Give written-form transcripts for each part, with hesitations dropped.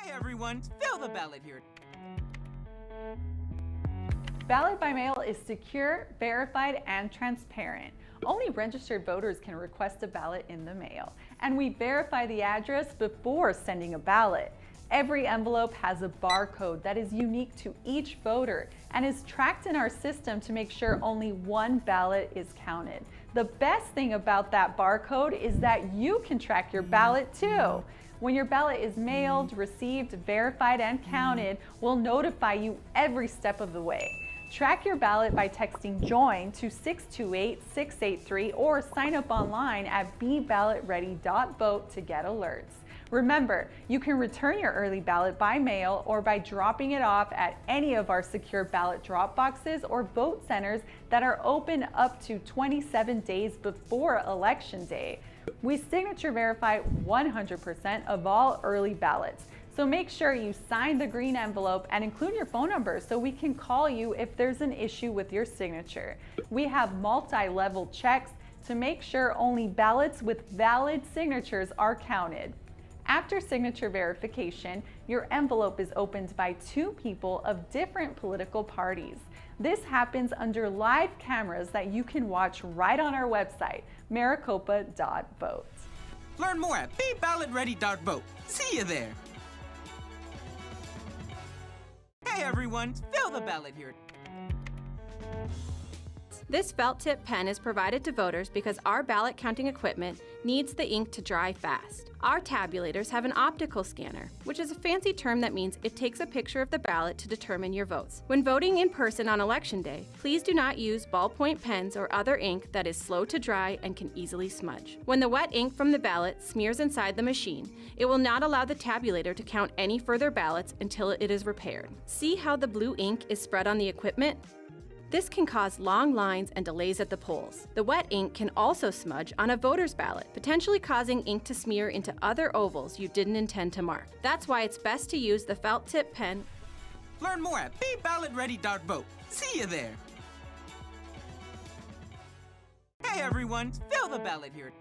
Hey everyone, fill the ballot here. Ballot by mail is secure, verified, and transparent. Only registered voters can request a ballot in the mail, and we verify the address before sending a ballot. Every envelope has a barcode that is unique to each voter and is tracked in our system to make sure only one ballot is counted. The best thing about that barcode is that you can track your ballot too. When your ballot is mailed, received, verified, and counted, we'll notify you every step of the way. Track your ballot by texting JOIN to 628-683 or sign up online at beballotready.vote to get alerts. Remember, you can return your early ballot by mail or by dropping it off at any of our secure ballot drop boxes or vote centers that are open up to 27 days before Election Day. We signature verify 100% of all early ballots. So make sure you sign the green envelope and include your phone number so we can call you if there's an issue with your signature. We have multi-level checks to make sure only ballots with valid signatures are counted. After signature verification, your envelope is opened by two people of different political parties. This happens under live cameras that you can watch right on our website, maricopa.vote. Learn more at beballotready.vote. See you there. Hey everyone, fill the ballot here. This felt tip pen is provided to voters because our ballot counting equipment needs the ink to dry fast. Our tabulators have an optical scanner, which is a fancy term that means it takes a picture of the ballot to determine your votes. When voting in person on Election Day, please do not use ballpoint pens or other ink that is slow to dry and can easily smudge. When the wet ink from the ballot smears inside the machine, it will not allow the tabulator to count any further ballots until it is repaired. See how the blue ink is spread on the equipment? This can cause long lines and delays at the polls. The wet ink can also smudge on a voter's ballot, potentially causing ink to smear into other ovals you didn't intend to mark. That's why it's best to use the felt tip pen. Learn more at beballotready.vote. See you there. Hey everyone, fill the ballot here.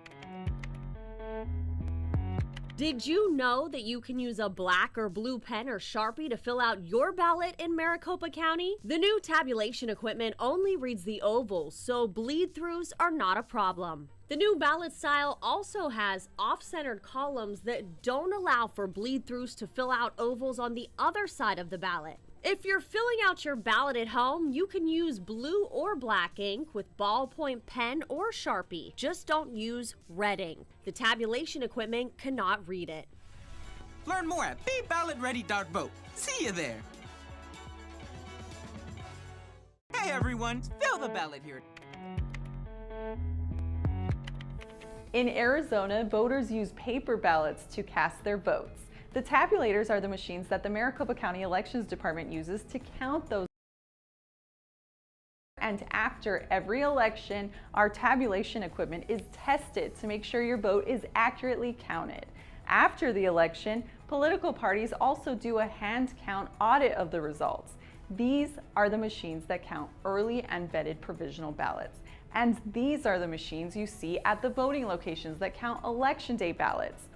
Did you know that you can use a black or blue pen or Sharpie to fill out your ballot in Maricopa County? The new tabulation equipment only reads the ovals, so bleed-throughs are not a problem. The new ballot style also has off-centered columns that don't allow for bleed-throughs to fill out ovals on the other side of the ballot. If you're filling out your ballot at home, you can use blue or black ink with ballpoint pen or Sharpie. Just don't use red ink. The tabulation equipment cannot read it. Learn more at beballotready.vote. See you there. Hey everyone, fill the ballot here. In Arizona, voters use paper ballots to cast their votes. The tabulators are the machines that the Maricopa County Elections Department uses to count those. And after every election, our tabulation equipment is tested to make sure your vote is accurately counted. After the election, political parties also do a hand count audit of the results. These are the machines that count early and vetted provisional ballots. And these are the machines you see at the voting locations that count Election Day ballots.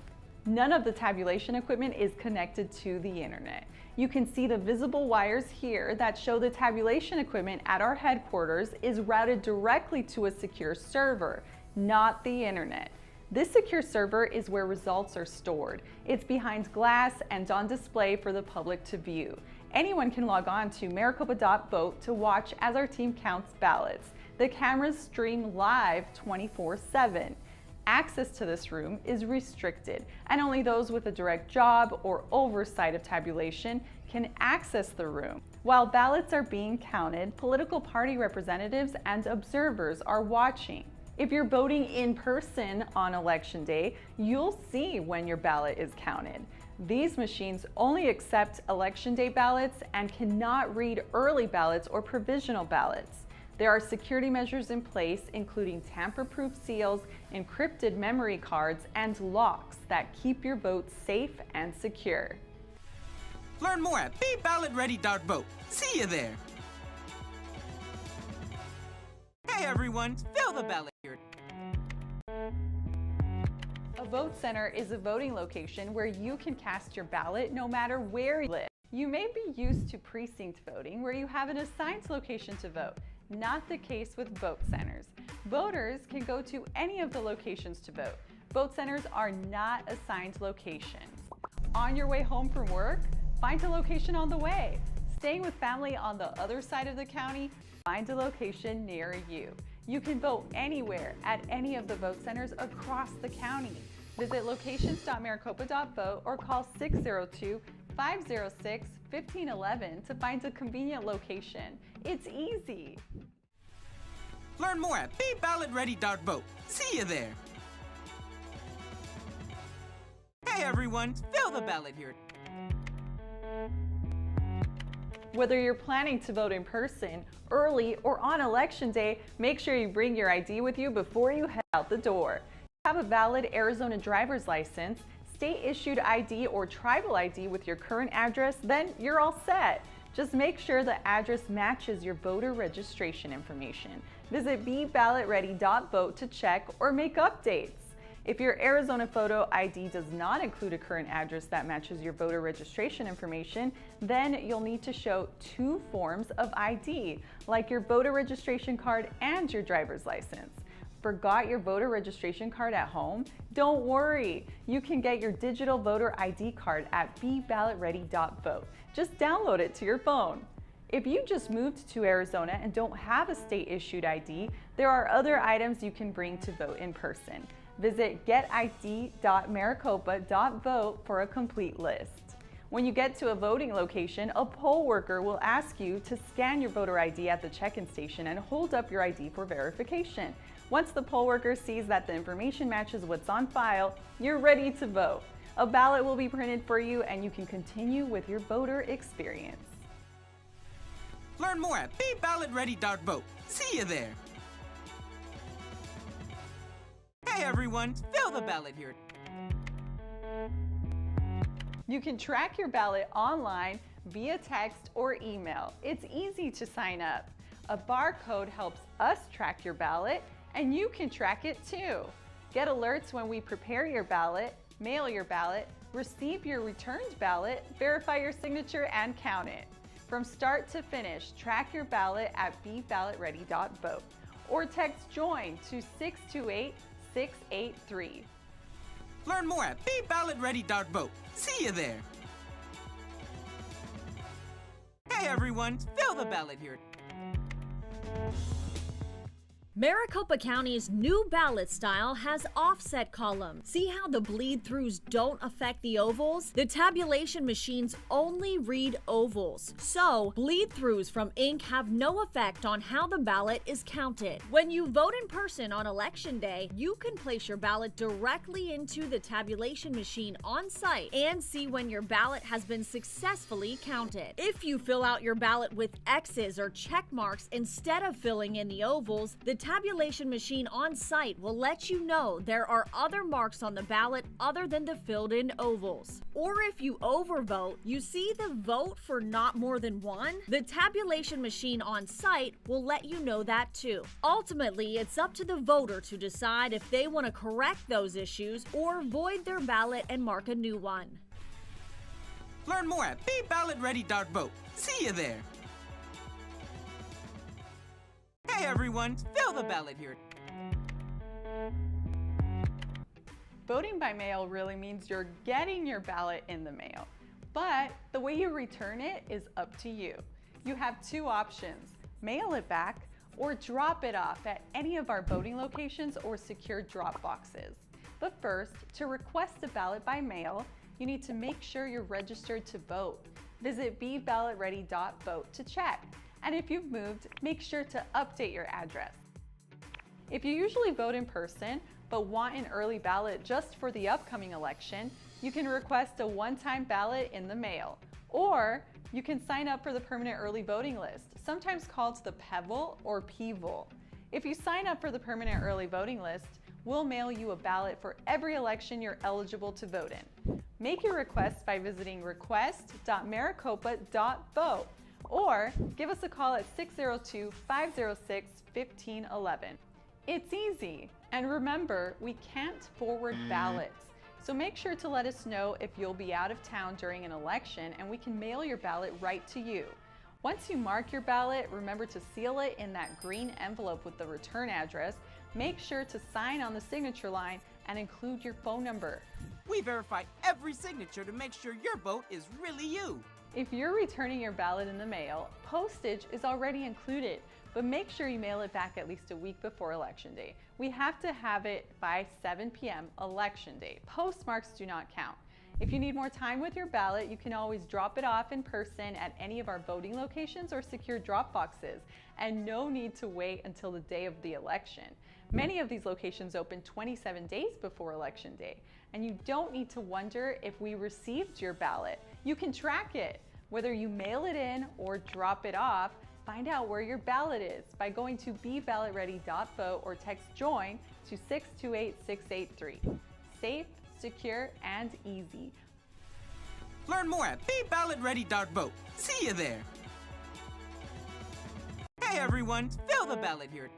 None of the tabulation equipment is connected to the internet. You can see the visible wires here that show the tabulation equipment at our headquarters is routed directly to a secure server, not the internet. This secure server is where results are stored. It's behind glass and on display for the public to view. Anyone can log on to maricopa.vote to watch as our team counts ballots. The cameras stream live 24/7. Access to this room is restricted, and only those with a direct job or oversight of tabulation can access the room. While ballots are being counted, political party representatives and observers are watching. If you're voting in person on Election Day, you'll see when your ballot is counted. These machines only accept Election Day ballots and cannot read early ballots or provisional ballots. There are security measures in place, including tamper-proof seals, encrypted memory cards, and locks that keep your vote safe and secure. Learn more at beballotready.vote. See you there. Hey everyone, fill the ballot here. A vote center is a voting location where you can cast your ballot no matter where you live. You may be used to precinct voting where you have an assigned location to vote. Not the case with vote centers. Voters can go to any of the locations to vote. Vote centers are not assigned locations. On your way home from work, find a location on the way. Staying with family on the other side of the county, find a location near you. You can vote anywhere at any of the vote centers across the county. Visit locations.maricopa.vote or call 602-506-1511 to find a convenient location. It's easy. Learn more at BeBallotReady.vote. See you there. Hey everyone, fill the ballot here. Whether you're planning to vote in person, early, or on election day, make sure you bring your ID with you before you head out the door. Have a valid Arizona driver's license, state-issued ID or tribal ID with your current address, then you're all set. Just make sure the address matches your voter registration information. Visit BeBallotReady.vote to check or make updates. If your Arizona photo ID does not include a current address that matches your voter registration information, then you'll need to show 2 forms of ID, like your voter registration card and your driver's license. Forgot your voter registration card at home? Don't worry, you can get your digital voter ID card at BeBallotReady.vote. Just download it to your phone. If you just moved to Arizona and don't have a state-issued ID, there are other items you can bring to vote in person. Visit getid.maricopa.vote for a complete list. When you get to a voting location, a poll worker will ask you to scan your voter ID at the check-in station and hold up your ID for verification. Once the poll worker sees that the information matches what's on file, you're ready to vote. A ballot will be printed for you and you can continue with your voter experience. Learn more at BeBallotReady.vote. See you there. Hey everyone, fill the ballot here. You can track your ballot online via text or email. It's easy to sign up. A barcode helps us track your ballot, and you can track it too. Get alerts when we prepare your ballot, mail your ballot, receive your returned ballot, verify your signature, and count it. From start to finish, track your ballot at BeBallotReady.vote or text JOIN to 628-683. Learn more at BeBallotReady.vote. See you there. Hey everyone, fill the ballot here. Maricopa County's new ballot style has offset columns. See how the bleed-throughs don't affect the ovals? The tabulation machines only read ovals. So, bleed-throughs from ink have no effect on how the ballot is counted. When you vote in person on Election Day, you can place your ballot directly into the tabulation machine on site and see when your ballot has been successfully counted. If you fill out your ballot with X's or check marks instead of filling in the ovals, the tabulation machine on site will let you know there are other marks on the ballot other than the filled in ovals. Or if you overvote, you see the vote for not more than one? The tabulation machine on site will let you know that too. Ultimately, it's up to the voter to decide if they want to correct those issues or void their ballot and mark a new one. Learn more at BeBallotReady.vote. See you there. Hey everyone, fill the ballot here. Voting by mail really means you're getting your ballot in the mail, but the way you return it is up to you. You have 2 options: mail it back or drop it off at any of our voting locations or secure drop boxes. But first, to request a ballot by mail, you need to make sure you're registered to vote. Visit BeBallotReady.vote to check. And if you've moved, make sure to update your address. If you usually vote in person, but want an early ballot just for the upcoming election, you can request a one-time ballot in the mail. Or you can sign up for the permanent early voting list, sometimes called the PEVL or PVL. If you sign up for the permanent early voting list, we'll mail you a ballot for every election you're eligible to vote in. Make your request by visiting request.maricopa.vote. Or give us a call at 602-506-1511. It's easy. And remember, we can't forward ballots. So make sure to let us know if you'll be out of town during an election and we can mail your ballot right to you. Once you mark your ballot, remember to seal it in that green envelope with the return address. Make sure to sign on the signature line and include your phone number. We verify every signature to make sure your vote is really you. If you're returning your ballot in the mail, postage is already included, but make sure you mail it back at least a week before Election Day. We have to have it by 7 p.m. Election Day. Postmarks do not count. If you need more time with your ballot, you can always drop it off in person at any of our voting locations or secure drop boxes, and no need to wait until the day of the election. Many of these locations open 27 days before Election Day, and you don't need to wonder if we received your ballot. You can track it. Whether you mail it in or drop it off, find out where your ballot is by going to beballotready.vote or text JOIN to 628-683. Safe, secure, and easy. Learn more at beballotready.vote. See you there. Hey everyone, fill the ballot here.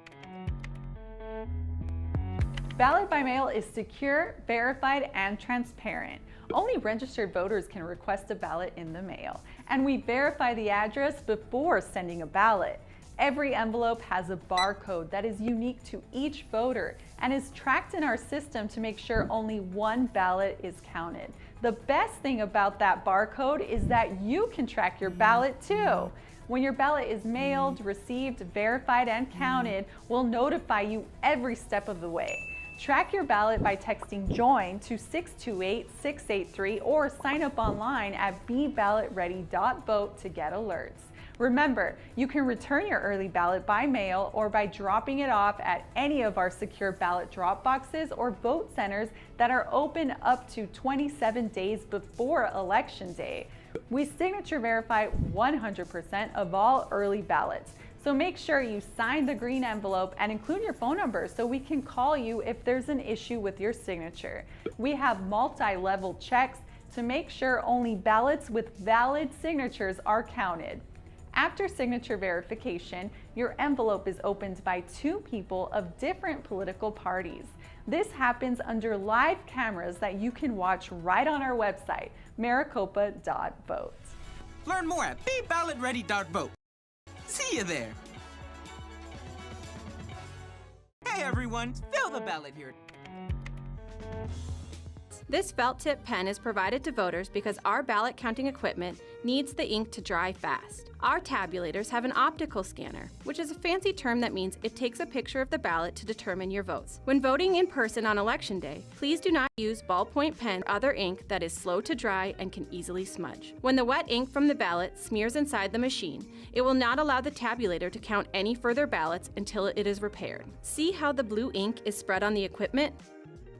Ballot by mail is secure, verified, and transparent. Only registered voters can request a ballot in the mail, and we verify the address before sending a ballot. Every envelope has a barcode that is unique to each voter and is tracked in our system to make sure only one ballot is counted. The best thing about that barcode is that you can track your ballot too. When your ballot is mailed, received, verified, and counted, we'll notify you every step of the way. Track your ballot by texting JOIN to 628-683 or sign up online at beballotready.vote to get alerts. Remember, you can return your early ballot by mail or by dropping it off at any of our secure ballot drop boxes or vote centers that are open up to 27 days before Election Day. We signature verify 100% of all early ballots. So make sure you sign the green envelope and include your phone number so we can call you if there's an issue with your signature. We have multi-level checks to make sure only ballots with valid signatures are counted. After signature verification, your envelope is opened by 2 people of different political parties. This happens under live cameras that you can watch right on our website, maricopa.vote. Learn more at beballotready.vote. See you there. Hey everyone, fill the ballot here. This felt tip pen is provided to voters because our ballot counting equipment needs the ink to dry fast. Our tabulators have an optical scanner, which is a fancy term that means it takes a picture of the ballot to determine your votes. When voting in person on Election Day, please do not use ballpoint pen or other ink that is slow to dry and can easily smudge. When the wet ink from the ballot smears inside the machine, it will not allow the tabulator to count any further ballots until it is repaired. See how the blue ink is spread on the equipment?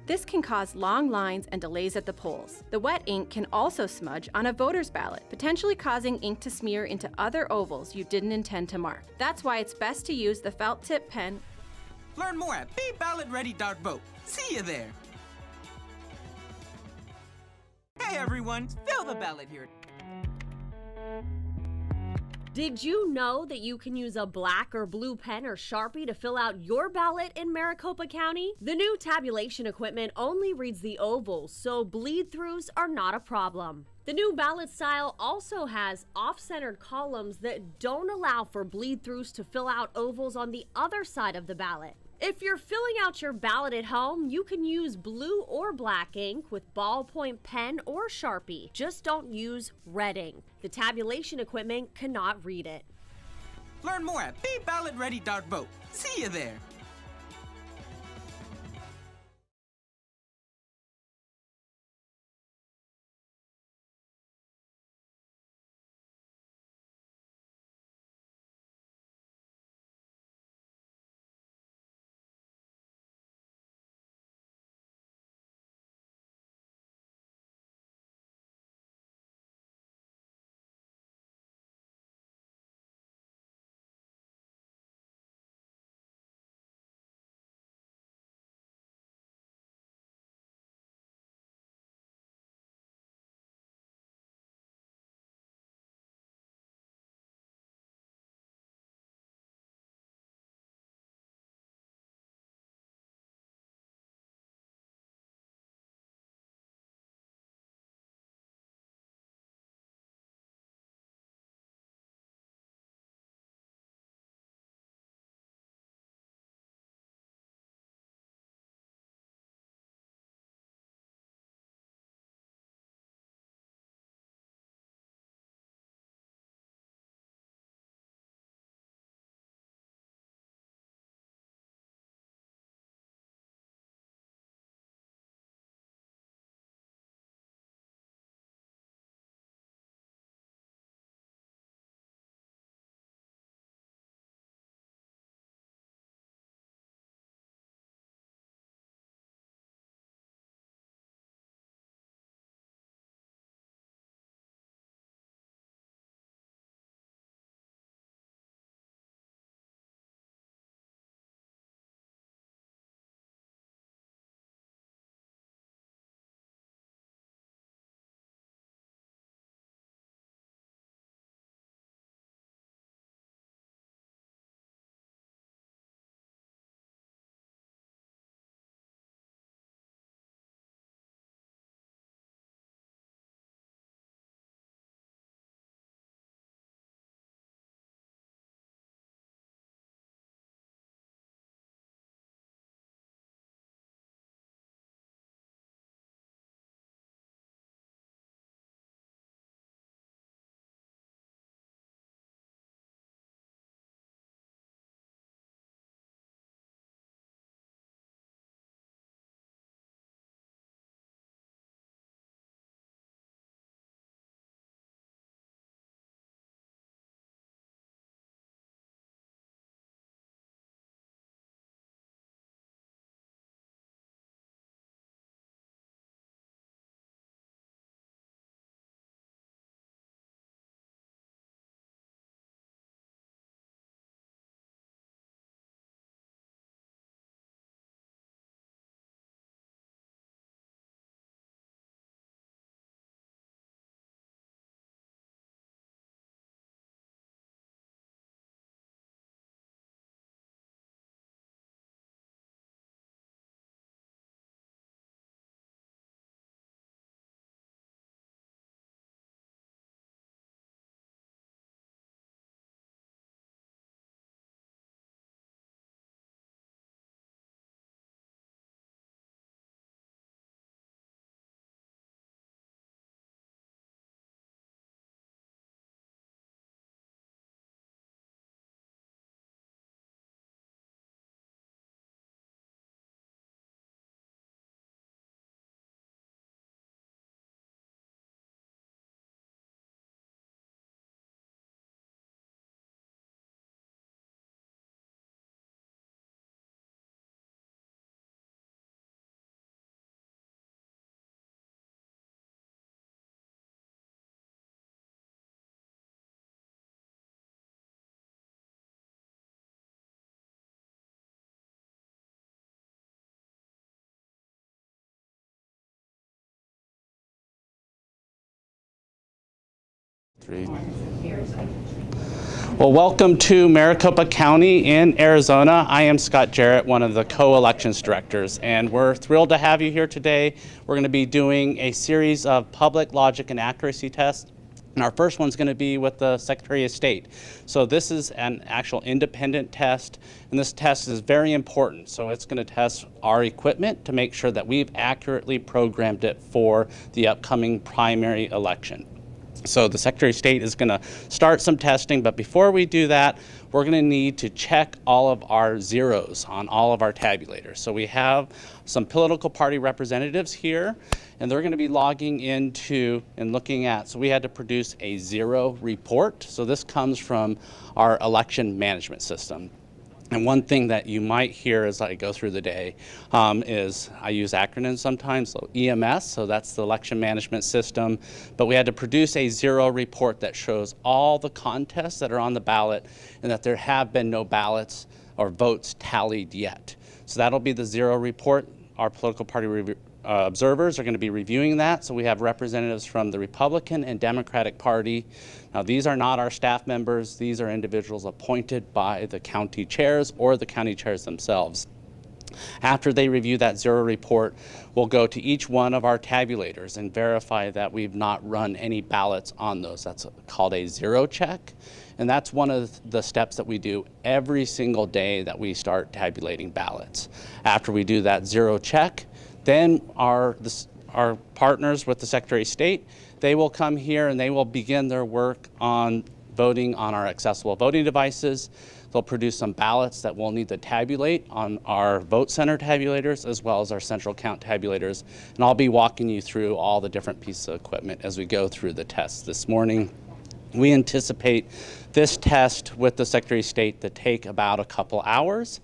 This can cause long lines and delays at the polls. The wet ink can also smudge on a voter's ballot, potentially causing ink to smear into other ovals you didn't intend to mark. That's why it's best to use the felt tip pen. Learn more at beballotready.vote. See you there. Hey everyone, fill the ballot here. Did you know that you can use a black or blue pen or Sharpie to fill out your ballot in Maricopa County? The new tabulation equipment only reads the ovals, so bleed-throughs are not a problem. The new ballot style also has off-centered columns that don't allow for bleed-throughs to fill out ovals on the other side of the ballot. If you're filling out your ballot at home, you can use blue or black ink with ballpoint pen or Sharpie. Just don't use red ink. The tabulation equipment cannot read it. Learn more at beballotready.vote. See you there. 3. Well, welcome to Maricopa County in Arizona. I am Scott Jarrett, one of the co-elections directors, and we're thrilled to have you here today. We're going to be doing a series of public logic and accuracy tests. And our first one's going to be with the Secretary of State. So this is an actual independent test, and this test is very important. So it's going to test our equipment to make sure that we've accurately programmed it for the upcoming primary election. So the Secretary of State is going to start some testing, but before we do that, we're going to need to check all of our zeros on all of our tabulators. So we have some political party representatives here, and they're going to be logging into and looking at, so we had to produce a zero report. So this comes from our election management system. And one thing that you might hear as I go through the day is I use acronyms sometimes, so EMS, so that's the election management system. But we had to produce a zero report that shows all the contests that are on the ballot and that there have been no ballots or votes tallied yet. So that'll be the zero report. Our political party observers are going to be reviewing that. So we have representatives from the Republican and Democratic Party. Now, these are not our staff members. These are individuals appointed by the county chairs or the county chairs themselves. After they review that zero report, we'll go to each one of our tabulators and verify that we've not run any ballots on those. That's called a zero check. And that's one of the steps that we do every single day that we start tabulating ballots. After we do that zero check, then our partners with the Secretary of State, they will come here and they will begin their work on voting on our accessible voting devices. They'll produce some ballots that we'll need to tabulate on our vote center tabulators as well as our central count tabulators. And I'll be walking you through all the different pieces of equipment as we go through the tests this morning. We anticipate this test with the Secretary of State to take about a couple hours.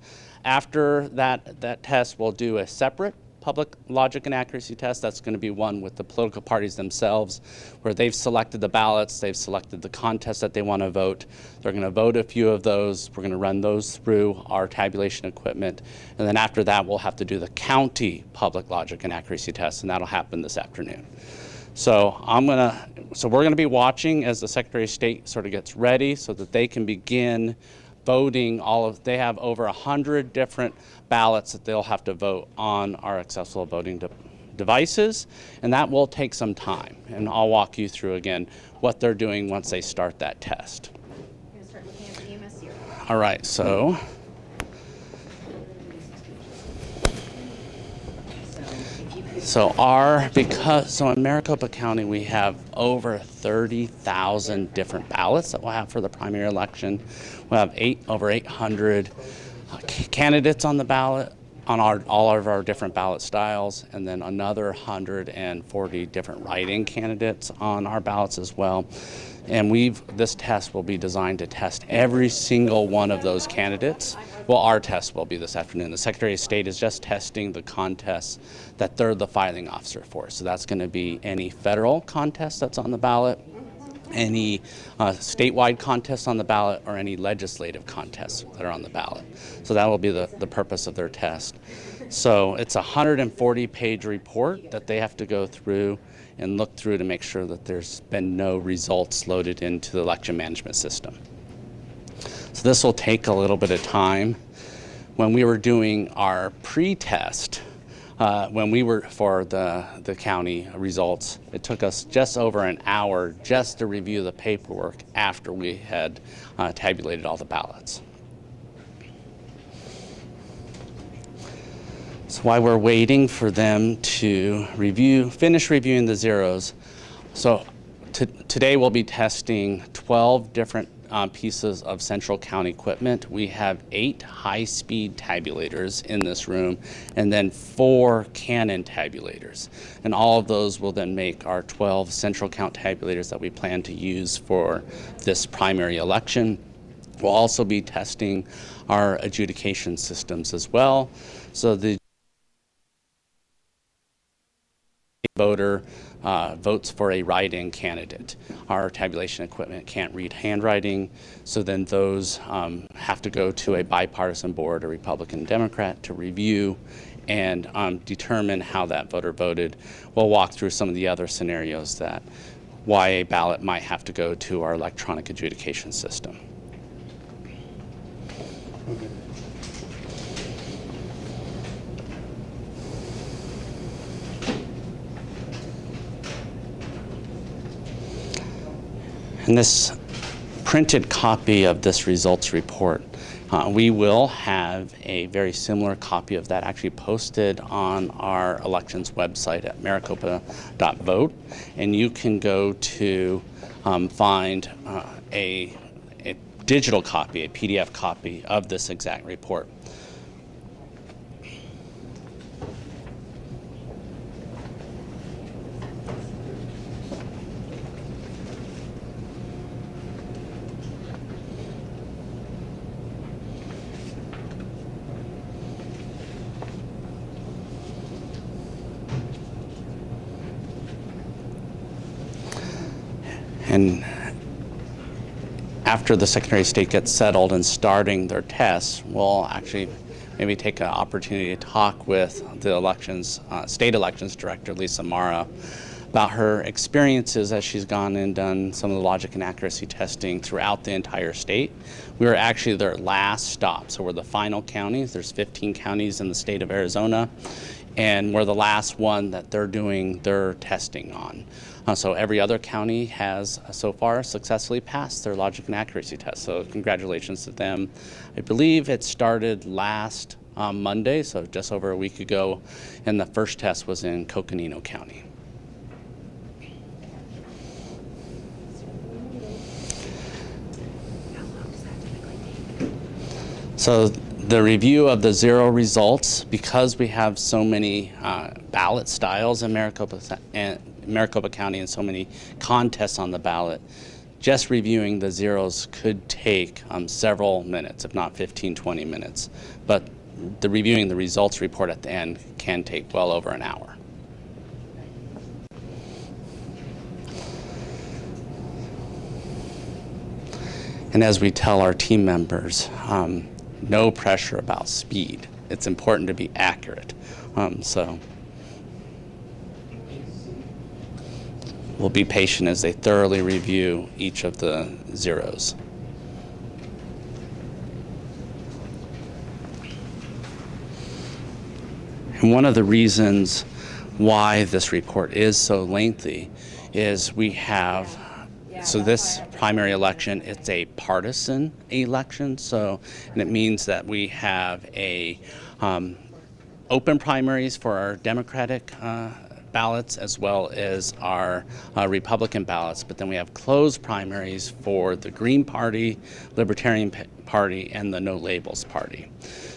After that test, we'll do a separate public logic and accuracy test. That's going to be one with the political parties themselves, where they've selected the ballots, they've selected the contest that they want to vote. They're going to vote a few of those. We're going to run those through our tabulation equipment. And then after that, we'll have to do the county public logic and accuracy test, and that'll happen this afternoon. So we're going to be watching as the Secretary of State sort of gets ready so that they can begin voting they have over 100 different ballots that they'll have to vote on our accessible voting devices, and that will take some time. And I'll walk you through again what they're doing once they start that test. We're going to start looking at the EMS zero. All right, so in Maricopa County we have over 30,000 different ballots that we'll have for the primary election. We'll have over 800 candidates on the ballot on all of our different ballot styles, and then another 140 different write-in candidates on our ballots as well. And this test will be designed to test every single one of those candidates. Well, our test will be this afternoon. The Secretary of State is just testing the contests that they're the filing officer for. So that's going to be any federal contest that's on the ballot, any statewide contests on the ballot, or any legislative contests that are on the ballot. So that will be the purpose of their test. So it's a 140-page report that they have to go through and look through to make sure that there's been no results loaded into the election management system. So this will take a little bit of time. When we were doing our pre-test, when we were for the county results, it took us just over an hour just to review the paperwork after we had tabulated all the ballots. So while we're waiting for them to finish reviewing the zeros, so today we'll be testing 12 different pieces of central count equipment. We have 8 high-speed tabulators in this room, and then 4 Canon tabulators. And all of those will then make our 12 central count tabulators that we plan to use for this primary election. We'll also be testing our adjudication systems as well. So the voter votes for a write-in candidate. Our tabulation equipment can't read handwriting, so then those have to go to a bipartisan board, a Republican and Democrat, to review and determine how that voter voted. We'll walk through some of the other scenarios that why a ballot might have to go to our electronic adjudication system. And this printed copy of this results report, we will have a very similar copy of that actually posted on our elections website at maricopa.vote, and you can go to find a digital copy, a PDF copy of this exact report. And after the Secretary of State gets settled and starting their tests, we'll actually maybe take an opportunity to talk with the elections, state elections director, Lisa Mara, about her experiences as she's gone and done some of the logic and accuracy testing throughout the entire state. We were actually their last stop, so we're the final counties. There's 15 counties in the state of Arizona, and we're the last one that they're doing their testing on. So every other county has so far successfully passed their logic and accuracy test. So congratulations to them. I believe it started last Monday, so just over a week ago, and the first test was in Coconino County. So the review of the zero results, because we have so many ballot styles in Maricopa County and so many contests on the ballot, just reviewing the zeros could take several minutes, if not 15, 20 minutes. But reviewing the results report at the end can take well over an hour. And as we tell our team members, no pressure about speed. It's important to be accurate. So we'll be patient as they thoroughly review each of the zeros. And one of the reasons why this report is so lengthy is we have, so this primary election, it's a partisan election, and it means that we have a open primaries for our Democratic ballots as well as our Republican ballots, but then we have closed primaries for the Green Party, Libertarian Party, and the No Labels Party.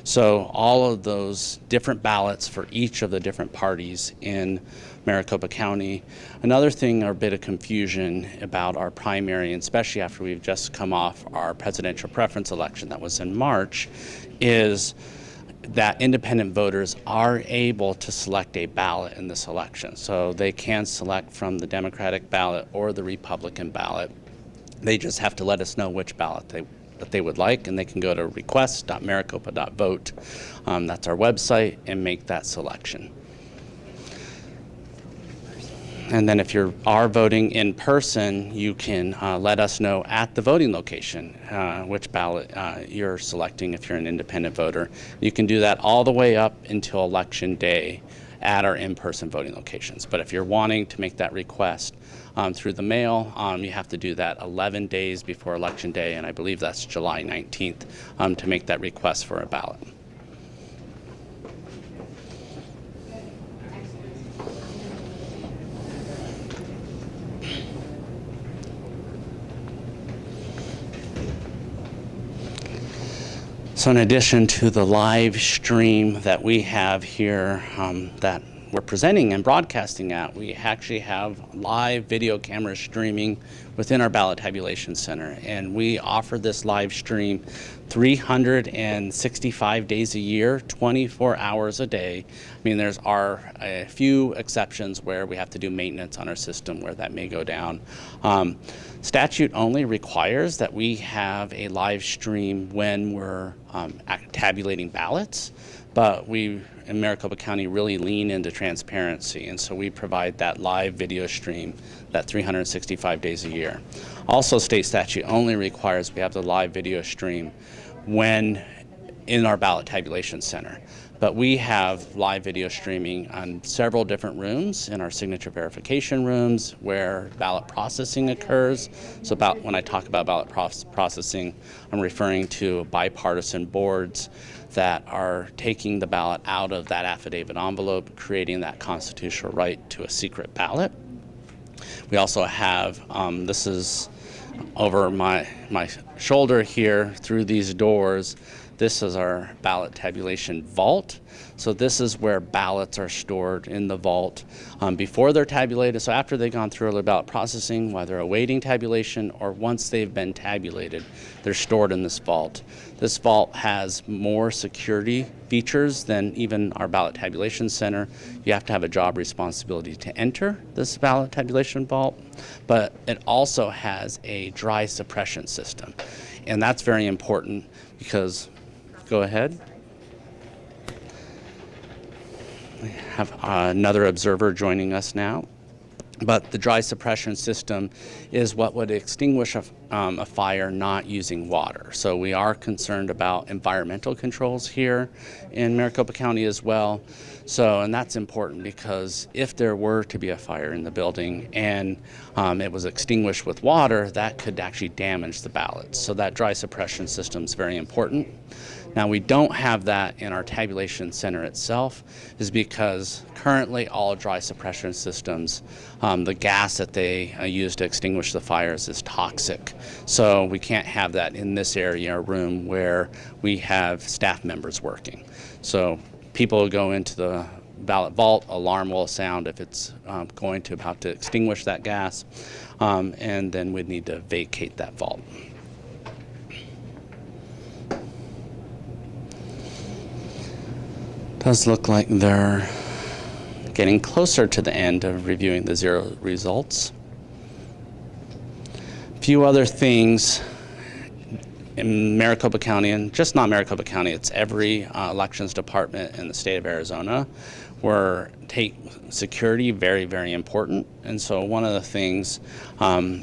So all of those different ballots for each of the different parties in Maricopa County. Another thing, or a bit of confusion about our primary, and especially after we've just come off our presidential preference election that was in March, is that independent voters are able to select a ballot in this election. So they can select from the Democratic ballot or the Republican ballot. They just have to let us know which ballot that they would like, and they can go to request.maricopa.vote. That's our website, and make that selection. And then if you are voting in person, you can let us know at the voting location which ballot you're selecting if you're an independent voter. You can do that all the way up until Election Day at our in-person voting locations. But if you're wanting to make that request through the mail, you have to do that 11 days before Election Day, and I believe that's July 19th, to make that request for a ballot. So in addition to the live stream that we have here that we're presenting and broadcasting at, we actually have live video camera streaming within our ballot tabulation center. And we offer this live stream 365 days a year, 24 hours a day. I mean, there are a few exceptions where we have to do maintenance on our system where that may go down. Statute only requires that we have a live stream when we're tabulating ballots, but we in Maricopa County really lean into transparency, and so we provide that live video stream that 365 days a year. Also, state statute only requires we have the live video stream when in our ballot tabulation center. But we have live video streaming on several different rooms in our signature verification rooms where ballot processing occurs. So when I talk about ballot processing, I'm referring to bipartisan boards that are taking the ballot out of that affidavit envelope, creating that constitutional right to a secret ballot. We also have, this is over my shoulder here through these doors. This is our ballot tabulation vault. So this is where ballots are stored in the vault before they're tabulated. So after they've gone through the ballot processing, while they're awaiting tabulation or once they've been tabulated, they're stored in this vault. This vault has more security features than even our ballot tabulation center. You have to have a job responsibility to enter this ballot tabulation vault, but it also has a dry suppression system. And that's very important because, go ahead. We have another observer joining us now. But the dry suppression system is what would extinguish a fire not using water. So we are concerned about environmental controls here in Maricopa County as well. So, and that's important because if there were to be a fire in the building and it was extinguished with water, that could actually damage the ballots. So that dry suppression system is very important. Now, we don't have that in our tabulation center itself is because currently all dry suppression systems, the gas that they use to extinguish the fires is toxic. So we can't have that in this area or room where we have staff members working. So people will go into the ballot vault, alarm will sound if it's about to extinguish that gas, and then we'd need to vacate that vault. Does look like they're getting closer to the end of reviewing the zero results. A few other things in Maricopa County, and just not Maricopa County, it's every elections department in the state of Arizona, where take security very, very important. And so one of the things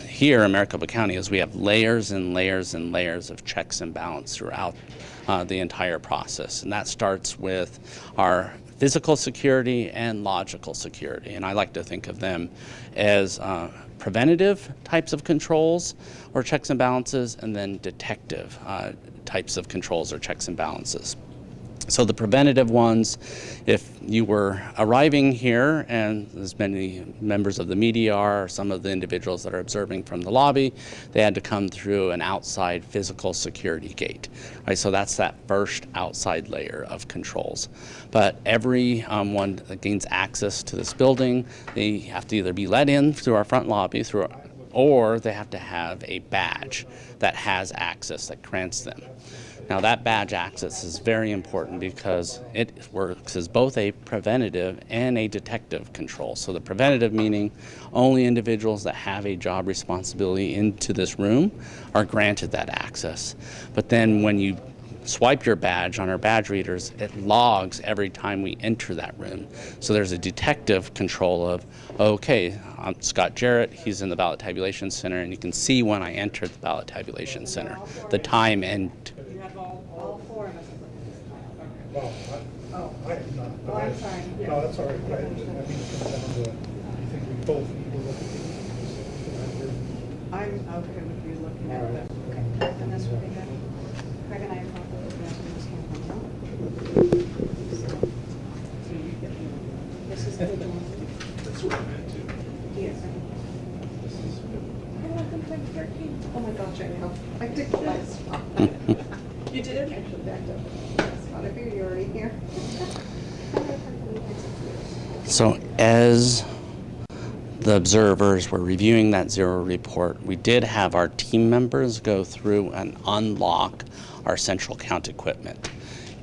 here in Maricopa County is we have layers and layers and layers of checks and balances throughout the entire process. And that starts with our physical security and logical security. And I like to think of them as preventative types of controls or checks and balances, and then detective types of controls or checks and balances. So the preventative ones, if you were arriving here, and as many members of the media are, or some of the individuals that are observing from the lobby, they had to come through an outside physical security gate. Right, so that's that first outside layer of controls. But every one that gains access to this building, they have to either be let in through our front lobby, or they have to have a badge that has access that grants them. Now that badge access is very important because it works as both a preventative and a detective control. So the preventative meaning only individuals that have a job responsibility into this room are granted that access. But then when you swipe your badge on our badge readers, it logs every time we enter that room. So there's a detective control of, okay, I'm Scott Jarrett, he's in the ballot tabulation center, and you can see when I entered the ballot tabulation center, the time and All four of us. Well, I'm sorry. No, that's all right. I mean, it comes down to, I think we both need to look at the. I'm okay with you looking at that. Okay. And this will be good. Craig and I are talking about this one. So you get this is the one. That's what I meant to. Yes. Oh my gosh, I know. I did this. You did? I should back up. That's not a beauty already here. So as the observers were reviewing that zero report, we did have our team members go through and unlock our central count equipment.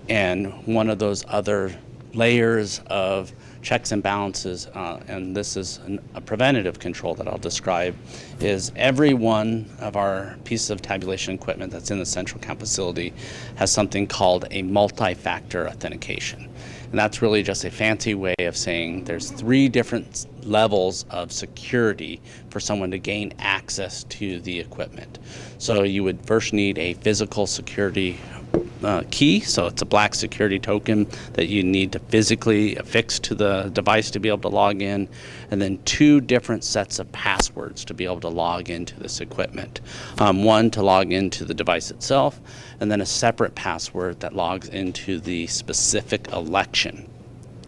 And one of those other layers of checks and balances, and this is a preventative control that I'll describe, is every one of our pieces of tabulation equipment that's in the central count facility has something called a multi-factor authentication. And that's really just a fancy way of saying there's 3 different levels of security for someone to gain access to the equipment. So you would first need a physical security key, so it's a black security token that you need to physically affix to the device to be able to log in, and then 2 different sets of passwords to be able to log into this equipment. One to log into the device itself, and then a separate password that logs into the specific election.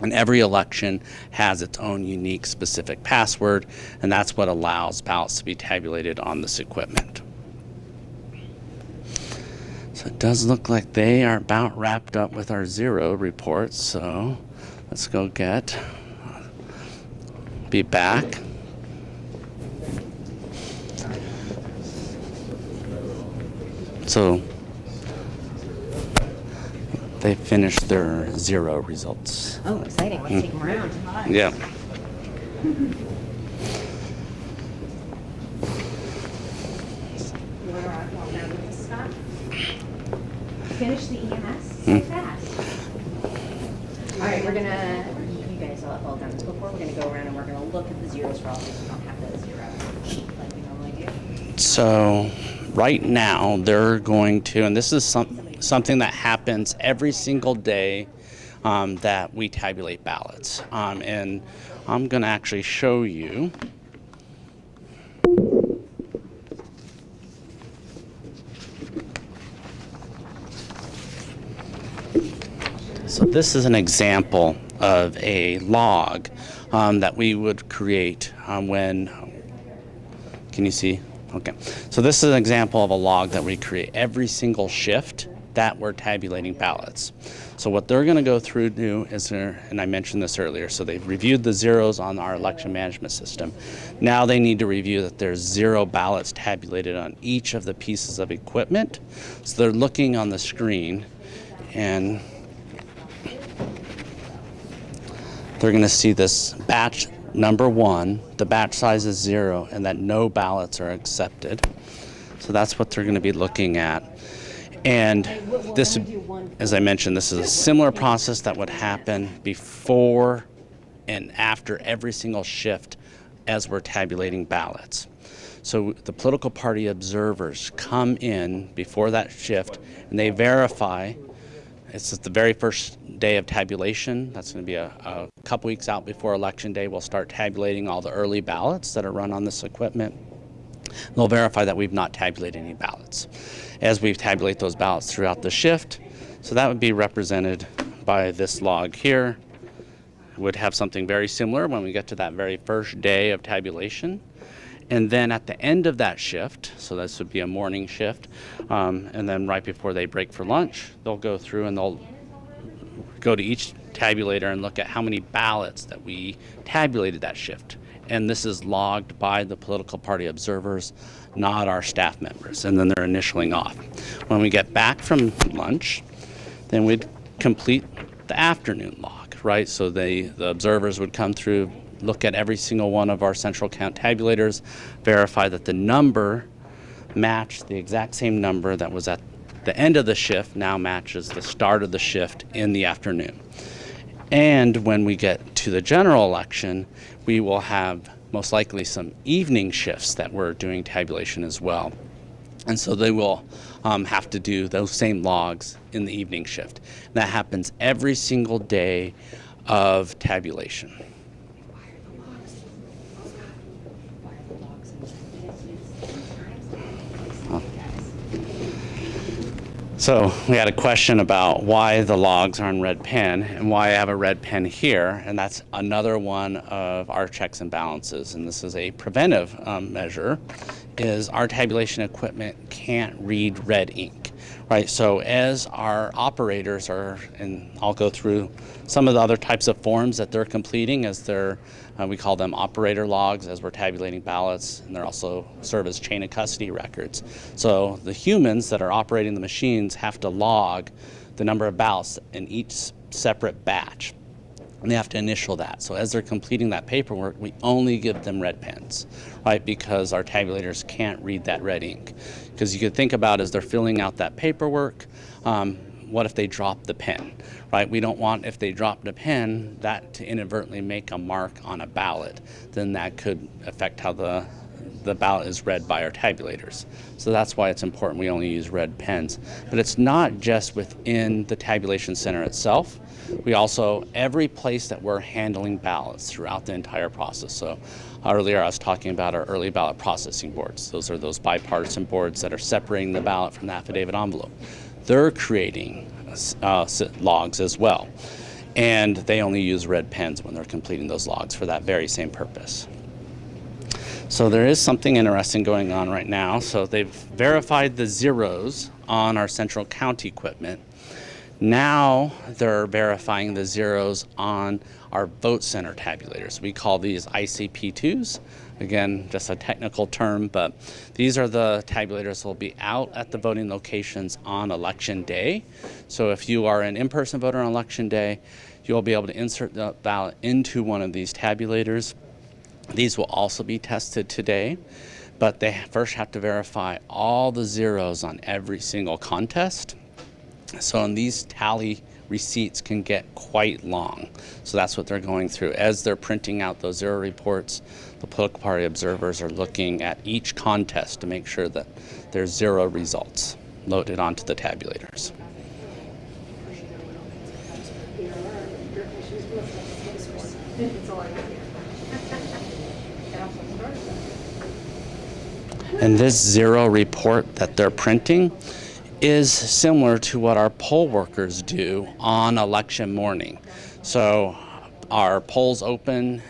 And every election has its own unique specific password, and that's what allows ballots to be tabulated on this equipment. So it does look like they are about wrapped up with our 0 reports, so let's go be back. So they finished their 0 results. Oh, exciting. Let's take them around. Yeah. Finish the EMS so fast. All right, we're gonna, you guys have all done this before. We're gonna go around and we're gonna look at the zeros for all things we don't have the 0 like we normally do. So right now they're going to, and this is something that happens every single day that we tabulate ballots. And I'm going to actually show you. So this is an example of a log that we would create when, can you see? Okay, so this is an example of a log that we create every single shift that we're tabulating ballots. So what they're going to go through do is, and I mentioned this earlier, so they've reviewed the zeros on our election management system. Now they need to review that there's 0 ballots tabulated on each of the pieces of equipment. So they're looking on the screen and they're going to see this batch number 1, the batch size is 0, and that no ballots are accepted. So that's what they're going to be looking at. And this, as I mentioned, this is a similar process that would happen before and after every single shift as we're tabulating ballots. So the political party observers come in before that shift and they verify. It's the very first day of tabulation. That's going to be a couple weeks out before Election Day. We'll start tabulating all the early ballots that are run on this equipment. They'll verify that we've not tabulated any ballots as we tabulate those ballots throughout the shift. So that would be represented by this log here. It would have something very similar when we get to that very first day of tabulation. And then at the end of that shift, so this would be a morning shift, and then right before they break for lunch, they'll go through and they'll go to each tabulator and look at how many ballots that we tabulated that shift. And this is logged by the political party observers, not our staff members, and then they're initialing off. When we get back from lunch, then we'd complete the afternoon log, right? So the observers would come through, look at every single one of our central count tabulators, verify that the number matched the exact same number that was at the end of the shift now matches the start of the shift in the afternoon. And when we get to the general election, we will have most likely some evening shifts that we're doing tabulation as well. And so they will have to do those same logs in the evening shift. That happens every single day of tabulation. So we had a question about why the logs are in red pen and why I have a red pen here, and that's another one of our checks and balances, and this is a preventive measure, is our tabulation equipment can't read red ink, right? So as our operators are, and I'll go through some of the other types of forms that they're completing as they're, we call them operator logs as we're tabulating ballots, and they also serve as chain of custody records. So the humans that are operating the machines have to log the number of ballots in each separate batch, and they have to initial that. So as they're completing that paperwork, we only give them red pens, right? Because our tabulators can't read that red ink. Because you could think about as they're filling out that paperwork, what if they drop the pen, right? We don't want, if they drop the pen, that to inadvertently make a mark on a ballot. Then that could affect how the ballot is read by our tabulators. So that's why it's important we only use red pens. But it's not just within the tabulation center itself. We also, every place that we're handling ballots throughout the entire process. So earlier I was talking about our early ballot processing boards. Those are those bipartisan boards that are separating the ballot from the affidavit envelope. They're creating logs as well. And they only use red pens when they're completing those logs for that very same purpose. So there is something interesting going on right now. So they've verified the zeros on our central county equipment. Now they're verifying the zeros on our vote center tabulators. We call these ICP2s. Again, just a technical term, but these are the tabulators that will be out at the voting locations on election day. So if you are an in-person voter on election day, you'll be able to insert the ballot into one of these tabulators. These will also be tested today, but they first have to verify all the zeros on every single contest. So in these tally receipts can get quite long. So that's what they're going through. As they're printing out those zero reports, the political party observers are looking at each contest to make sure that there's zero results loaded onto the tabulators. And this zero report that they're printing is similar to what our poll workers do on election morning. So our polls open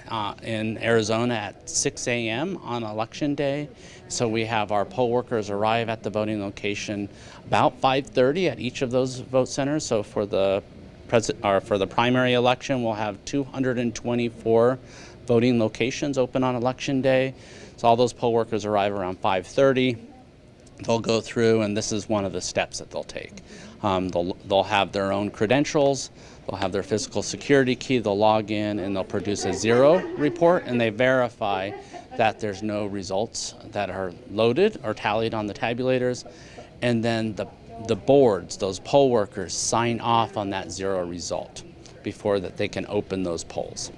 in Arizona at 6 a.m. on election day. So we have our poll workers arrive at the voting location about 5:30 at each of those vote centers. So for the primary election, we'll have 224 voting locations open on election day. So all those poll workers arrive around 5:30. They'll go through, and this is one of the steps that they'll take. They'll have their own credentials, they'll have their physical security key, they'll log in, and they'll produce a zero report, and they verify that there's no results that are loaded or tallied on the tabulators. And then the boards, those poll workers, sign off on that zero result before that they can open those polls.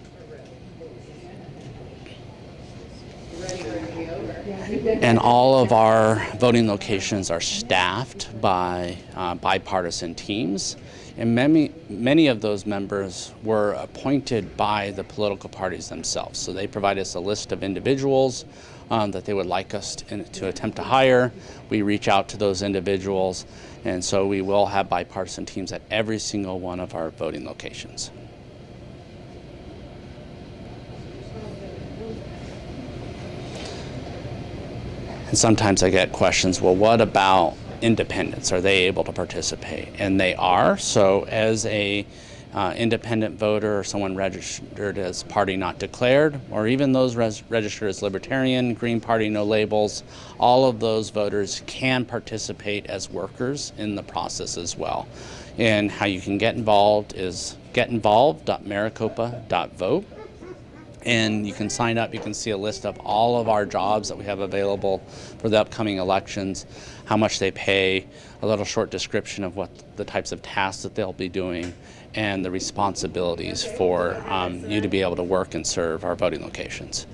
And all of our voting locations are staffed by bipartisan teams, and many of those members were appointed by the political parties themselves. So they provide us a list of individuals that they would like us to attempt to hire. We reach out to those individuals, and so we will have bipartisan teams at every single one of our voting locations. And sometimes I get questions, well, what about independents? Are they able to participate? And they are. So as a independent voter or someone registered as party not declared, or even those registered as libertarian, Green Party, no labels, all of those voters can participate as workers in the process as well. And how you can get involved is getinvolved.maricopa.vote. And you can sign up, you can see a list of all of our jobs that we have available for the upcoming elections, how much they pay, a little short description of what the types of tasks that they'll be doing, and the responsibilities for you to be able to work and serve our voting locations.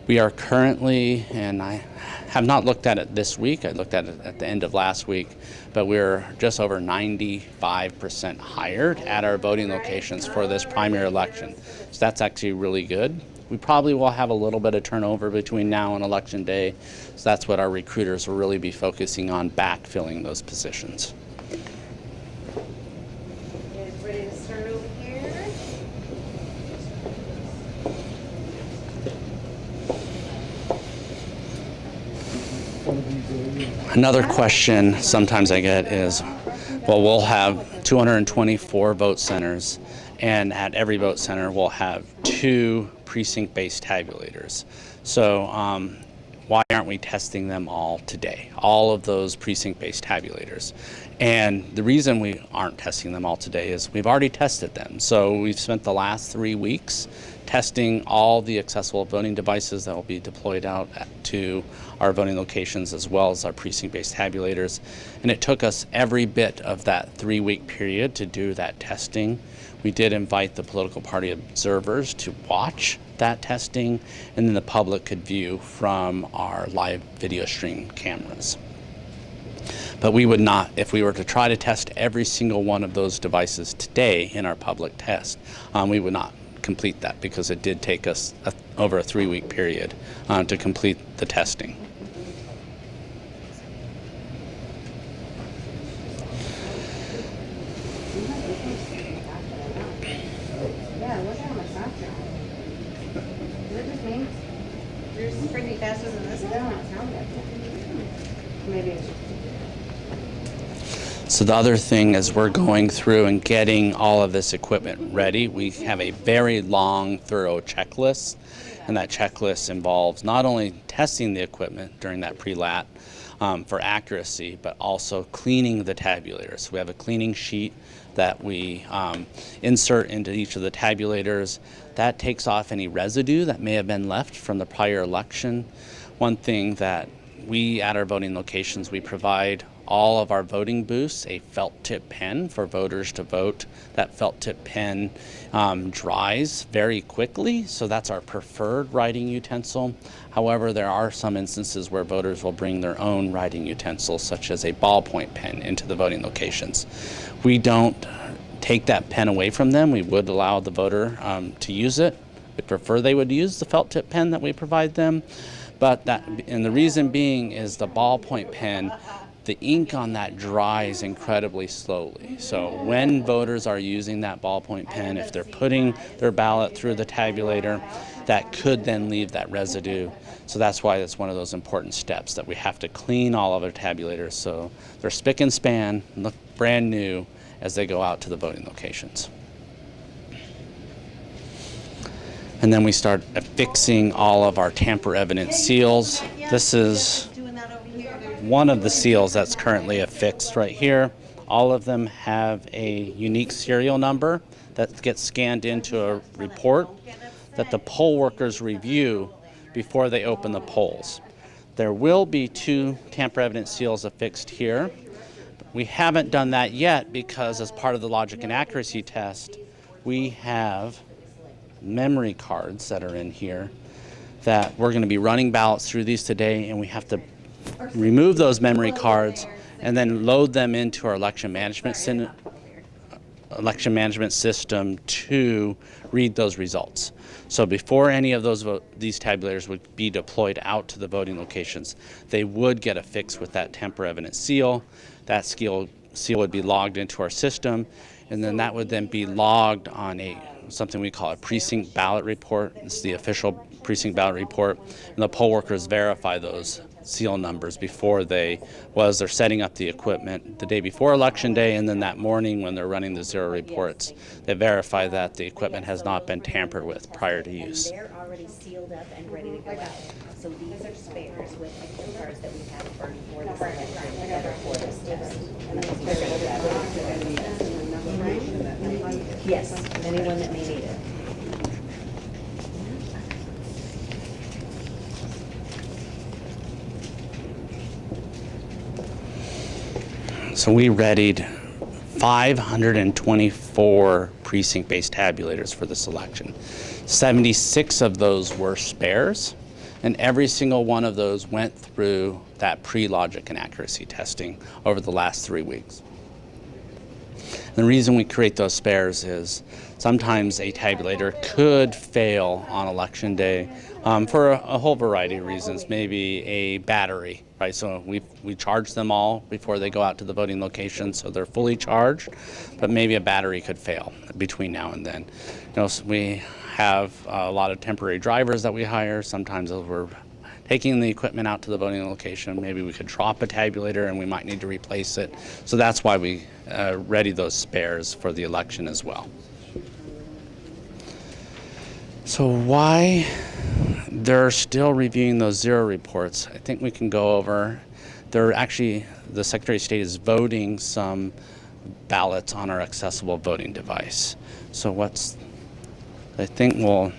We are currently, and I have not looked at it this week, I looked at it at the end of last week, but we're just over 95% hired at our voting locations for this primary election. So that's actually really good. We probably will have a little bit of turnover between now and election day, so that's what our recruiters will really be focusing on, backfilling those positions. Ready to start over here? Another question sometimes I get is, well, we'll have 224 vote centers, and at every vote center we'll have 2 precinct-based tabulators. So why aren't we testing them all today? All of those precinct-based tabulators. And the reason we aren't testing them all today is we've already tested them. So we've spent the last 3 weeks testing all the accessible voting devices that will be deployed out to our voting locations as well as our precinct-based tabulators. And it took us every bit of that 3-week period to do that testing. We did invite the political party observers to watch that testing, and then the public could view from our live video stream cameras. But we would not, if we were to try to test every single one of those devices today in our public test, we would not complete that because it did take us over a 3-week period to complete the testing. Yeah, look how much faster. Is it just me? Yours is pretty faster than this one? I don't sound like it. Maybe it's So the other thing is we're going through and getting all of this equipment ready. We have a very long, thorough checklist, and that checklist involves not only testing the equipment during that pre-lat for accuracy, but also cleaning the tabulators. So we have a cleaning sheet that we insert into each of the tabulators. That takes off any residue that may have been left from the prior election. One thing that we at our voting locations, we provide all of our voting booths a felt tip pen for voters to vote. That felt tip pen dries very quickly, so that's our preferred writing utensil. However, there are some instances where voters will bring their own writing utensils, such as a ballpoint pen, into the voting locations. We don't take that pen away from them. We would allow the voter to use it. We prefer they would use the felt tip pen that we provide them, and the reason being is the ballpoint pen, the ink on that dries incredibly slowly. So when voters are using that ballpoint pen, if they're putting their ballot through the tabulator, that could then leave that residue. So that's why it's one of those important steps that we have to clean all of our tabulators so they're spick and span, look brand new as they go out to the voting locations. And then we start affixing all of our tamper evident seals. This is one of the seals that's currently affixed right here. All of them have a unique serial number that gets scanned into a report that the poll workers review before they open the polls. There will be 2 tamper evident seals affixed here. We haven't done that yet because as part of the logic and accuracy test, we have memory cards that are in here that we're going to be running ballots through these today, and we have to remove those memory cards and then load them into our election management system to read those results. So before any of these tabulators would be deployed out to the voting locations, they would get affixed with that tamper evident seal. That seal would be logged into our system, and then that would then be logged on something we call a precinct ballot report. It's the official precinct ballot report, and the poll workers verify those seal numbers before they're setting up the equipment the day before election day, and then that morning when they're running the zero reports, they verify that the equipment has not been tampered with prior to use. They're already sealed up and ready to go out. So these are spares with the cards that we have for this election that are for this test. Yes, anyone that may need it. So we readied 524 precinct-based tabulators for this election. 76 of those were spares, and every single one of those went through that pre-logic and accuracy testing over the last 3 weeks. The reason we create those spares is sometimes a tabulator could fail on election day for a whole variety of reasons, maybe a battery, right? So we charge them all before they go out to the voting location, so they're fully charged, but maybe a battery could fail between now and then. So we have a lot of temporary drivers that we hire. Sometimes as we're taking the equipment out to the voting location, maybe we could drop a tabulator and we might need to replace it. So that's why we ready those spares for the election as well. So why They're still reviewing those zero reports. I think we can go over. They're actually, the Secretary of State is voting some ballots on our accessible voting device. So I think we'll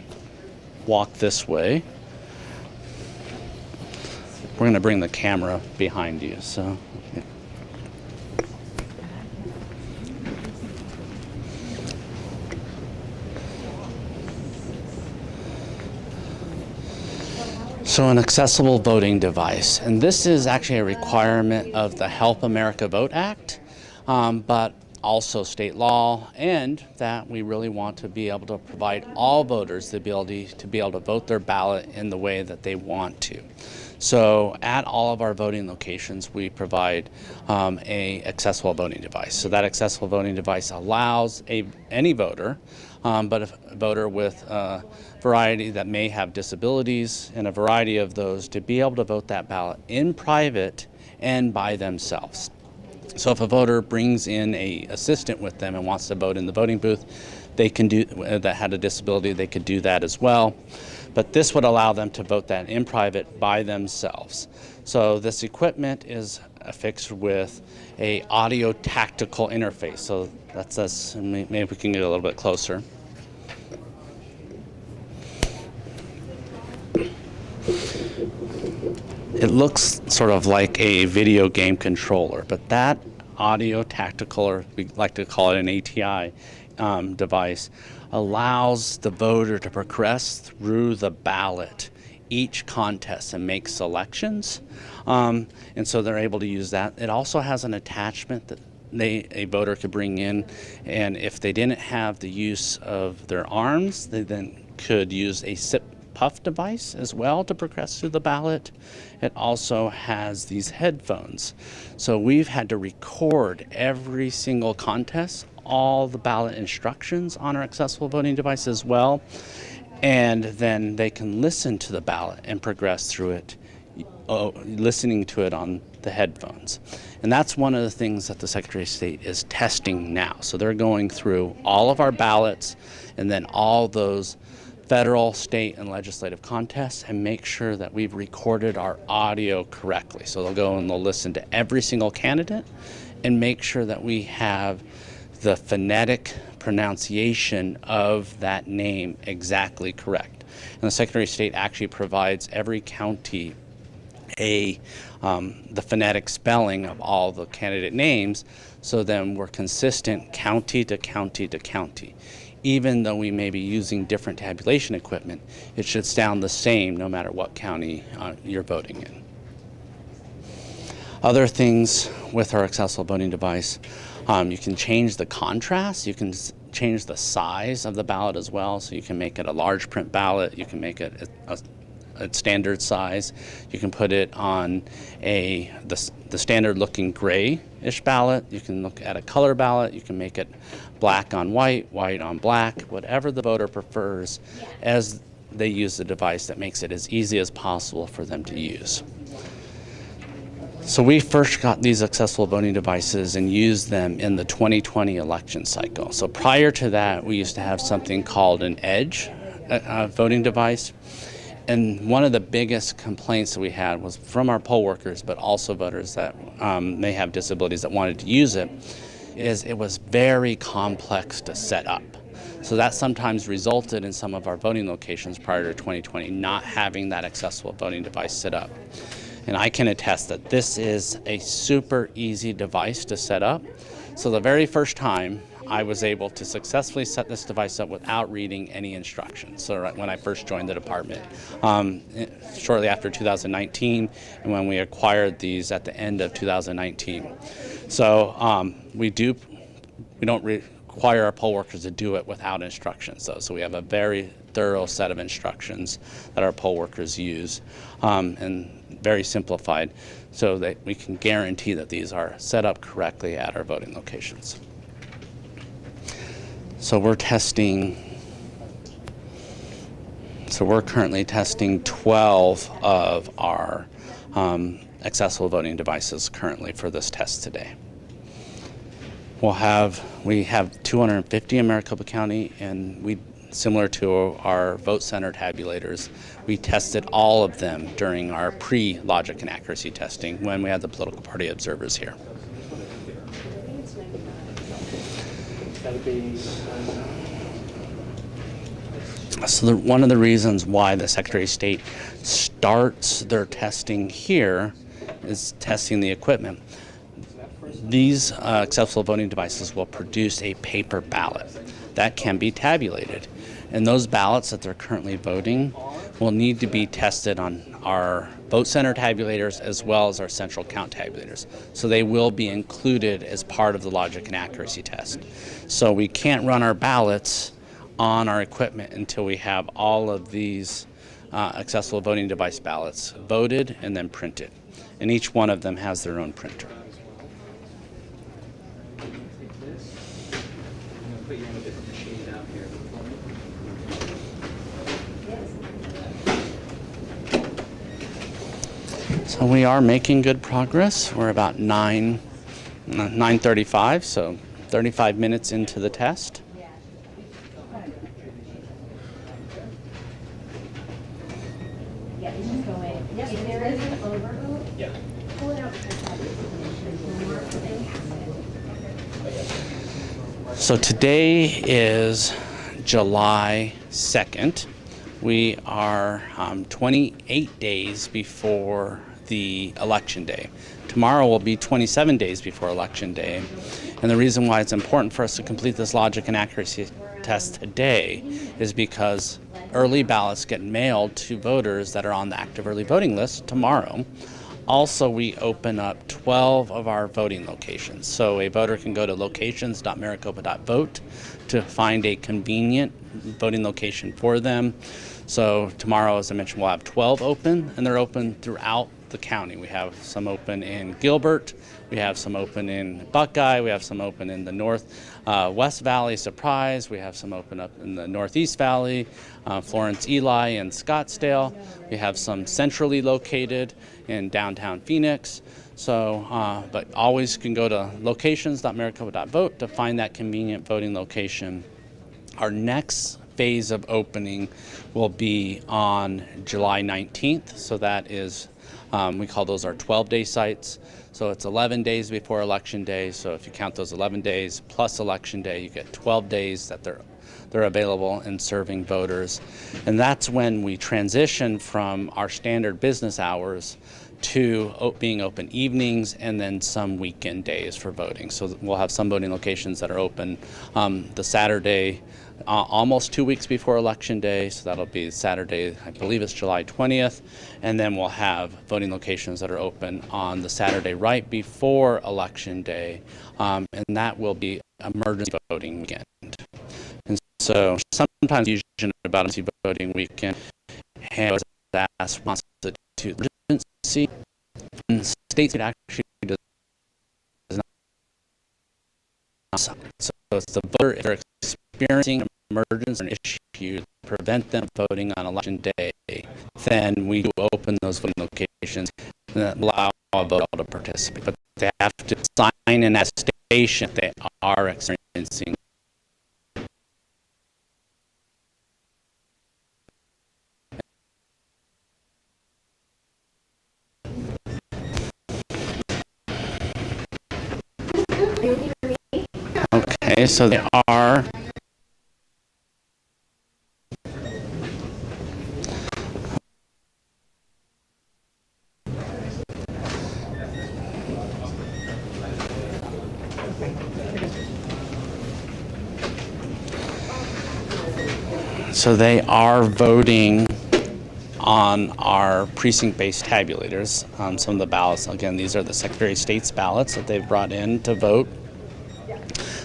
walk this way. We're going to bring the camera behind you. So. Yeah. So an accessible voting device, and this is actually a requirement of the Help America Vote Act, but also state law, and that we really want to be able to provide all voters the ability to be able to vote their ballot in the way that they want to. So at all of our voting locations, we provide a accessible voting device. So that accessible voting device allows any voter, but a voter with a variety that may have disabilities and a variety of those, to be able to vote that ballot in private and by themselves. So if a voter brings in an assistant with them and wants to vote in the voting booth, they can do that, had a disability, they could do that as well. But this would allow them to vote that in private by themselves. So this equipment is affixed with a audio tactical interface. So that's us, and maybe we can get a little bit closer. It looks sort of like a video game controller, but that audio tactical, or we like to call it an ATI device, allows the voter to progress through the ballot each contest and make selections, and so they're able to use that. It also has an attachment that a voter could bring in, and if they didn't have the use of their arms, they then could use a sip puff device as well to progress through the ballot. It also has these headphones. So we've had to record every single contest, all the ballot instructions on our accessible voting device as well, and then they can listen to the ballot and progress through it, listening to it on the headphones. And that's one of the things that the Secretary of State is testing now. So they're going through all of our ballots and then all those federal, state, and legislative contests and make sure that we've recorded our audio correctly. So they'll go and they'll listen to every single candidate and make sure that we have the phonetic pronunciation of that name exactly correct. And the Secretary of State actually provides every county the phonetic spelling of all the candidate names, so then we're consistent county to county to county. Even though we may be using different tabulation equipment, it should sound the same no matter what county you're voting in. Other things with our accessible voting device, you can change the contrast, you can change the size of the ballot as well, so you can make it a large print ballot, you can make it a standard size, you can put it on the standard looking grayish ballot, you can look at a color ballot, you can make it black on white, white on black, whatever the voter prefers as they use the device, that makes it as easy as possible for them to use. So we first got these accessible voting devices and used them in the 2020 election cycle. So prior to that, we used to have something called an EDGE voting device. And one of the biggest complaints that we had was from our poll workers, but also voters that may have disabilities that wanted to use it, is it was very complex to set up. So that sometimes resulted in some of our voting locations prior to 2020 not having that accessible voting device set up. And I can attest that this is a super easy device to set up. So the very first time, I was able to successfully set this device up without reading any instructions. So when I first joined the department, shortly after 2019, and when we acquired these at the end of 2019. So we don't require our poll workers to do it without instructions, though. So we have a very thorough set of instructions that our poll workers use, and very simplified, so that we can guarantee that these are set up correctly at our voting locations. So we're currently testing 12 of our accessible voting devices currently for this test today. We have 250 in Maricopa County, and similar to our vote center tabulators. We tested all of them during our pre-logic and accuracy testing when we had the political party observers here. So one of the reasons why the Secretary of State starts their testing here is testing the equipment. These accessible voting devices will produce a paper ballot that can be tabulated. And those ballots that they're currently voting will need to be tested on our vote center tabulators as well as our central count tabulators. So they will be included as part of the logic and accuracy test. So we can't run our ballots on our equipment until we have all of these accessible voting device ballots voted and then printed. And each one of them has their own printer. So we are making good progress. We're about 9:35, so 35 minutes into the test. Yeah, it's just going, if there is an overvote, pull it out because that is more than So today is July 2nd. We are 28 days before the election day. Tomorrow will be 27 days before election day. And the reason why it's important for us to complete this logic and accuracy test today is because early ballots get mailed to voters that are on the active early voting list tomorrow. Also, we open up 12 of our voting locations. So a voter can go to locations.maricopa.vote to find a convenient voting location for them. So tomorrow, as I mentioned, we'll have 12 open, and they're open throughout the county. We have some open in Gilbert, we have some open in Buckeye, we have some open in the West Valley, Surprise, we have some open up in the Northeast Valley, Florence, Ely, and Scottsdale. We have some centrally located in downtown Phoenix. So, but always can go to locations.maricopa.vote to find that convenient voting location. Our next phase of opening will be on July 19th. So that is, we call those our 12-day sites. So it's 11 days before Election Day. So if you count those 11 days plus Election Day, you get 12 days that they're available and serving voters. And that's when we transition from our standard business hours to being open evenings and then some weekend days for voting. So we'll have some voting locations that are open the Saturday, almost 2 weeks before Election Day. So that'll be Saturday, I believe it's July 20th. And then we'll have voting locations that are open on the Saturday right before Election Day. And that will be emergency voting weekend. And so sometimes usually about emergency voting weekend has asked wants to emergency, and states it actually does not. So if the voter is experiencing an emergency or an issue to prevent them voting on Election Day, then we do open those voting locations and allow a voter to participate. But they have to sign in that station they are experiencing. Okay, so they are voting on our precinct-based tabulators. Some of the ballots, again, these are the Secretary of State's ballots that they've brought in to vote.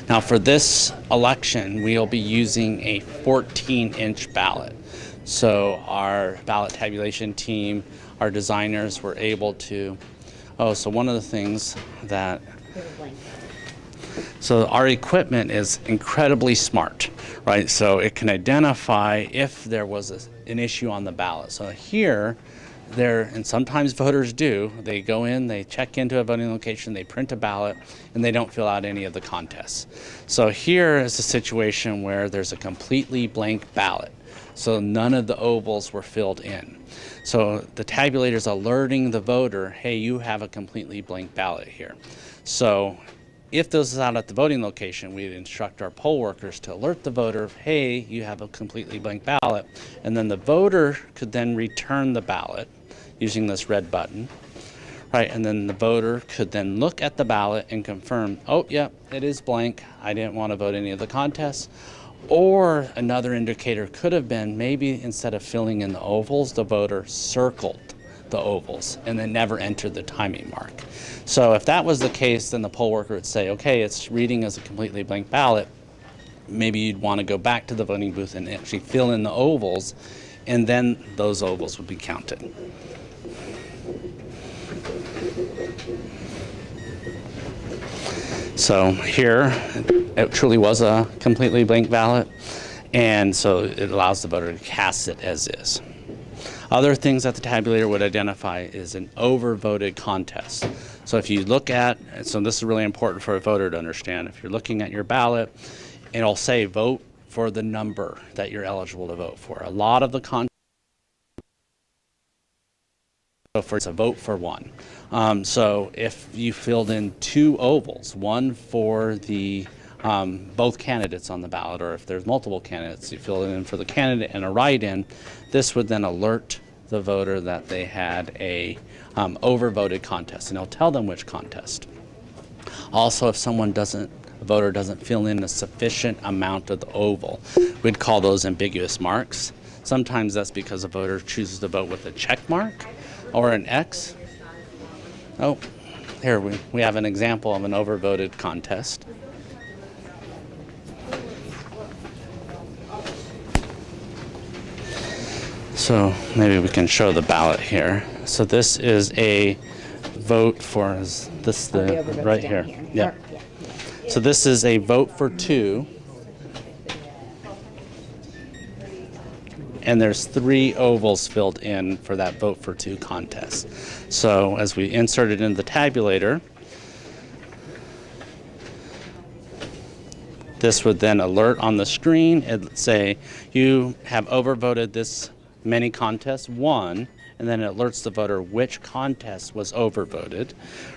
Now for this election, we'll be using a 14-inch ballot. So our ballot tabulation team, our designers were able to, so one of the things that, so our equipment is incredibly smart, right? So it can identify if there was an issue on the ballot. So here, and sometimes voters do, they go in, they check into a voting location, they print a ballot, and they don't fill out any of the contests. So here is a situation where there's a completely blank ballot. So none of the ovals were filled in. So the tabulator's alerting the voter, hey, you have a completely blank ballot here. So if this is out at the voting location, we'd instruct our poll workers to alert the voter, hey, you have a completely blank ballot. And then the voter could then return the ballot using this red button, right? And then the voter could then look at the ballot and confirm, oh, yeah, it is blank. I didn't want to vote any of the contests. Or another indicator could have been maybe instead of filling in the ovals, the voter circled the ovals and then never entered the timing mark. So if that was the case, then the poll worker would say, okay, it's reading as a completely blank ballot. Maybe you'd want to go back to the voting booth and actually fill in the ovals, and then those ovals would be counted. So here, it truly was a completely blank ballot, and so it allows the voter to cast it as is. Other things that the tabulator would identify is an overvoted contest. So if you look at, so this is really important for a voter to understand, if you're looking at your ballot, it'll say vote for the number that you're eligible to vote for. A lot of the contests, it's a vote for one. So if you filled in two ovals, one for the both candidates on the ballot, or if there's multiple candidates, you fill it in for the candidate and a write-in, this would then alert the voter that they had a overvoted contest, and it'll tell them which contest. Also, if a voter doesn't fill in a sufficient amount of the oval, we'd call those ambiguous marks. Sometimes that's because a voter chooses to vote with a check mark or an X. Oh, here we have an example of an overvoted contest. So maybe we can show the ballot here. So this is a vote for, is this the, right here? Yeah. So this is a vote for two. And there's 3 ovals filled in for that vote for two contest. So as we insert it in the tabulator, this would then alert on the screen and say, you have overvoted this many contests, 1, and then it alerts the voter which contest was overvoted,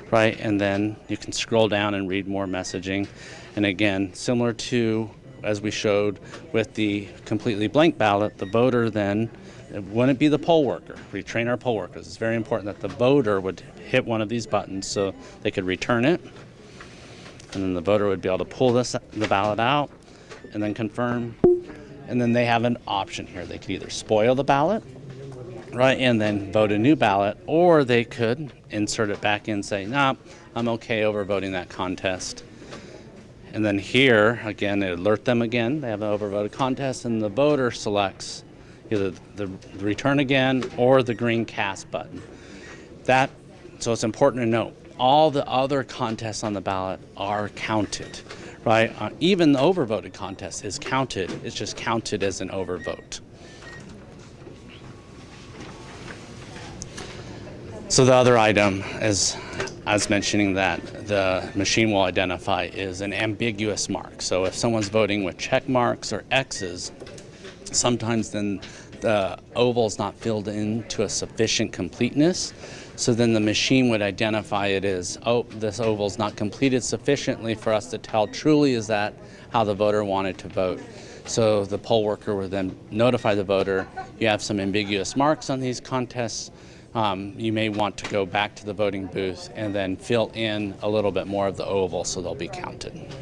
right? And then you can scroll down and read more messaging. And again, similar to as we showed with the completely blank ballot, the voter then, it wouldn't be the poll worker. We train our poll workers. It's very important that the voter would hit one of these buttons so they could return it. And then the voter would be able to pull the ballot out and then confirm. And then they have an option here. They could either spoil the ballot, right, and then vote a new ballot, or they could insert it back in and say, nah, I'm okay overvoting that contest. And then here, again, it alert them again. They have an overvoted contest, and the voter selects either the return again or the green cast button. So it's important to note, all the other contests on the ballot are counted, right? Even the overvoted contest is counted. It's just counted as an overvote. So the other item is, I was mentioning that the machine will identify is an ambiguous mark. So if someone's voting with check marks or X's, sometimes then the oval's not filled in to a sufficient completeness. So then the machine would identify it as, oh, this oval's not completed sufficiently for us to tell truly is that how the voter wanted to vote. So the poll worker would then notify the voter, you have some ambiguous marks on these contests. You may want to go back to the voting booth and then fill in a little bit more of the oval so they'll be counted.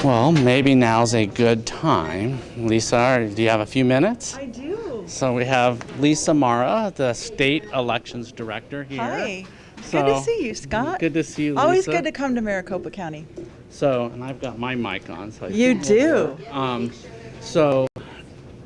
Well, maybe now's a good time. Lisa, do you have a few minutes? I do. So we have Lisa Mara, the State Elections Director here. Hi. Good to see you, Scott. Good to see you, Lisa. Always good to come to Maricopa County. So, and I've got my mic on. So You do. So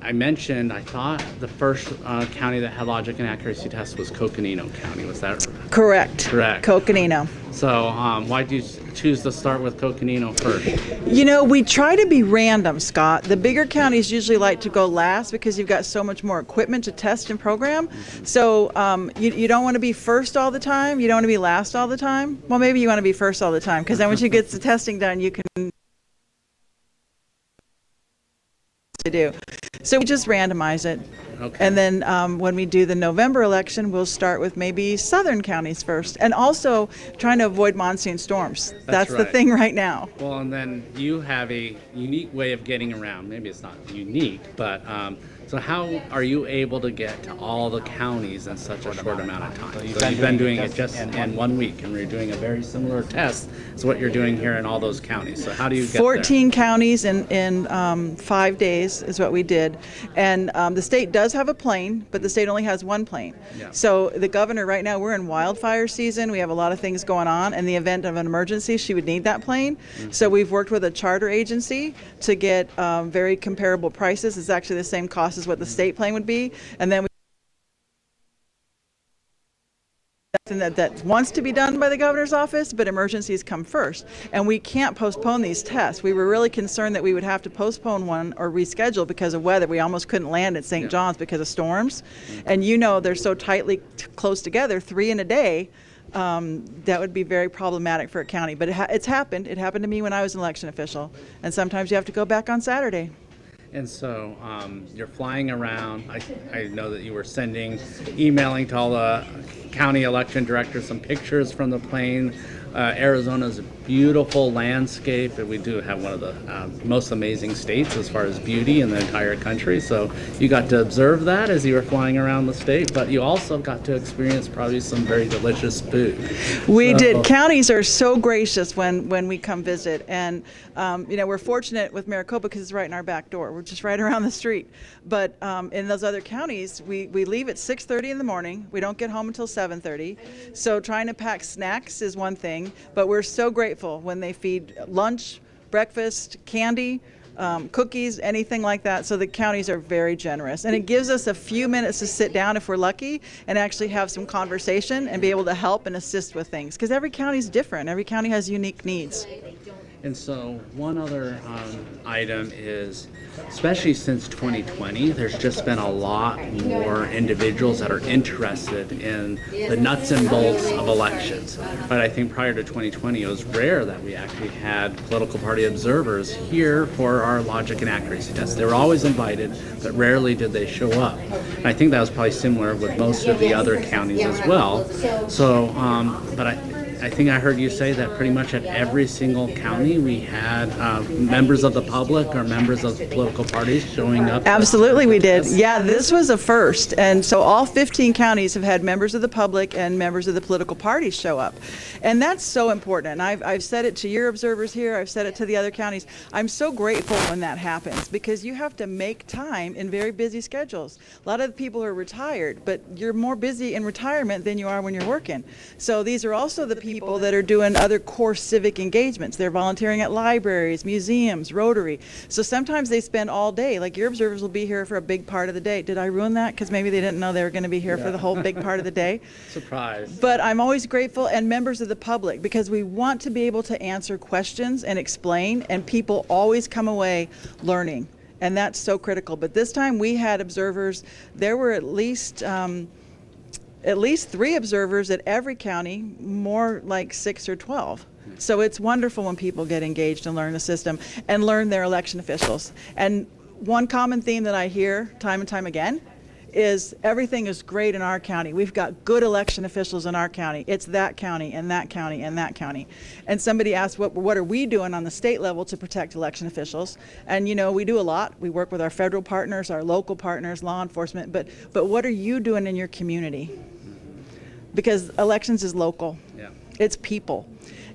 I mentioned, I thought the first county that had logic and accuracy tests was Coconino County. Was that Correct. correct? Coconino. So why did you choose to start with Coconino first? You know, we try to be random, Scott. The bigger counties usually like to go last because you've got so much more equipment to test and program. So you don't want to be first all the time. You don't want to be last all the time. Well, maybe you want to be first all the time, because then once you get the testing done, you can to do. So we just randomize it. Okay. And then when we do the November election, we'll start with maybe southern counties first, and also trying to avoid monsoon storms. That's the right. thing right now. Well, and then you have a unique way of getting around. Maybe it's not unique, but so how are you able to get to all the counties in such a short amount of time? So you've been doing it just in 1 week, and we're doing a very similar test to what you're doing here in all those counties. So how do you get 14 counties in 5 days is what we did. And the state does have a plane, but the state only has one plane. Yeah. So the governor, right now, we're in wildfire season. We have a lot of things going on. In the event of an emergency, she would need that plane. So we've worked with a charter agency to get very comparable prices. It's actually the same cost as what the state plane would be. And then that wants to be done by the governor's office, but emergencies come first. And we can't postpone these tests. We were really concerned that we would have to postpone one or reschedule because of weather. We almost couldn't land at St. John's because of storms. And you know, they're so tightly close together, 3 in a day, that would be very problematic for a county. But it's happened. It happened to me when I was an election official. And sometimes you have to go back on Saturday. And so you're flying around. I know that you were emailing to all the county election directors some pictures from the plane. Arizona's a beautiful landscape, and we do have one of the most amazing states as far as beauty in the entire country. So you got to observe that as you were flying around the state, but you also got to experience probably some very delicious food. We did. Counties are so gracious when we come visit, and you know, we're fortunate with Maricopa because it's right in our back door. We're just right around the street. But in those other counties, we leave at 6:30 in the morning. We don't get home until 7:30. So trying to pack snacks is one thing, but we're so grateful when they feed lunch, breakfast, candy, cookies, anything like that. So the counties are very generous. And it gives us a few minutes to sit down if we're lucky and actually have some conversation and be able to help and assist with things. Because every county is different. Every county has unique needs. And so one other item is, especially since 2020, there's just been a lot more individuals that are interested in the nuts and bolts of elections. But I think prior to 2020, it was rare that we actually had political party observers here for our logic and accuracy tests. They were always invited, but rarely did they show up. And I think that was probably similar with most of the other counties as well. So, but I think I heard you say that pretty much at every single county we had members of the public or members of political parties showing up. Absolutely, we did. Yeah, this was a first. And so all 15 counties have had members of the public and members of the political parties show up. And that's so important. And I've said it to your observers here. I've said it to the other counties. I'm so grateful when that happens because you have to make time in very busy schedules. A lot of people are retired, but you're more busy in retirement than you are when you're working. So these are also the people that are doing other core civic engagements. They're volunteering at libraries, museums, Rotary. So sometimes they spend all day. Like your observers will be here for a big part of the day. Did I ruin that? Because maybe they didn't know they were going to be here for the whole big part of the day. Surprise. But I'm always grateful, and members of the public, because we want to be able to answer questions and explain, and people always come away learning. And that's so critical. But this time we had observers. There were at least 3 observers at every county, more like 6 or 12. So it's wonderful when people get engaged and learn the system and learn their election officials. And one common theme that I hear time and time again is everything is great in our county. We've got good election officials in our county. It's that county and that county and that county. And somebody asked, what are we doing on the state level to protect election officials? And you know, we do a lot. We work with our federal partners, our local partners, law enforcement, but what are you doing in your community? Because elections is local. Yeah. It's people.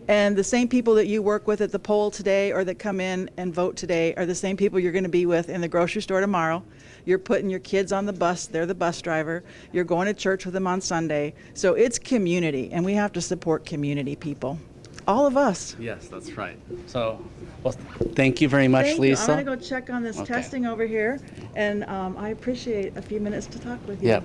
And the same people that you work with at the poll today or that come in and vote today are the same people you're going to be with in the grocery store tomorrow. You're putting your kids on the bus. They're the bus driver. You're going to church with them on Sunday. So it's community, and we have to support community people. all of us. Yes, that's right. So, well, thank you very much, Thank you. Lisa. I'm going to go check on this Okay. testing over here, and I appreciate a few minutes to talk with you. Yeah.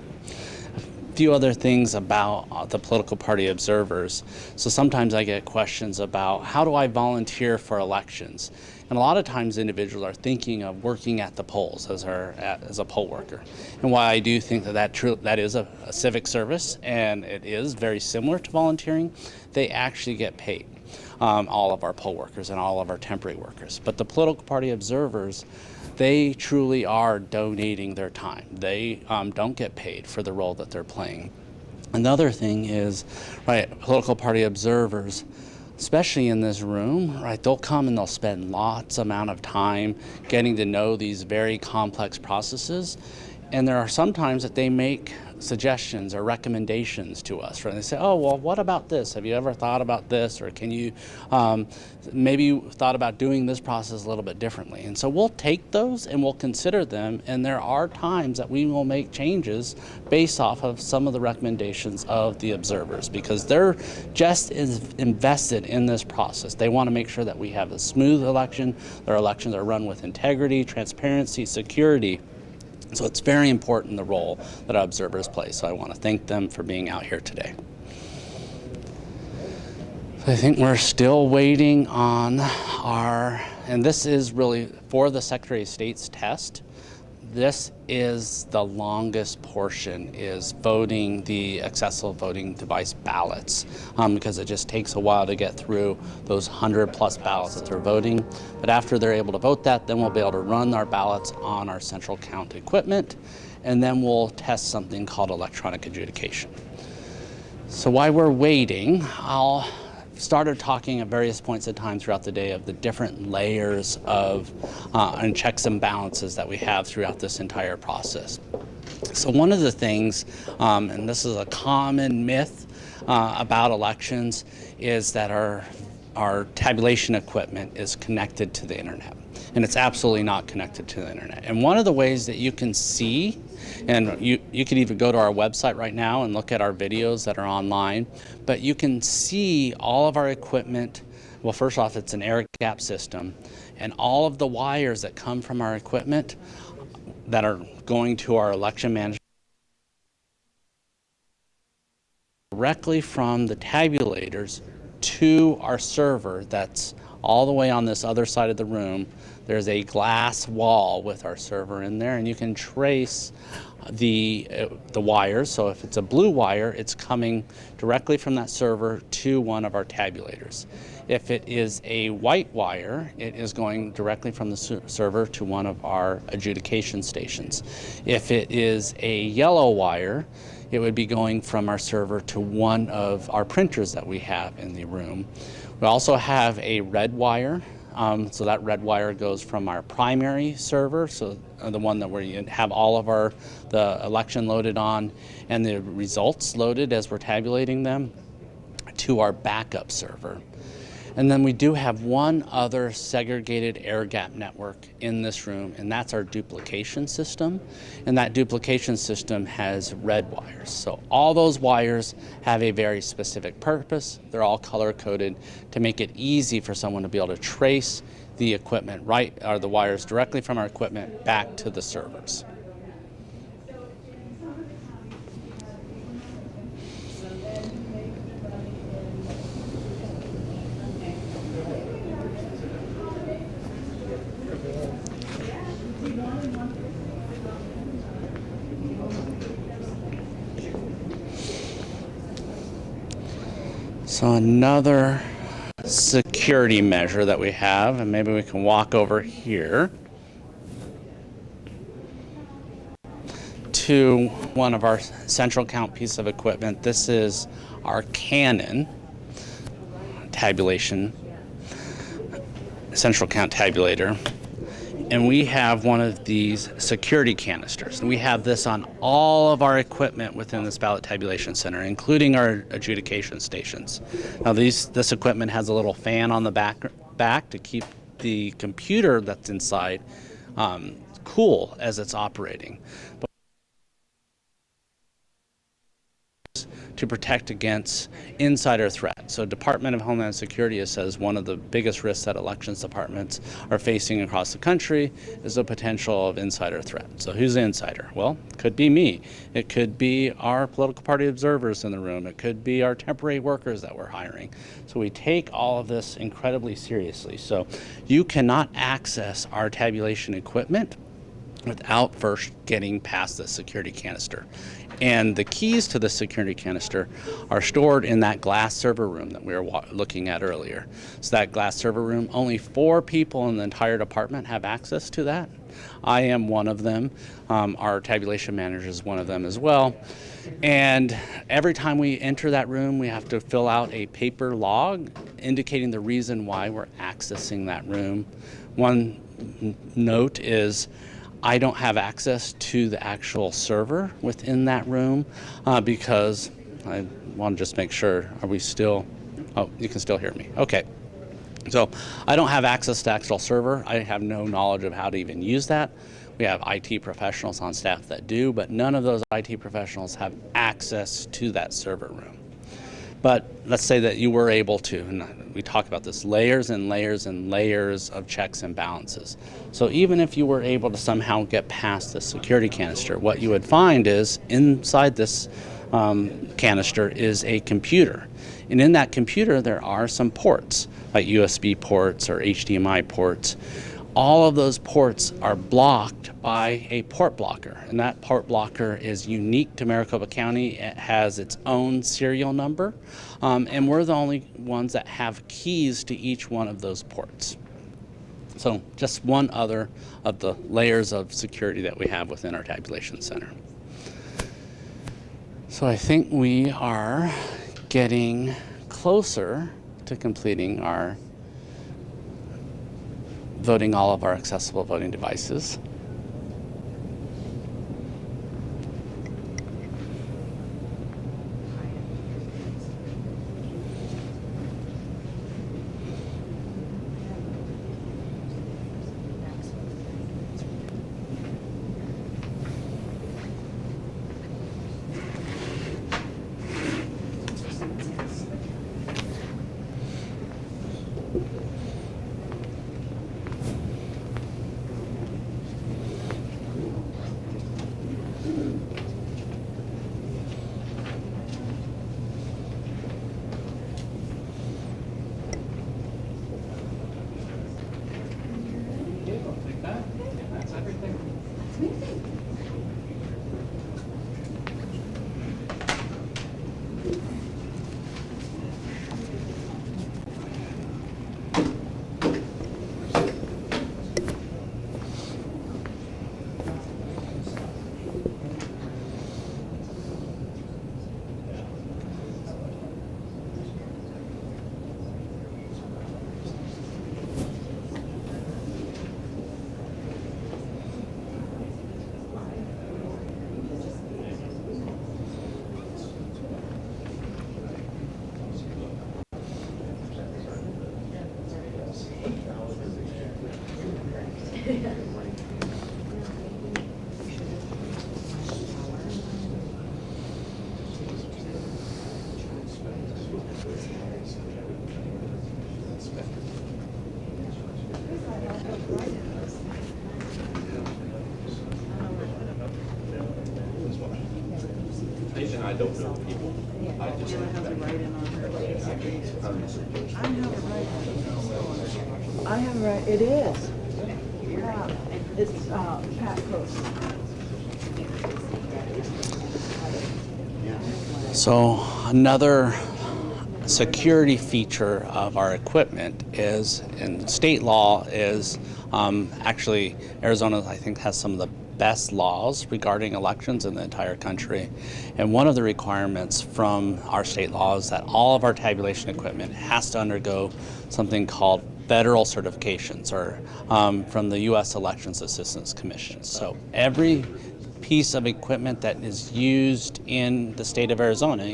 A few other things about the political party observers. So sometimes I get questions about how do I volunteer for elections? And a lot of times individuals are thinking of working at the polls as a poll worker. And while I do think that is a civic service, and it is very similar to volunteering, they actually get paid. All of our poll workers and all of our temporary workers. But the political party observers, they truly are donating their time. They don't get paid for the role that they're playing. Another thing is, right, political party observers, especially in this room, right, they'll come and they'll spend lots amount of time getting to know these very complex processes. And there are some times that they make suggestions or recommendations to us. Right? They say, oh, well, what about this? Have you ever thought about this? Or can you, maybe you thought about doing this process a little bit differently? And so we'll take those and we'll consider them. And there are times that we will make changes based off of some of the recommendations of the observers, because they're just as invested in this process. They want to make sure that we have a smooth election. Their elections are run with integrity, transparency, security. So it's very important, the role that our observers play. So I want to thank them for being out here today. I think we're still waiting on and this is really for the Secretary of State's test. This is the longest portion, is voting the accessible voting device ballots, because it just takes a while to get through those 100+ ballots that they're voting. But after they're able to vote that, then we'll be able to run our ballots on our central count equipment, and then we'll test something called electronic adjudication. So while we're waiting, I'll started talking at various points in time throughout the day of the different layers of and checks and balances that we have throughout this entire process. So one of the things, and this is a common myth about elections, is that our tabulation equipment is connected to the internet. And it's absolutely not connected to the internet. And one of the ways that you can see, and you can even go to our website right now and look at our videos that are online, but you can see all of our equipment. Well, first off, it's an air gap system, and all of the wires that come from our equipment that are going to our election management directly from the tabulators to our server that's all the way on this other side of the room. There's a glass wall with our server in there, and you can trace the wires. So if it's a blue wire, it's coming directly from that server to one of our tabulators. If it is a white wire, it is going directly from the server to one of our adjudication stations. If it is a yellow wire, it would be going from our server to one of our printers that we have in the room. We also have a red wire. So that red wire goes from our primary server, so the one that we have all of the election loaded on and the results loaded as we're tabulating them, to our backup server. And then we do have one other segregated air gap network in this room, and that's our duplication system. And that duplication system has red wires. So all those wires have a very specific purpose. They're all color coded to make it easy for someone to be able to trace the equipment, or the wires directly from our equipment back to the servers. So another security measure that we have, and maybe we can walk over here to one of our central count piece of equipment. This is our Canon tabulation, central count tabulator. And we have one of these security canisters. And we have this on all of our equipment within this ballot tabulation center, including our adjudication stations. Now this equipment has a little fan on the back to keep the computer that's inside cool as it's operating. to protect against insider threat. So Department of Homeland Security says one of the biggest risks that elections departments are facing across the country is the potential of insider threat. So who's the insider? Well, it could be me. It could be our political party observers in the room. It could be our temporary workers that we're hiring. So we take all of this incredibly seriously. So you cannot access our tabulation equipment without first getting past the security canister. And the keys to the security canister are stored in that glass server room that we were looking at earlier. So that glass server room, only 4 people in the entire department have access to that. I am one of them. Our tabulation manager is one of them as well. And every time we enter that room, we have to fill out a paper log indicating the reason why we're accessing that room. One note is I don't have access to the actual server within that room because I want to just make sure, are we still, oh, you can still hear me. Okay. So I don't have access to the actual server. I have no knowledge of how to even use that. We have IT professionals on staff that do, but none of those IT professionals have access to that server room. But let's say that you were able to, and we talk about this, layers and layers and layers of checks and balances. So even if you were able to somehow get past the security canister, what you would find is inside this canister is a computer. And in that computer, there are some ports, like USB ports or HDMI ports. All of those ports are blocked by a port blocker, and that port blocker is unique to Maricopa County. It has its own serial number, and we're the only ones that have keys to each one of those ports. So just one other of the layers of security that we have within our tabulation center. So I think we are getting closer to completing our voting all of our accessible voting devices. I don't know people. I just I have it right. It is. It's Pat Coast. So another security feature of our equipment is, in state law, is actually Arizona, I think, has some of the best laws regarding elections in the entire country. And one of the requirements from our state law is that all of our tabulation equipment has to undergo something called federal certifications, or from the U.S. Elections Assistance Commission. So every piece of equipment that is used in the state of Arizona,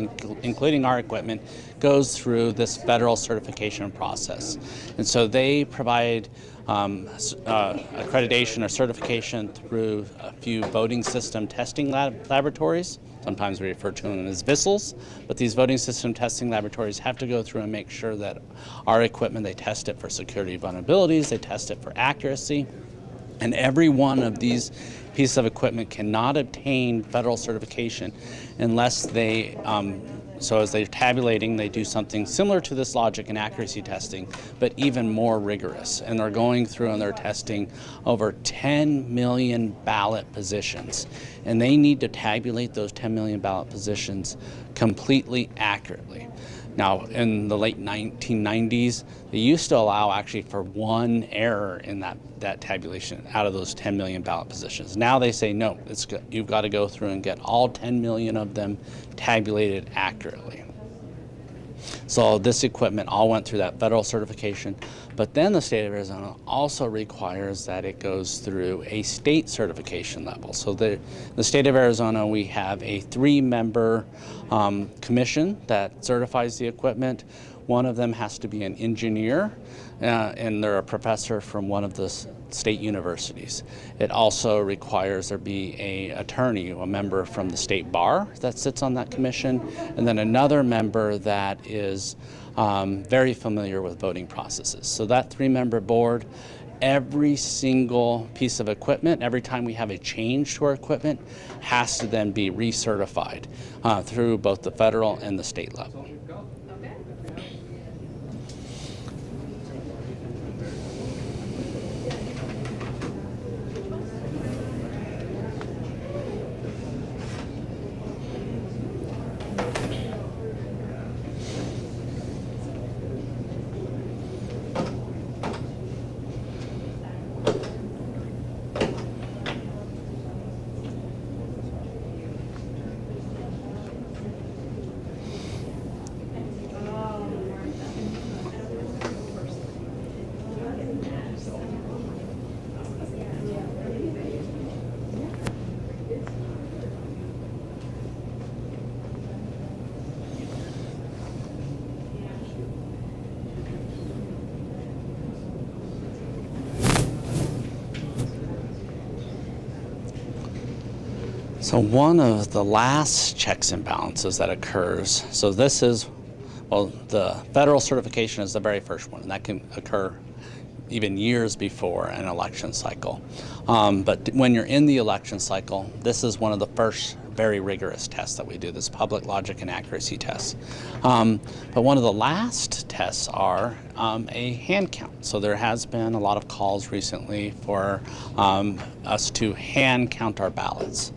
including our equipment, goes through this federal certification process. And so they provide accreditation or certification through a few voting system testing laboratories. Sometimes we refer to them as VISLs, but these voting system testing laboratories have to go through and make sure that our equipment, they test it for security vulnerabilities, they test it for accuracy, and every one of these pieces of equipment cannot obtain federal certification unless they so as they're tabulating, they do something similar to this logic and accuracy testing, but even more rigorous. And they're going through and they're testing over 10 million ballot positions. And they need to tabulate those 10 million ballot positions completely accurately. Now, in the late 1990s, they used to allow actually for one error in that tabulation out of those 10 million ballot positions. Now they say, no, you've got to go through and get all 10 million of them tabulated accurately. So this equipment all went through that federal certification, but then the state of Arizona also requires that it goes through a state certification level. So the state of Arizona, we have a 3-member commission that certifies the equipment. One of them has to be an engineer, and they're a professor from one of the state universities. It also requires there be an attorney, a member from the state bar that sits on that commission, and then another member that is very familiar with voting processes. So that 3-member board, every single piece of equipment, every time we have a change to our equipment, has to then be recertified through both the federal and the state level. So one of the last checks and balances that occurs, so this is, well, the federal certification is the very first one, and that can occur even years before an election cycle. But when you're in the election cycle, this is one of the first very rigorous tests that we do, this public logic and accuracy test. But one of the last tests are a hand count. So there has been a lot of calls recently for us to hand count our ballots.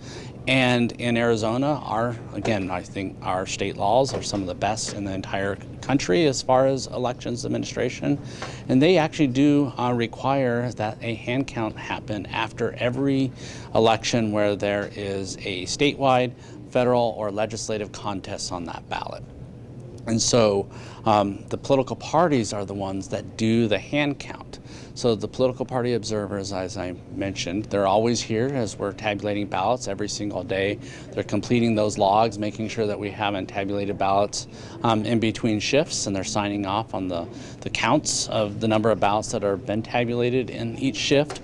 And in Arizona, I think our state laws are some of the best in the entire country as far as elections administration. And they actually do require that a hand count happen after every election where there is a statewide, federal, or legislative contest on that ballot. And so the political parties are the ones that do the hand count. So the political party observers, as I mentioned, they're always here as we're tabulating ballots every single day. They're completing those logs, making sure that we haven't tabulated ballots in between shifts, and they're signing off on the counts of the number of ballots that have been tabulated in each shift.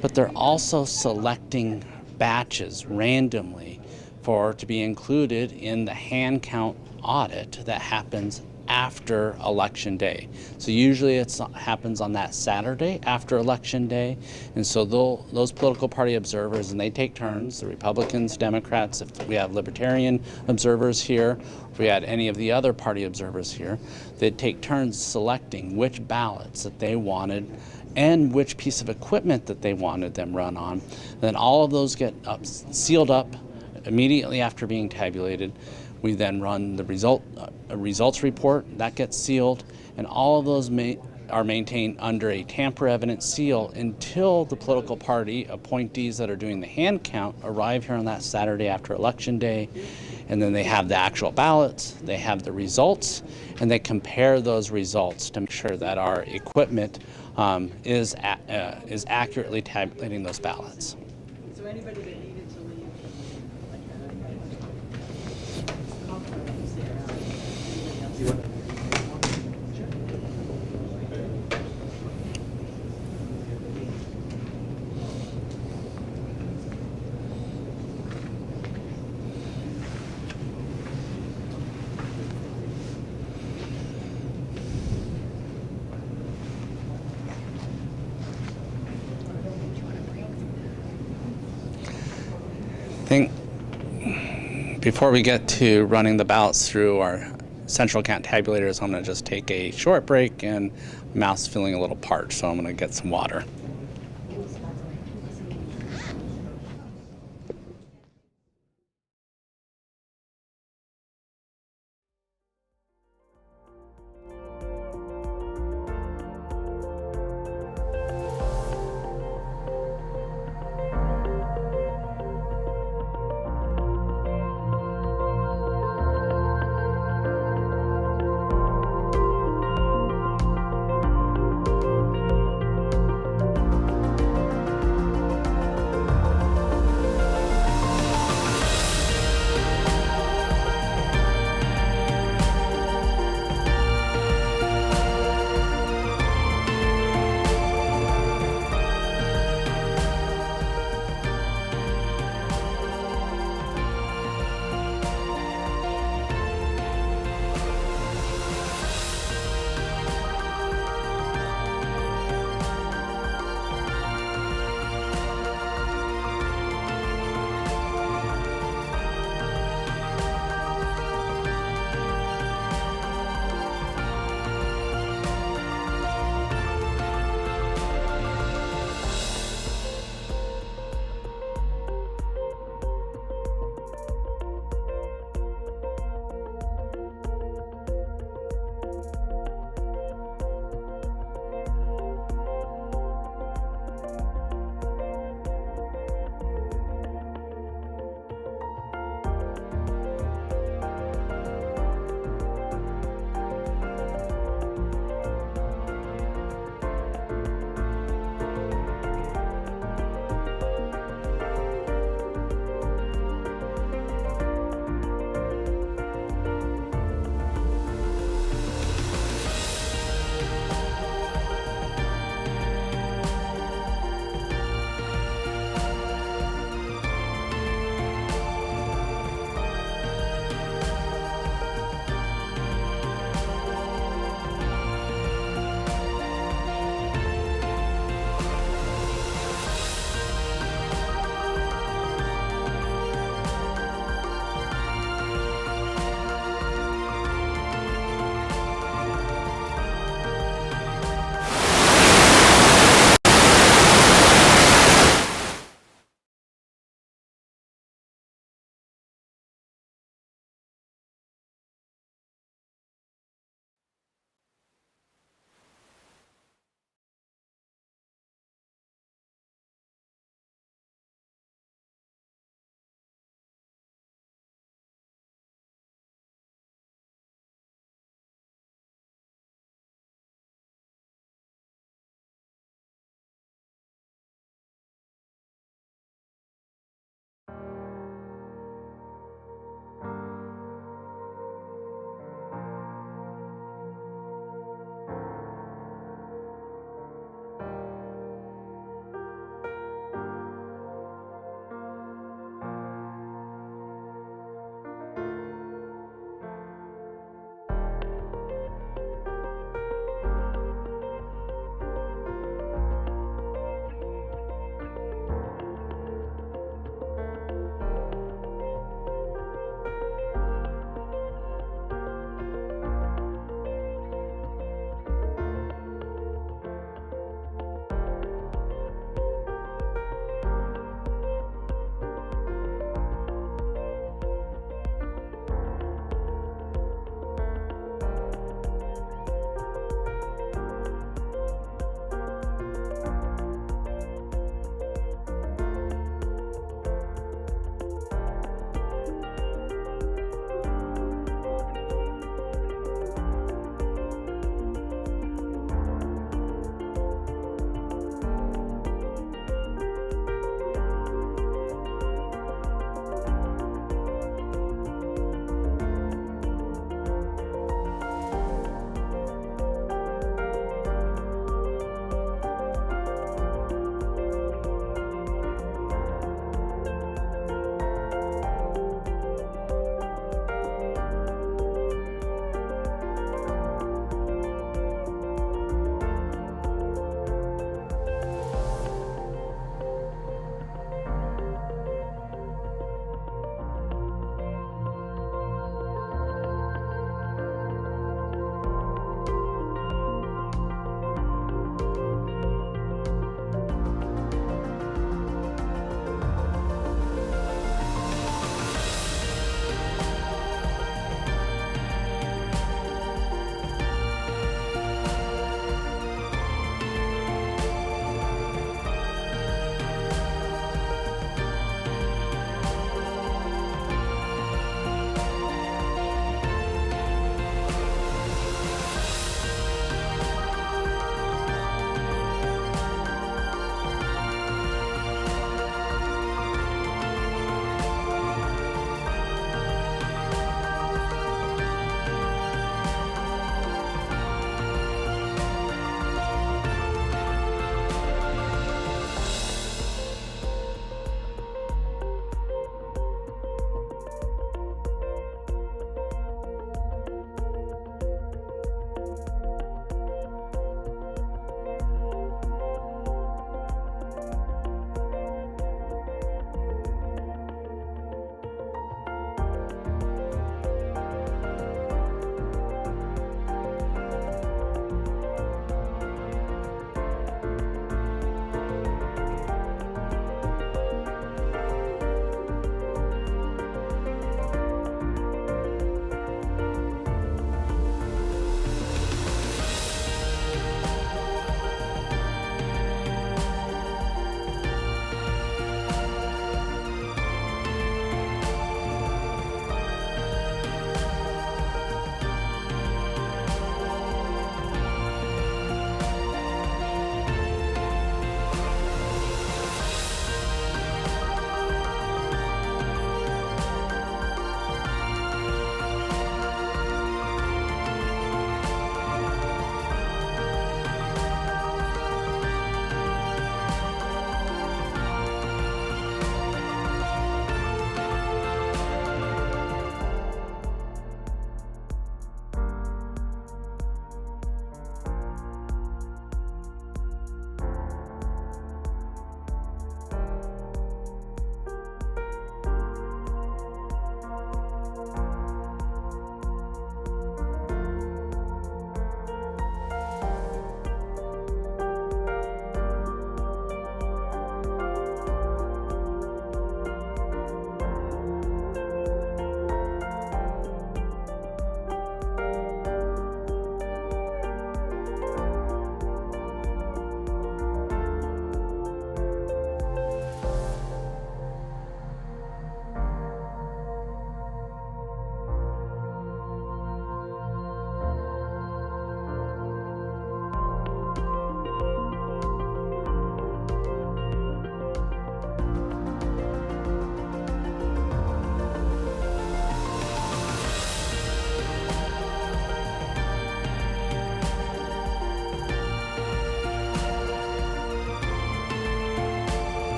But they're also selecting batches randomly to be included in the hand count audit that happens after Election Day. So usually it happens on that Saturday after Election Day, and so those political party observers, and they take turns, the Republicans, Democrats, if we have Libertarian observers here, if we had any of the other party observers here, they'd take turns selecting which ballots that they wanted and which piece of equipment that they wanted them run on. Then all of those get sealed up immediately after being tabulated. We then run the results report, that gets sealed, and all of those are maintained under a tamper-evident seal until the political party appointees that are doing the hand count arrive here on that Saturday after Election Day, and then they have the actual ballots, they have the results, and they compare those results to make sure that our equipment is accurately tabulating those ballots. So anybody that needed to leave I think before we get to running the ballots through our central count tabulators, I'm going to just take a short break, and my mouth's feeling a little parched, so I'm going to get some water.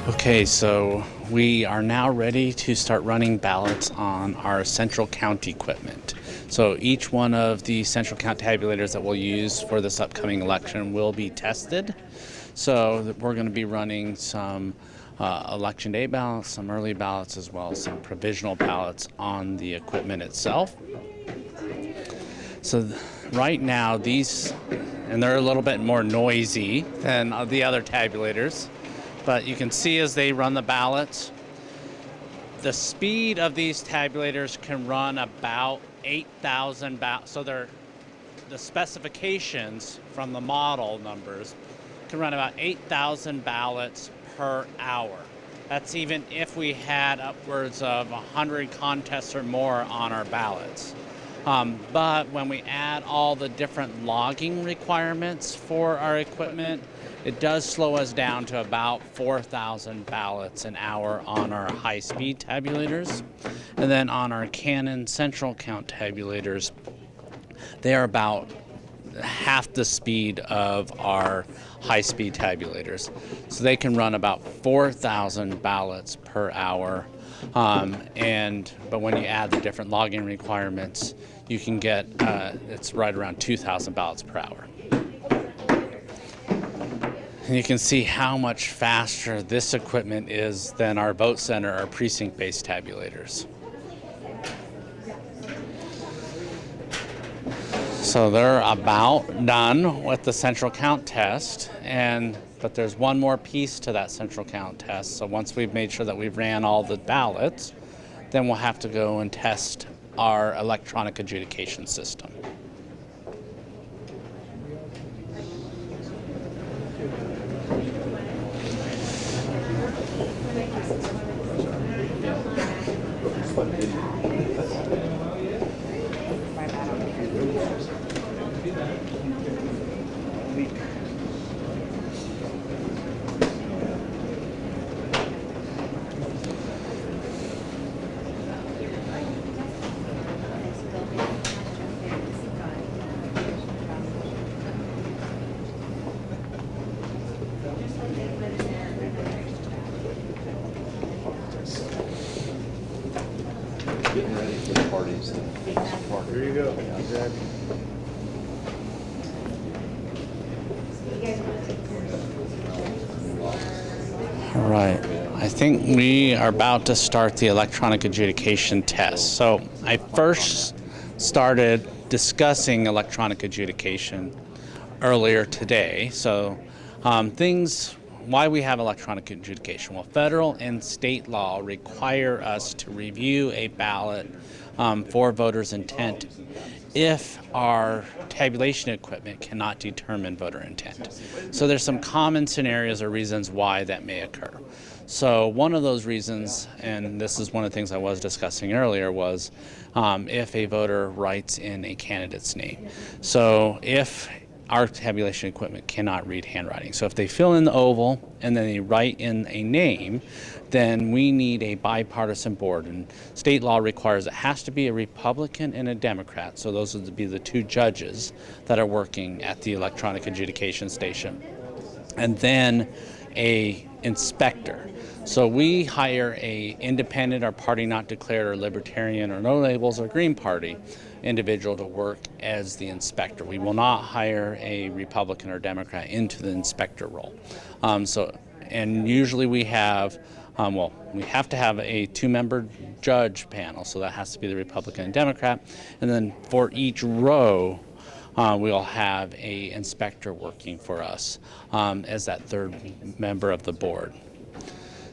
Okay, so we are now ready to start running ballots on our central count equipment. So each one of the central count tabulators that we'll use for this upcoming election will be tested. So we're going to be running some election day ballots, some early ballots, as well as some provisional ballots on the equipment itself. So right now these, and they're a little bit more noisy than the other tabulators, but you can see as they run the ballots, the speed of these tabulators can run about 8,000 ballots. So the specifications from the model numbers can run about 8,000 ballots per hour. That's even if we had upwards of 100 contests or more on our ballots. But when we add all the different logging requirements for our equipment, it does slow us down to about 4,000 ballots an hour on our high-speed tabulators. And then on our Canon central count tabulators, they are about half the speed of our high-speed tabulators. So they can run about 4,000 ballots per hour. But when you add the different logging requirements, you can get, it's right around 2,000 ballots per hour. And you can see how much faster this equipment is than our vote center or precinct-based tabulators. So they're about done with the central count test, but there's one more piece to that central count test. So once we've made sure that we've ran all the ballots, then we'll have to go and test our electronic adjudication system. Getting ready for the parties. Here you go. All right, I think we are about to start the electronic adjudication test. So I first started discussing electronic adjudication earlier today. So why we have electronic adjudication. Well, federal and state law require us to review a ballot for voters' intent if our tabulation equipment cannot determine voter intent. So there's some common scenarios or reasons why that may occur. So one of those reasons, and this is one of the things I was discussing earlier, was if a voter writes in a candidate's name. So if our tabulation equipment cannot read handwriting. So if they fill in the oval and then they write in a name, then we need a bipartisan board. And state law requires it has to be a Republican and a Democrat. So those would be the two judges that are working at the electronic adjudication station. And then a inspector. So we hire a independent or party not declared or libertarian or no labels or Green Party individual to work as the inspector. We will not hire a Republican or Democrat into the inspector role. And usually we have, we have to have a two-member judge panel, so that has to be the Republican and Democrat. And then for each row, we'll have a inspector working for us as that third member of the board.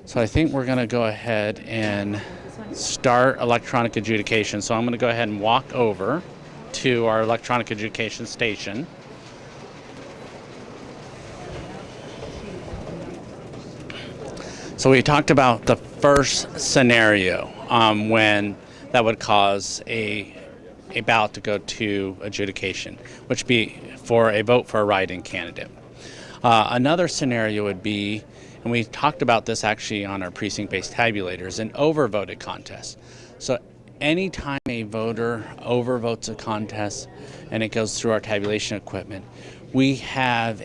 So I think we're going to go ahead and start electronic adjudication. So I'm going to go ahead and walk over to our electronic adjudication station. So we talked about the first scenario when that would cause a ballot to go to adjudication, which would be for a vote for a write-in candidate. Another scenario would be, and we talked about this actually on our precinct-based tabulators, an overvoted contest. So anytime a voter overvotes a contest and it goes through our tabulation equipment, we have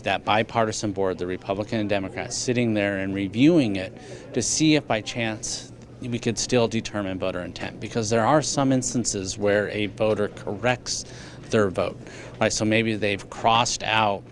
that bipartisan board, the Republican and Democrats, sitting there and reviewing it to see if by chance we could still determine voter intent, because there are some instances where a voter corrects their vote, right? So maybe they've crossed out,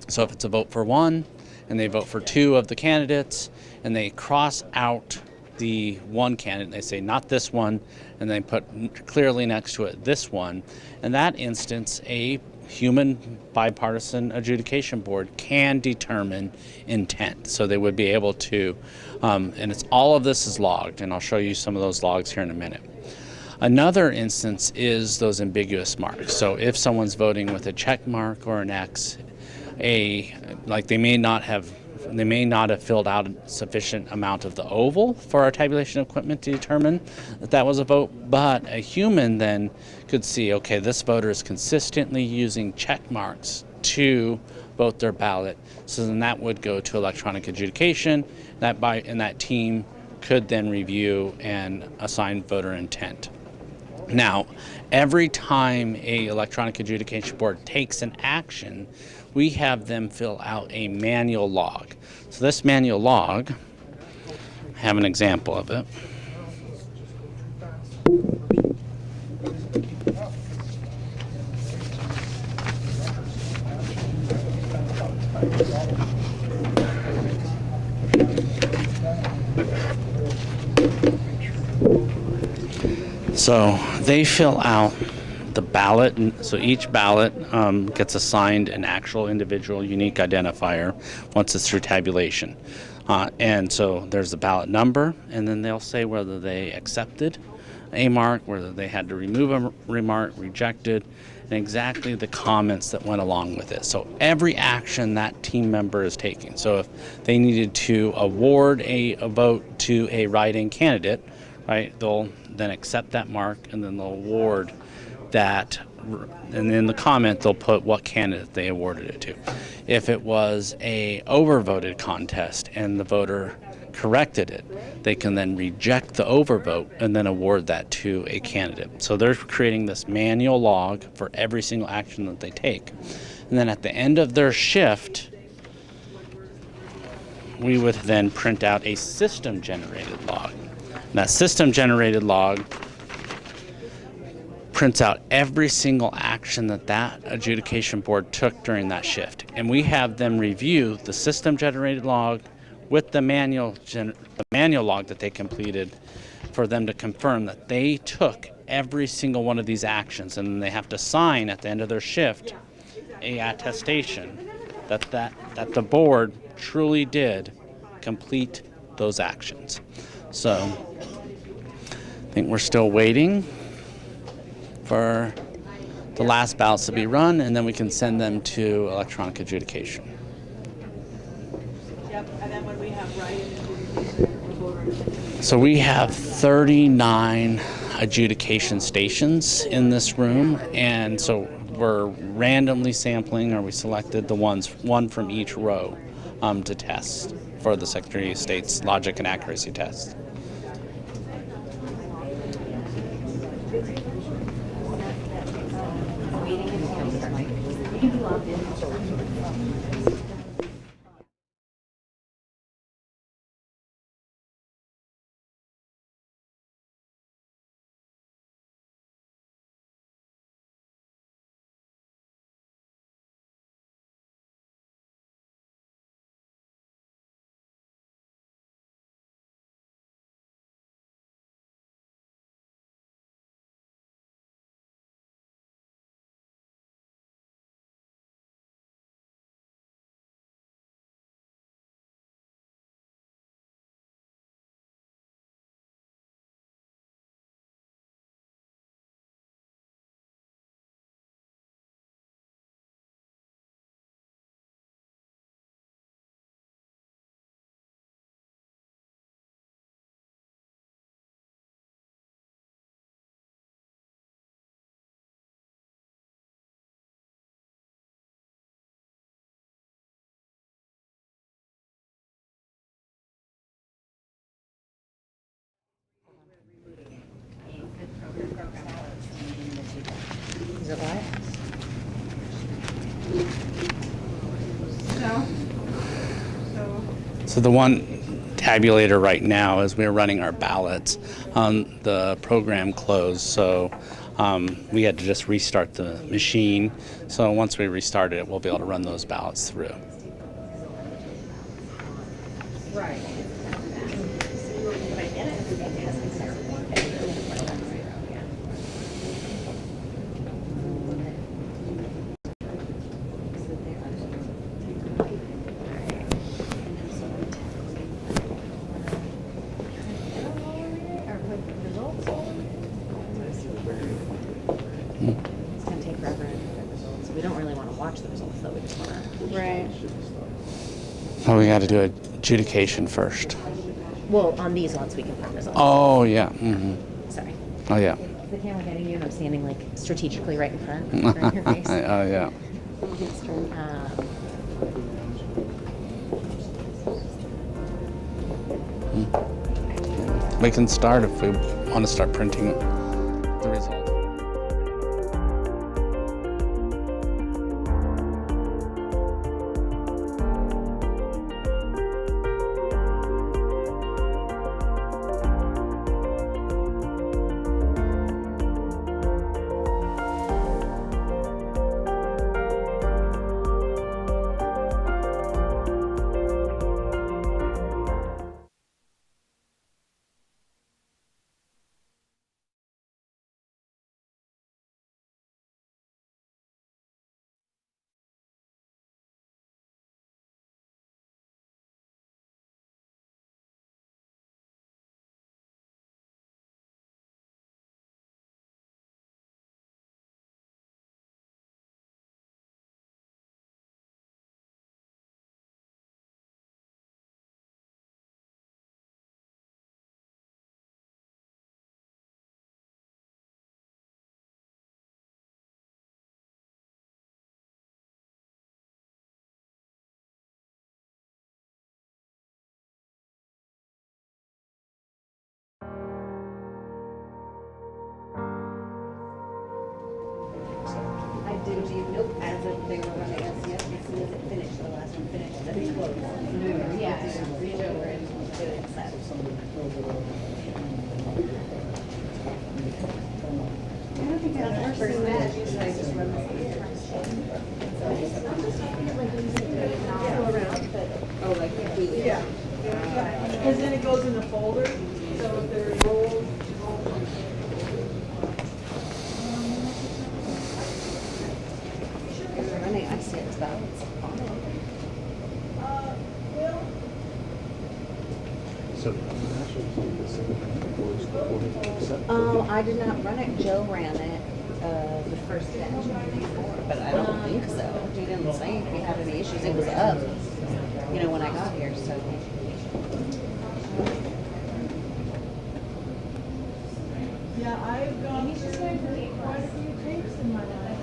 so if it's a vote for one and they vote for two of the candidates and they cross out the one candidate, they say not this one, and they put clearly next to it this one. In that instance, a human bipartisan adjudication board can determine intent. So they would be able to, and it's all of this is logged, and I'll show you some of those logs here in a minute. Another instance is those ambiguous marks. So if someone's voting with a check mark or an X, like they may not have filled out a sufficient amount of the oval for our tabulation equipment to determine that that was a vote, but a human then could see, okay, this voter is consistently using check marks to vote their ballot, so then that would go to electronic adjudication, and that team could then review and assign voter intent. Now, every time a electronic adjudication board takes an action, we have them fill out a manual log. So this manual log, I have an example of it. So they fill out the ballot, and so each ballot gets assigned an actual individual unique identifier once it's through tabulation. And so there's the ballot number, and then they'll say whether they accepted a mark, whether they had to remove a remark, rejected, and exactly the comments that went along with it. So every action that team member is taking. So if they needed to award a vote to a write-in candidate, right, they'll then accept that mark, and then they'll award that, and in the comment they'll put what candidate they awarded it to. If it was a overvoted contest and the voter corrected it, they can then reject the overvote and then award that to a candidate. So they're creating this manual log for every single action that they take. And then at the end of their shift, we would then print out a system-generated log. And that system-generated log prints out every single action that adjudication board took during that shift. And we have them review the system-generated log with the manual log that they completed for them to confirm that they took every single one of these actions, and then they have to sign at the end of their shift a attestation that the board truly did complete those actions. So I think we're still waiting for the last ballots to be run, and then we can send them to electronic adjudication. Yep, and then when we have write-in, so we have 39 adjudication stations in this room, and so we're randomly sampling, or we selected one from each row to test for the Secretary of State's logic and accuracy test. You can be logged in. No. So the one tabulator right now, as we're running our ballots, the program closed, so we had to just restart the machine. So once we restart it, we'll be able to run those ballots through. Right. It's gonna take forever to get the results. We don't really want to watch the results though, we just want to. Right. Oh, we got to do adjudication first. Well, on these ones, we can find results. Oh, yeah. Sorry. Oh, yeah. Is the camera getting you? I'm standing like strategically right in front. Right in your face. Oh, yeah. We can start if we want to start printing the results. I didn't even, nope, as if they were running us, yes, as soon as it finished, the last one finished, then it closed. Yeah, reach over and do it inside. I don't think that's our first match, usually I just run this here. Oh, like completely? Yeah. Because then it goes in the folder, so if there's rolled. Running, I see it's ballots. I did not run it. Joe ran it the first day, but I don't think so. He didn't say if he had any issues. It was up, you know, when I got here. So. Yeah, I've gone through quite a few tapes in my life.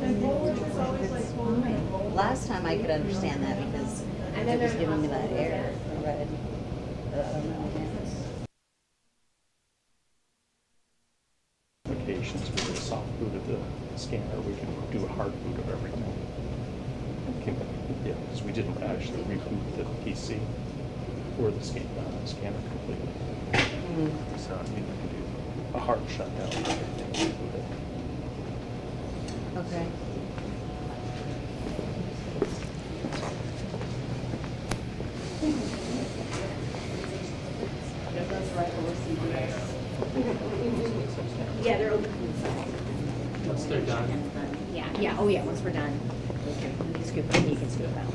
And forward is always like forward and forward. Last time I could understand that because it was giving me that error. Red. Applications with a soft boot of the scanner, we can do a hard boot of everything. Yeah, because we didn't actually reboot the PC or the scanner completely. So I mean, we can do a hard shutdown of everything. Okay. Yeah, they're open. Once they're done. Yeah. Oh, yeah. Once we're done, we can scoop it. You can scoop it out.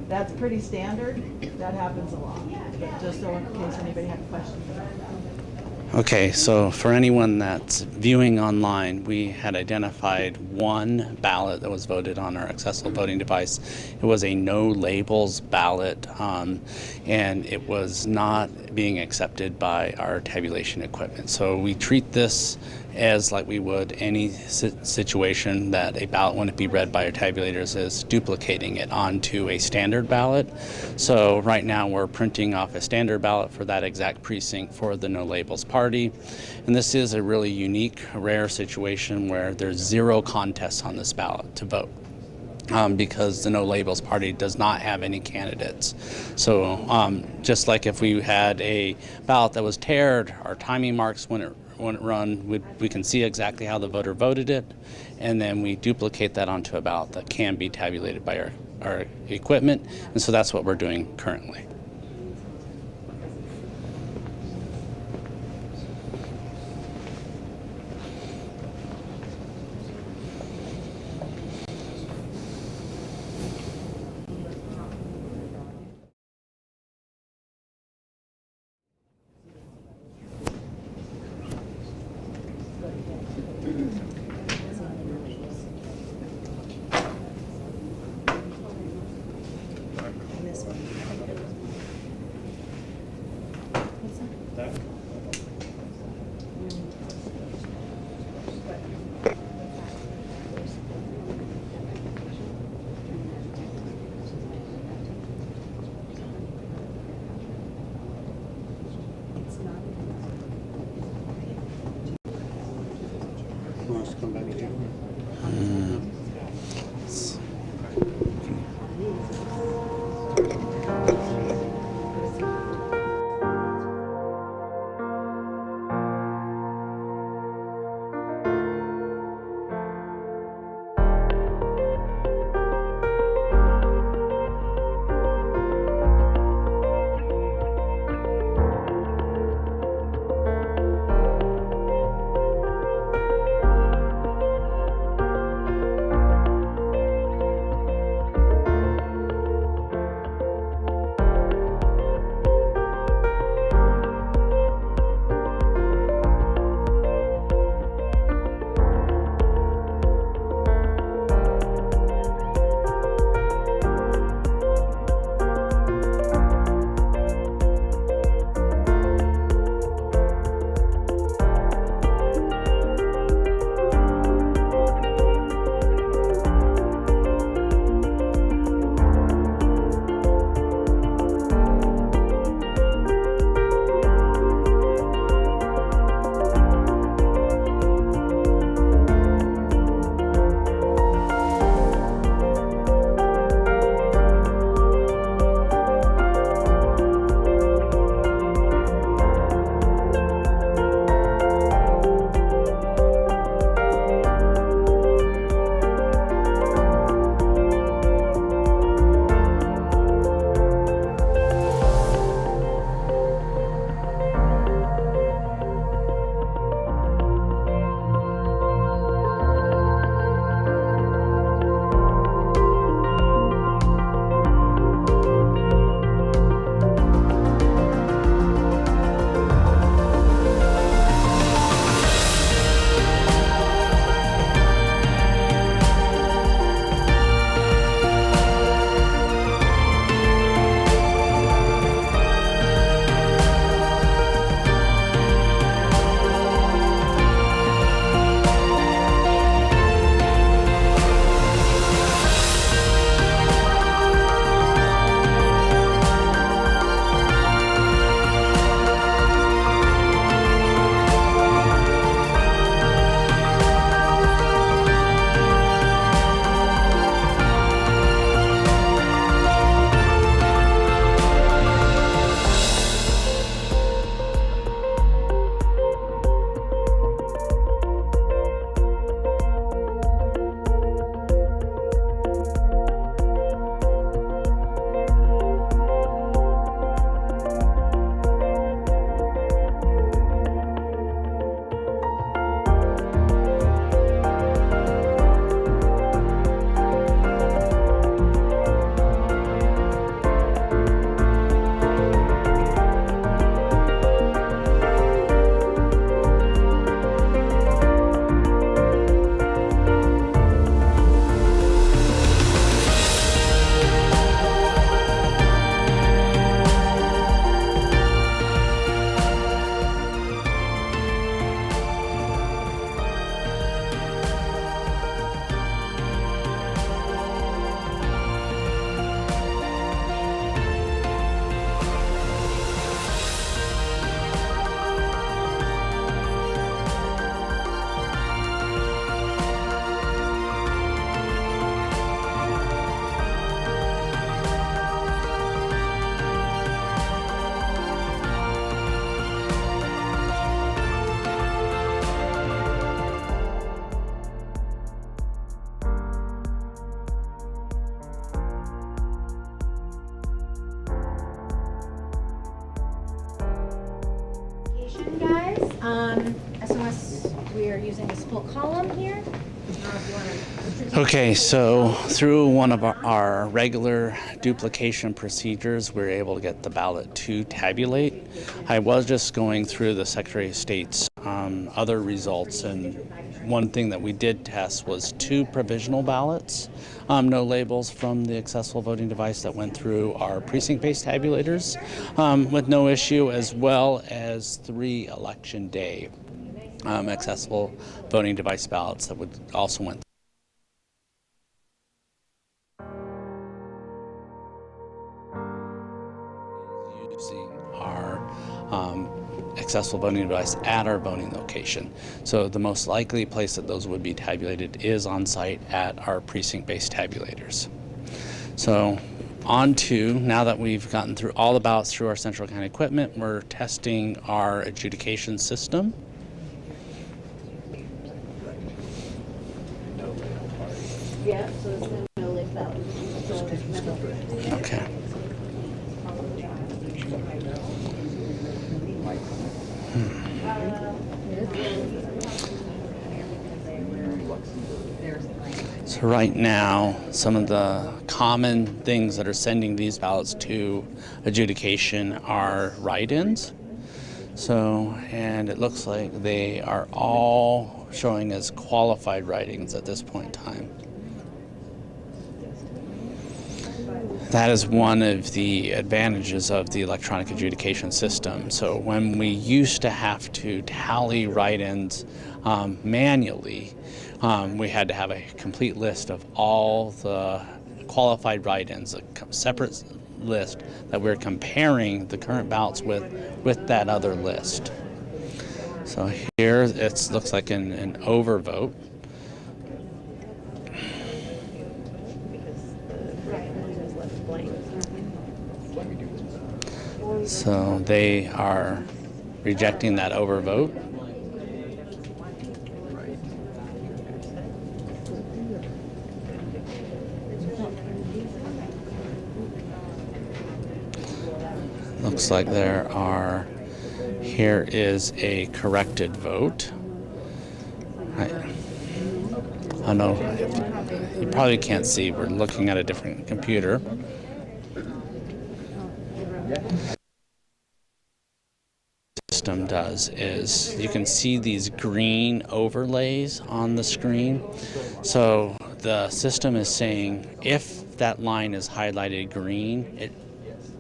That's pretty standard. That happens a lot. But just so in case anybody had questions about that. Okay, so for anyone that's viewing online, we had identified one ballot that was voted on our accessible voting device. It was a no labels ballot, and it was not being accepted by our tabulation equipment. So we treat this as like we would any situation that a ballot wouldn't be read by our tabulators, is duplicating it onto a standard ballot. So right now we're printing off a standard ballot for that exact precinct for the no labels party. And this is a really unique, rare situation where there's 0 contests on this ballot to vote. Because the No Labels Party does not have any candidates. So just like if we had a ballot that was tiered, our timing marks when it run, we can see exactly how the voter voted it, and then we duplicate that onto a ballot that can be tabulated by our equipment, and so that's what we're doing currently. SOS, we are using this full column here. Okay, so through one of our regular duplication procedures, we were able to get the ballot to tabulate. I was just going through the Secretary of State's other results, and one thing that we did test was 2 provisional ballots, no labels, from the accessible voting device that went through our precinct-based tabulators with no issue, as well as 3 election day accessible voting device ballots that would also went using our accessible voting device at our voting location. So the most likely place that those would be tabulated is on site at our precinct-based tabulators. So on to, now that we've gotten through all the ballots through our central county equipment, we're testing our adjudication system. Yeah, so it's going to no lift out. Okay. So right now, some of the common things that are sending these ballots to adjudication are write-ins. So, and it looks like they are all showing as qualified write-ins at this point in time. That is one of the advantages of the electronic adjudication system. So when we used to have to tally write-ins manually, we had to have a complete list of all the qualified write-ins, a separate list that we're comparing the current ballots with that other list. So here it looks like an overvote. So they are rejecting that overvote. Looks like there are, here is a corrected vote. I know you probably can't see, we're looking at a different computer. System does is you can see these green overlays on the screen. So the system is saying if that line is highlighted green,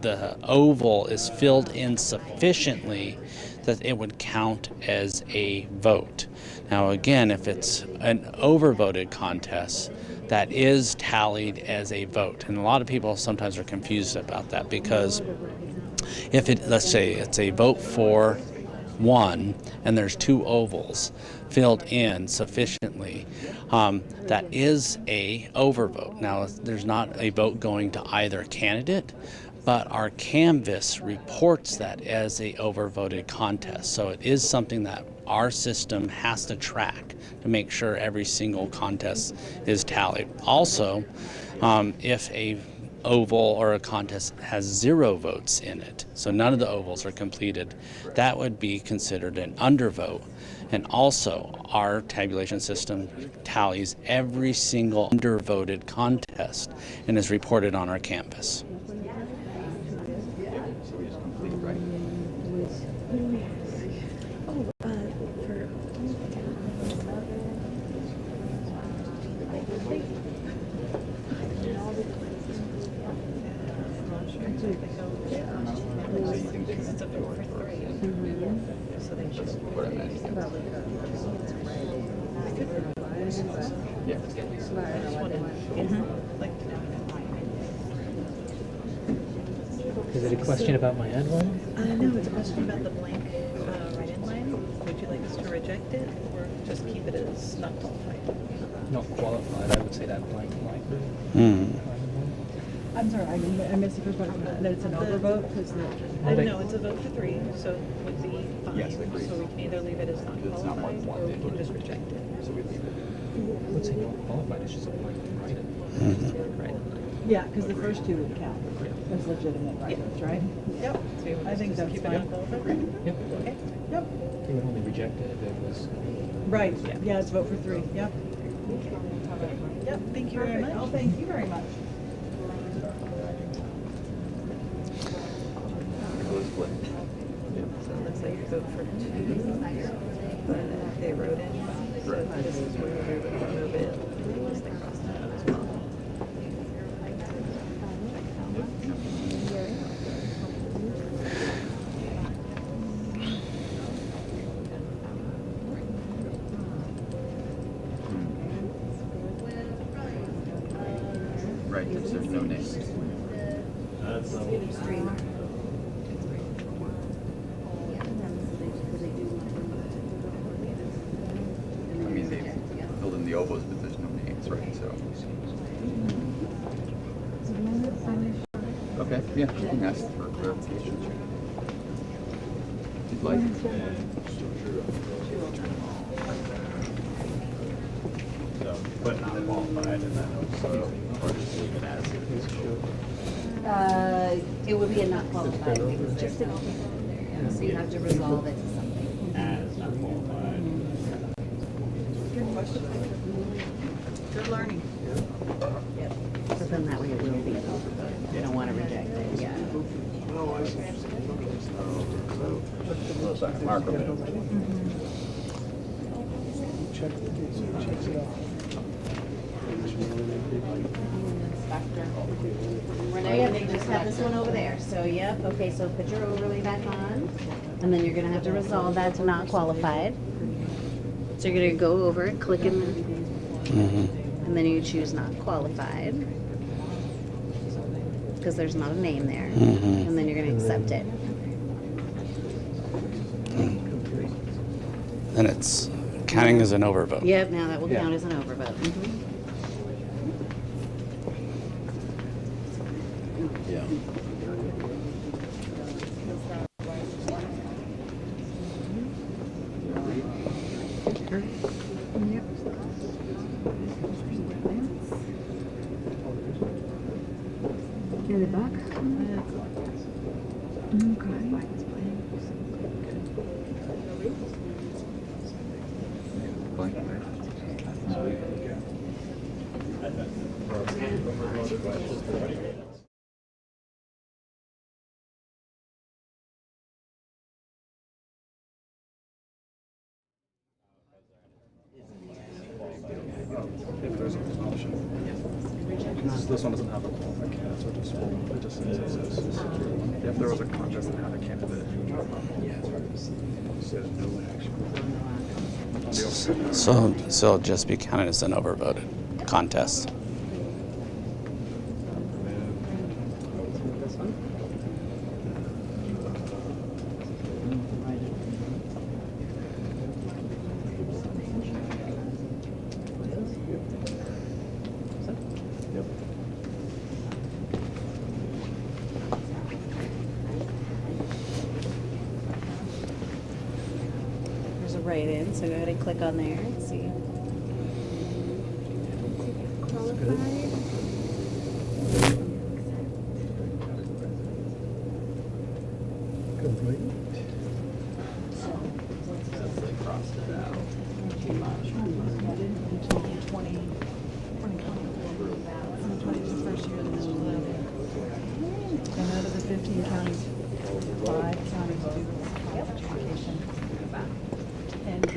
the oval is filled in sufficiently that it would count as a vote. Now again, if it's an overvoted contest, that is tallied as a vote. And a lot of people sometimes are confused about that, because if it, let's say it's a vote for 1 and there's 2 ovals filled in sufficiently, that is a overvote. Now there's not a vote going to either candidate, but our canvas reports that as a overvoted contest. So it is something that our system has to track to make sure every single contest is tallied. Also, if a oval or a contest has 0 votes in it, so none of the ovals are completed, that would be considered an undervote. And also, our tabulation system tallies every single undervoted contest and is reported on our canvas. Is it a question about my end one? No, it's a question about the blank write-in line. Would you like us to reject it or just keep it as not qualified? Not qualified, I would say that blank line. I'm sorry, I missed the first part. That it's an overvote because No, it's a vote for 3, so it would be fine. Yes, so we can either leave it as not qualified or we can just reject it. So we leave it. I would say not qualified, it's just a blank write-in. yeah, because the first 2 would count. as legitimate records, right? Yep, So you want I us think to that's keep it fine. unqualified? Yep. Okay. Yep, They would only reject it if it was. right, yeah, let's vote for 3, yep. Yep, thank you very much. Oh, thank you very much. So it looks like you vote for 2, but they wrote in, so this is where we would remove it. Unless they crossed it out as well. Right, because there's no name. I mean, they filled in the ovals, but there's no names, right, so. Okay, yeah, you can ask for clarification. If you'd like. But not qualified, and then also, or just leave it as it is. It would be a not qualified, it's just an open vote there, yeah. So you have to resolve it to something. As not qualified. Good question. Good learning. So then that way it will be an open vote. You don't want to reject it, yeah. Renee, and they just have this one over there. So, yep, okay, so put your overlay back on. And then you're gonna have to resolve that to not qualified. So you're gonna go over it, click in, and then you choose not qualified. Because there's not a name there. And then you're gonna accept it. And it's counting as an overvote. Yep, now that will count as an overvote. Yeah. Nearly back. If there's an option. This one doesn't have a qualified candidate, so it just says if there was a contest that had a candidate. So it'll just be counted as an overvoted contest. There's a write-in, so go ahead and click on there and see. And out of the 15 counties, 5 counties do education. 10 do.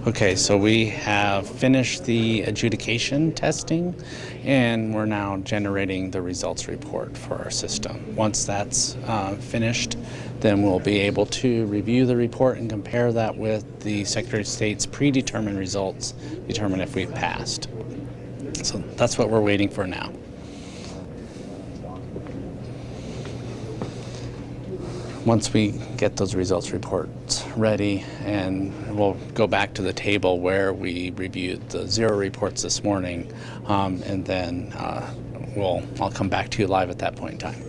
Okay, so we have finished the adjudication testing, and we're now generating the results report for our system. Once that's finished, then we'll be able to review the report and compare that with the Secretary of State's predetermined results, determine if we've passed. So that's what we're waiting for now. Once we get those results reports ready, and we'll go back to the table where we reviewed the 0 reports this morning, and then I'll come back to you live at that point in time.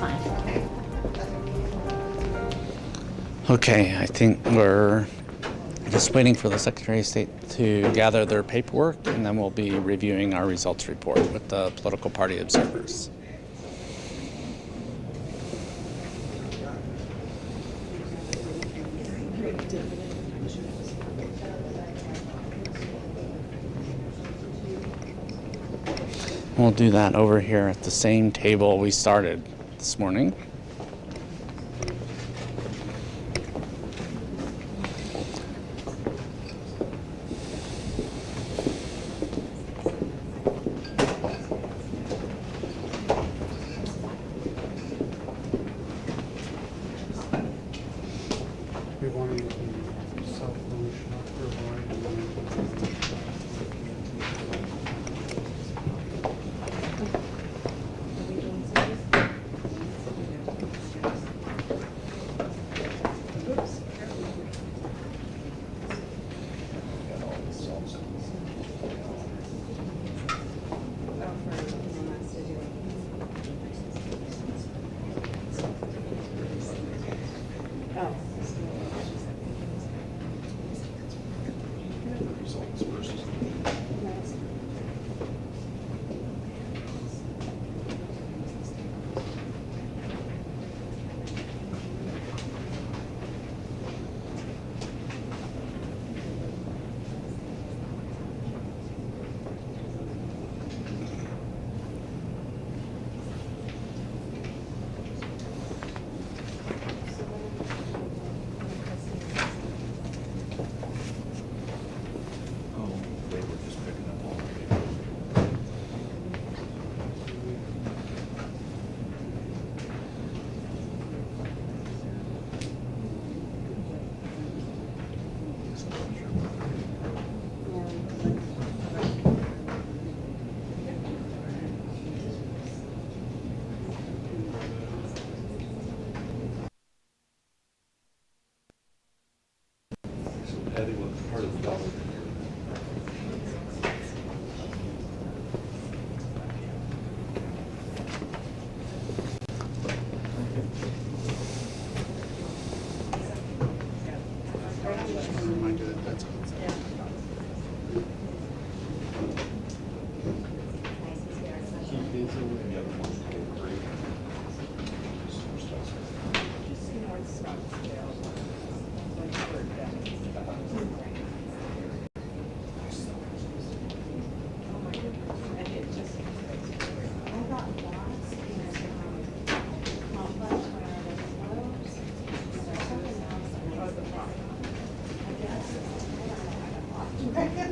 fine. Okay, I think we're just waiting for the Secretary of State to gather their paperwork, and then we'll be reviewing our results report with the political party observers. We'll do that over here at the same table we started this morning. We want to self-publish, not provide.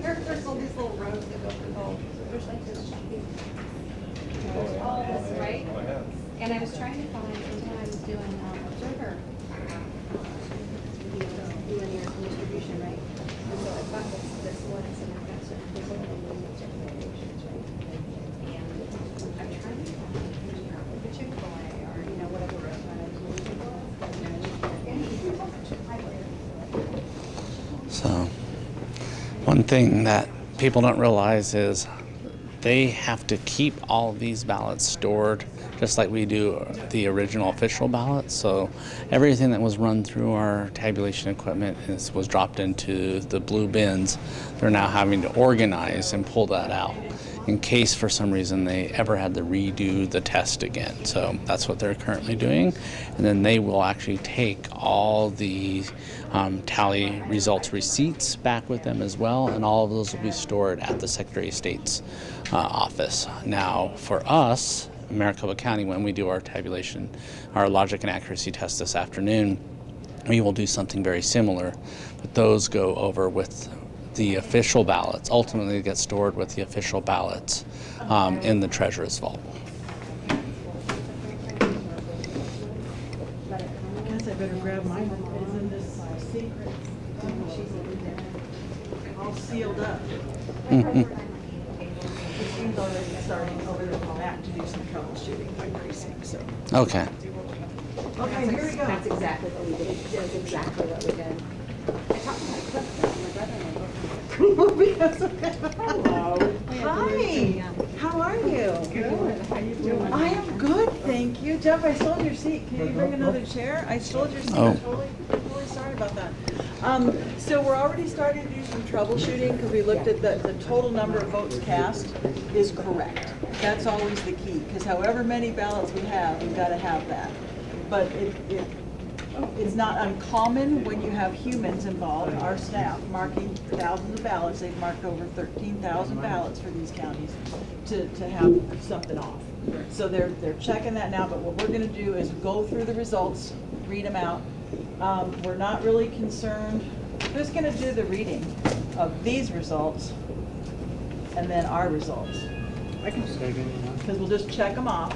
There's all these little roads that go through the, there's like this. Right? And I was trying to find, when I was doing observer, doing your distribution, right? And so I've got this one, and I've got certain people that need certifications, right? And I'm trying to find the Chick-fil-A or, you know, whatever restaurant is. So, one thing that people don't realize is they have to keep all of these ballots stored just like we do the original official ballots. So everything that was run through our tabulation equipment was dropped into the blue bins. They're now having to organize and pull that out in case for some reason they ever had to redo the test again. So that's what they're currently doing. And then they will actually take all the tally results receipts back with them as well, and all of those will be stored at the Secretary of State's office. Now for us, Maricopa County, when we do our tabulation, our logic and accuracy test this afternoon, we will do something very similar, but those go over with the official ballots. Ultimately, they get stored with the official ballots in the treasurer's vault. I guess I better grab mine. Isn't this secret? All sealed up. He's already starting over there back to do some troubleshooting by precinct. So. Okay. Okay, here we go. That's exactly what we did. That's exactly what we did. I talked to my brother-in-law. Hello. Hi. How are you? Good. How you doing? I am good, Thank you. Jeff, I stole your seat. Can you bring another chair? I stole your seat. Oh. I'm totally sorry about that. So we're already starting to do some troubleshooting because we looked at the total number of votes cast is correct. That's always the key, because however many ballots we have, we've got to have that. But it's not uncommon when you have humans involved, our staff, marking thousands of ballots. They've marked over 13,000 ballots for these counties to have something off. So they're checking that now, but what we're gonna do is go through the results, read them out. We're not really concerned, who's gonna do the reading of these results and then our results? I can stay again. Because we'll just check them off.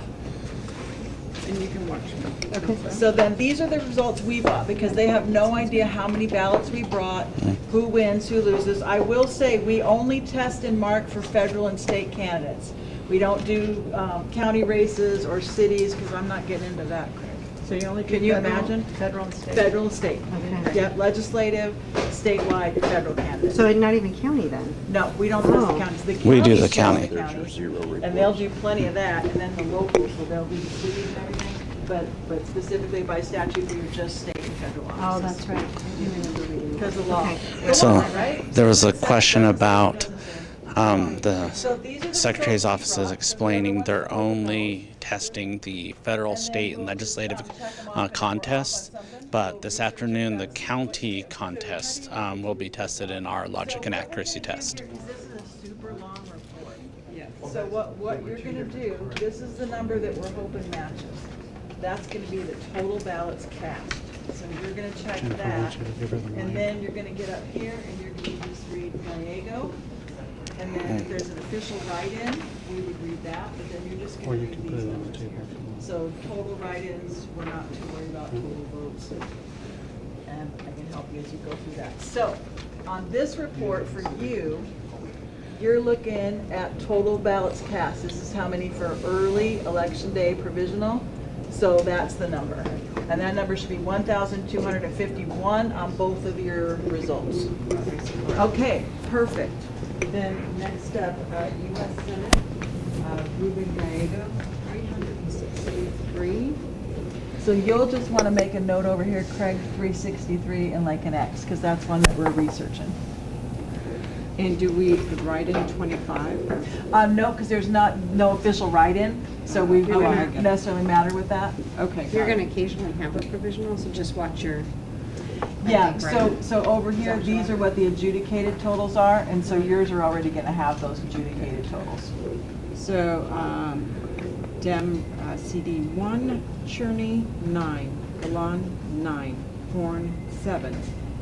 And you can watch me. Okay. So then these are the results we brought, because they have no idea how many ballots we brought, who wins, who loses. I will say, we only test and mark for federal and state candidates. We don't do county races or cities, because I'm not getting into that, Craig. So you only do Can you federal- imagine? Federal and state? Federal and state. Okay. Yep, legislative, statewide, federal candidates. So not even county then? No, we don't test the Oh. counties. The We do the counties county. test the counties. And they'll do plenty of that, and then the locals, so they'll do the cities and everything. But specifically by statute, we are just state and federal Oh, offices. that's right. I do remember reading that. Because of law. Okay. So Right? there was a question about the So these are the Secretary's results office we is brought. explaining they're only testing the federal, state, and legislative contests, but this afternoon the county contest will be tested in our logic and accuracy test. This is a super long report. Yeah. So what you're gonna do, this is the number that we're hoping matches. That's gonna be the total ballots cast. So you're gonna check that, and then you're gonna get up here and you're gonna just read Gallego. And then if there's an official write-in, we would read that, but then you're just Or gonna you read can these put it on the numbers here. table. So total write-ins, we're not too worried about total votes. And I can help you as you go through that. So, on this report for you, you're looking at total ballots cast. This is how many for early election day provisional. So that's the number. And that number should be 1,251 on both of your results. Okay, perfect. Then next up, U.S. Senate, Ruben Gallego, 363. So you'll just want to make a note over here, Craig, 363 and like an X, because that's one that we're researching. And do we write in 25? No, because there's no official write-in, so we Oh, I wouldn't get it. necessarily matter with that. Okay. You're going to occasionally have a provisional, so just watch your. Yeah, so over here, these are what the adjudicated totals are, and so yours are already going to have those adjudicated totals. So, Dem, CD 1, Cherney 9, Galon 9, Horn 7,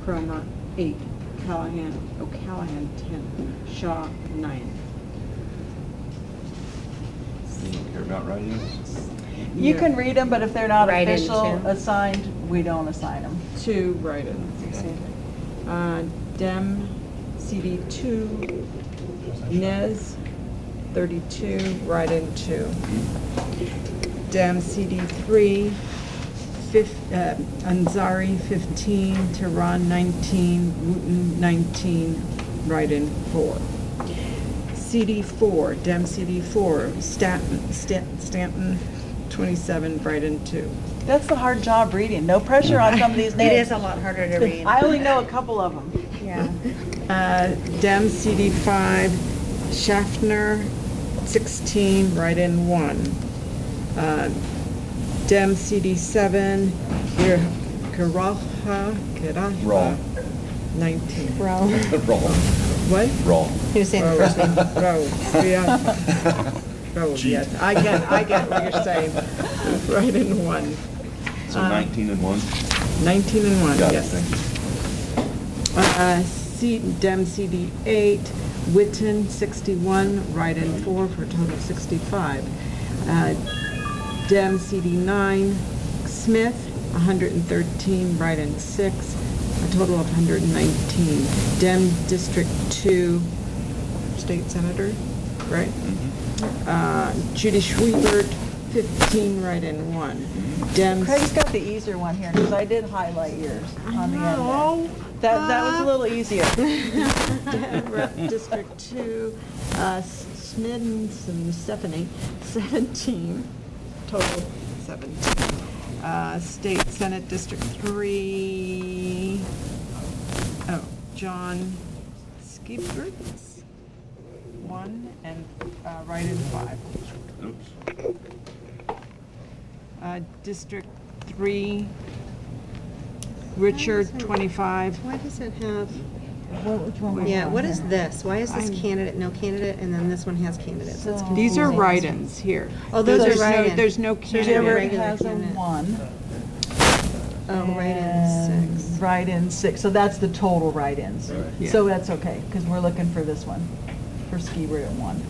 Cromer 8, O'Callahan 10, Shaw 9. You don't care about write-ins? You can read them, but if they're not Write-in official too. assigned, we don't assign them. 2 write-ins. Dem, CD 2, Nez 32, write-in 2. Dem, CD 3, Ansari 15, Tehran 19, Wooten 19, write-in 4. CD 4, Dem CD 4, Stanton 27, write-in 2. That's the hard job reading. No pressure on some of these names. It is a lot harder to read. I only know a couple of them. Yeah. Dem CD 5, Schaffner 16, write-in 1. Dem CD 7, Karaha Wrong. 19. Wrong. Wrong. What? Wrong. He was saying the first name. Yes. I get what you're saying. Write-in 1. So 19 and 1? 19 and 1, Got it, yes. thank you. Dem CD 8, Witten 61, write-in 4 for a total of 65. Dem CD 9, Smith 113, write-in 6, a total of 119. Dem District 2, State Senator, right? Judy Schwiebert 15, write-in 1. Dem Craig's got the easier one here, because I did highlight yours on the end there. That was a little easier. Rep District 2, Smidden, Stephanie, 17, total 17. State Senate District 3, John Skeeberts, 1, and write-in 5. District 3, Richard, 25. Why does it have, Which one? yeah, what is this? Why is this candidate, no candidate, and then this one has candidates? That's These are confusing. write-ins here. Oh, those There's are no- write-in. There's no There's candidate. never- Jared regular has a candidate. 1. Oh, write-in and 6. Write-in 6, so that's the total write-ins. Yeah. So that's okay, because we're looking for this one, for ski route at 1.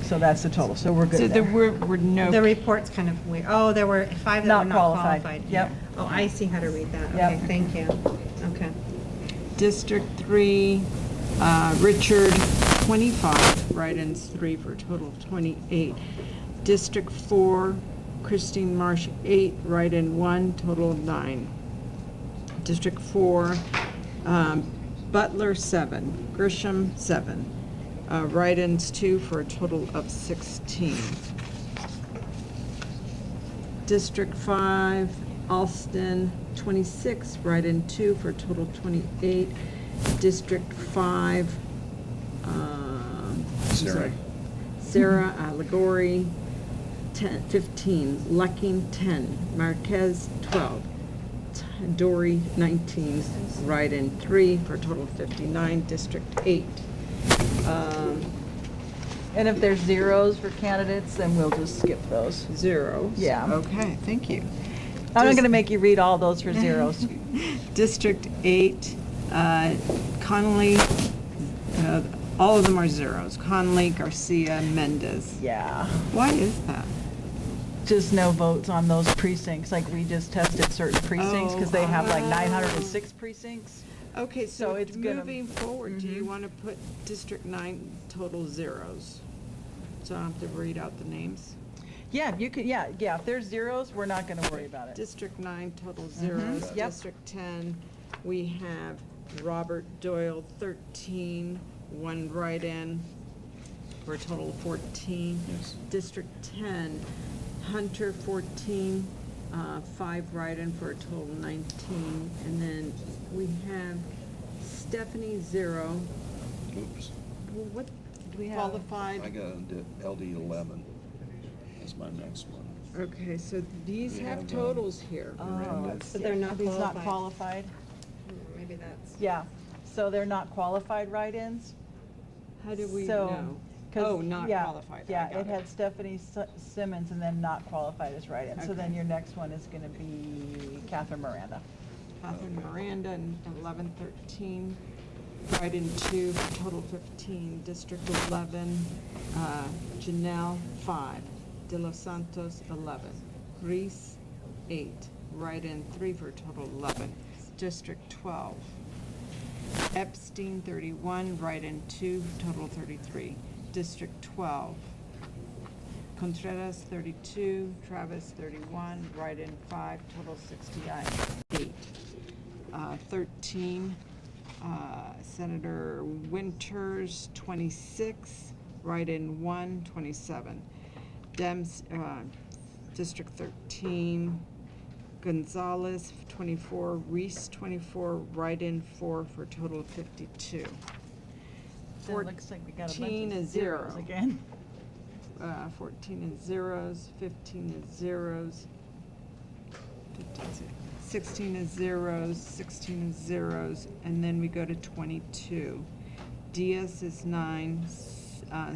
So that's the total, so we're So good there there. were no. The report's kind of weird. Oh, there were 5 that Not were not qualified. qualified. Yep. Oh, I see how to read that. Yep. Okay, thank you. Okay. District 3, Richard, 25, write-ins 3 for a total of 28. District 4, Christine Marsh, 8, write-in 1, total of 9. District 4, Butler, 7, Grisham, 7, write-ins 2 for a total of 16. District 5, Alston, 26, write-in 2 for a total of 28. District 5, Sarah Allegory, 10, 15, Lucking, 10, Marquez, 12, Dory, 19, write-in 3 for a total of 59. District 8. And if there's zeros for candidates, then we'll just skip those. Zeros. Yeah. Okay, thank you. I'm not gonna make you read all those for zeros. District 8, Connolly, all of them are zeros. Connolly, Garcia, Mendez. Yeah. Why is that? Just no votes on those precincts, like we just tested certain precincts, because they have like 906 precincts. Okay, so it's gonna- moving forward, do you want to put District 9 total zeros? So I don't have to read out the names? Yeah, you could, yeah, if there's zeros, we're not gonna worry about it. District 9 total zeros. Yep. District 10, we have Robert Doyle, 13, 1 write-in for a total of 14. District 10, Hunter, 14, 5 write-in for a total of 19. And then we have Stephanie, 0. Oops, Well, what, Do we have? qualified? I got LD 11. That's my next one. Okay, so these We have have, totals here. Oh, But they're not He's not qualified. qualified? Maybe that's. Yeah, so they're not qualified write-ins? How do we So, know? 'cause- Oh, not yeah, qualified. I Yeah, got it had Stephanie Simmons and then not qualified as write-in. So then Okay. your next one is gonna be Catherine Miranda. Catherine Miranda, and 11, 13, write-in 2, total 15. District 11, Janelle, 5. De Los Santos, 11. Reese, 8. Write-in 3 for a total of 11. District 12. Epstein, 31. Write-in 2, total 33. District 12. Contreras, 32. Travis, 31. Write-in 5, total 68. 13. Senator Winters, 26. Write-in 1, 27. Dems, District 13, Gonzalez, 24, Reese, 24, write-in 4 for a total of 52. So it looks like we got a bunch 14 of is zeros 0. again. 14 is zeros, 15 is zeros, 16 is zeros, 16 is zeros, and then we go to 22. Diaz is 9,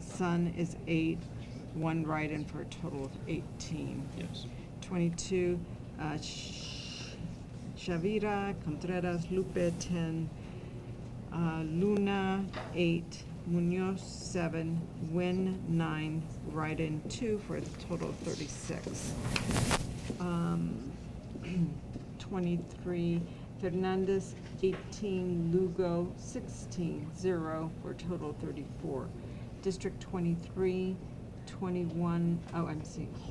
Sun is 8, 1 write-in for a total of 18. Yes. 22, Shavira, Contreras, Lupe, 10, Luna, 8, Munoz, 7, Win, 9, write-in 2 for a total of 36. 23, Fernandez, 18, Lugo, 16, 0 for a total of 34. District 23, 21,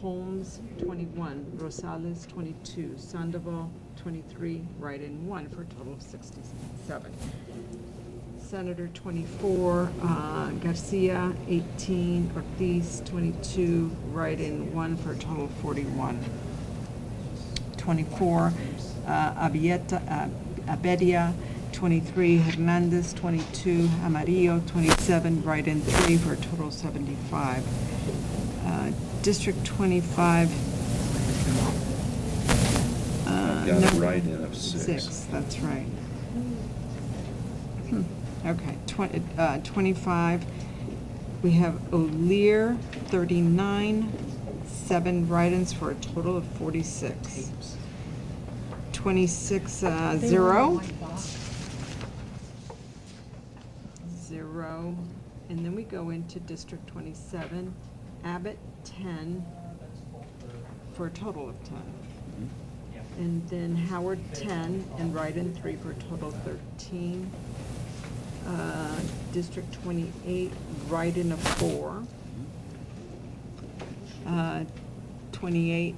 Holmes, 21, Rosales, 22, Sandoval, 23, write-in 1 for a total of 67. Senator 24, Garcia 18, Ortiz 22, write-in 1 for a total of 41. 24, Abedia 23, Hernandez 22, Amarillo 27, write-in 3 for a total of 75. District 25. Got a write-in of 6. 6, that's right. Okay, 25, we have O'Lear, 39, 7 write-ins for a total of 46. 26, 0. 0, and then we go into District 27, Abbott, 10, for a total of 10. And then Howard, 10, and write-in 3 for a total of 13. District 28, write-in of 4. 28,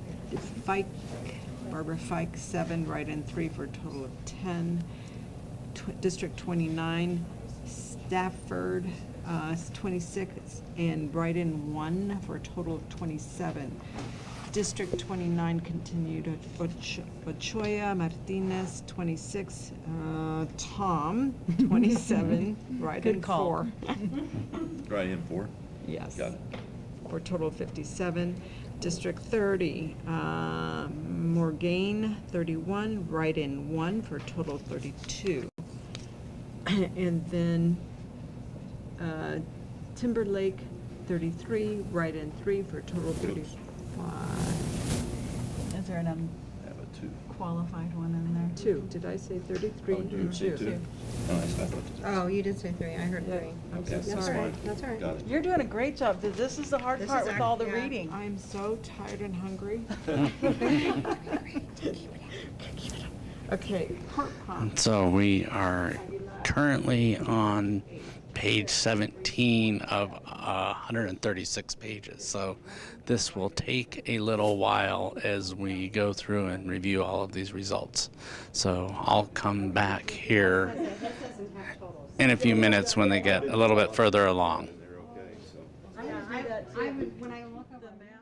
Fike, Barbara Fike, 7, write-in 3 for a total of 10. District 29, Stafford, 26, and write-in 1 for a total of 27. District 29 continued at Ochoa, Martinez, 26, Tom, 27, write-in 4. Write-in 4? Yes. Got it. For a total of 57. District 30, Morgaine, 31, write-in 1 for a total of 32. And then Timberlake, 33, write-in 3 for a total of 35. Is there an I have a 2. unqualified one in there? 2, did I say 33? Oh, did you say 2? Oh, I thought you said Oh, you did say 3, I heard 3. I'm so Okay, that's sorry. fine. That's all right. Got it. You're doing a great job. This is the hard This part is with our- all the yeah. reading. I'm so tired and hungry. Okay, court prompt. So we are currently on page 17 of 136 pages. So this will take a little while as we go through and review all of these results. So I'll come back here in a few minutes when they get a little bit further along. When I look up the map.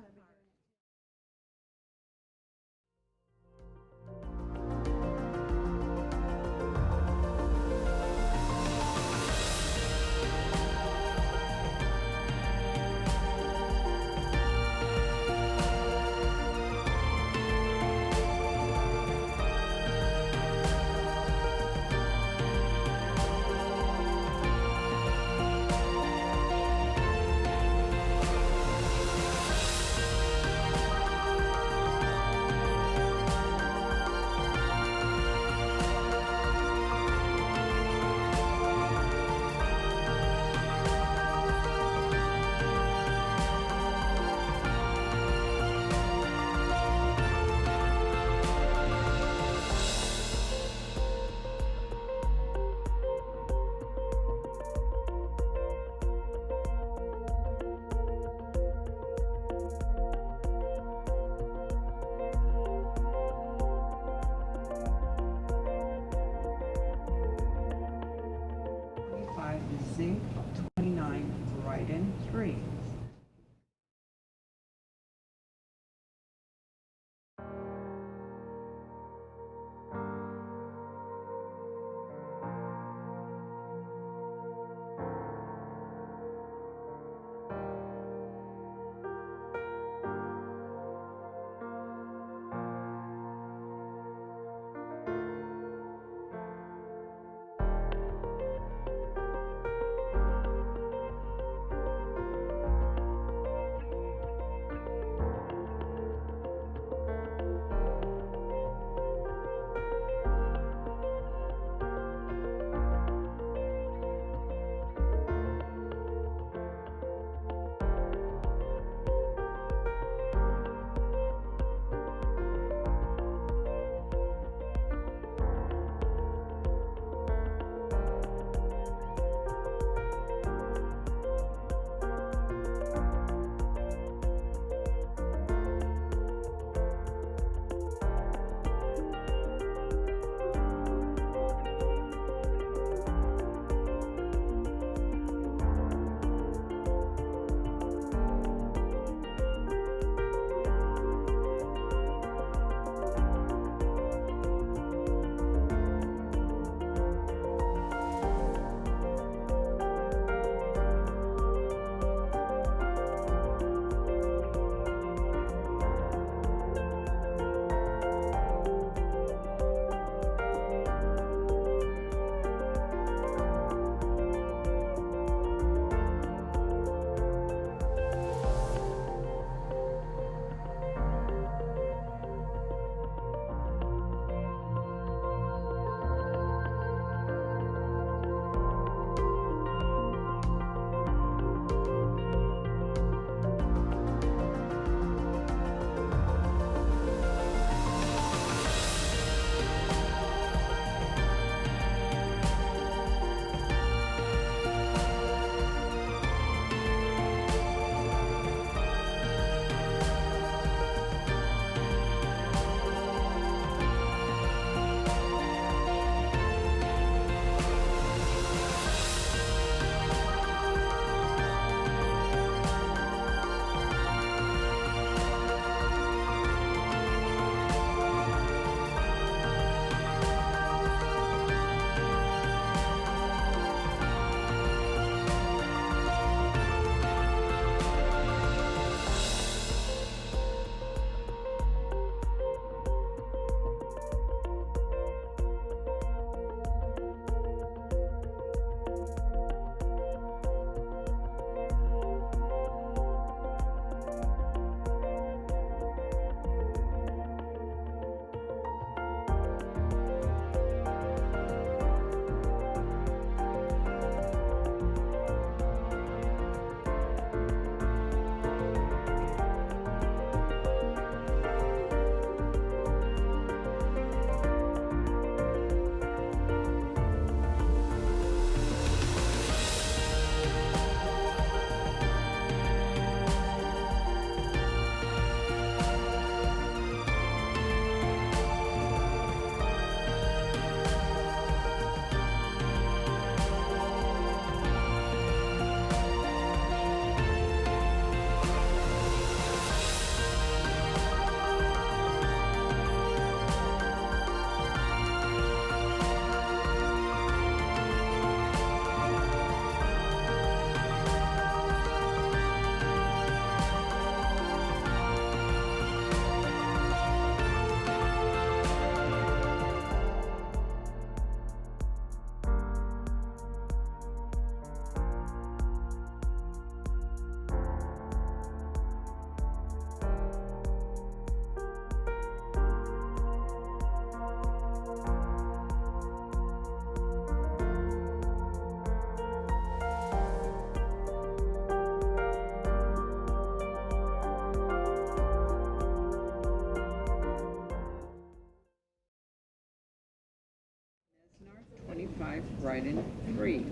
25, write-in 3.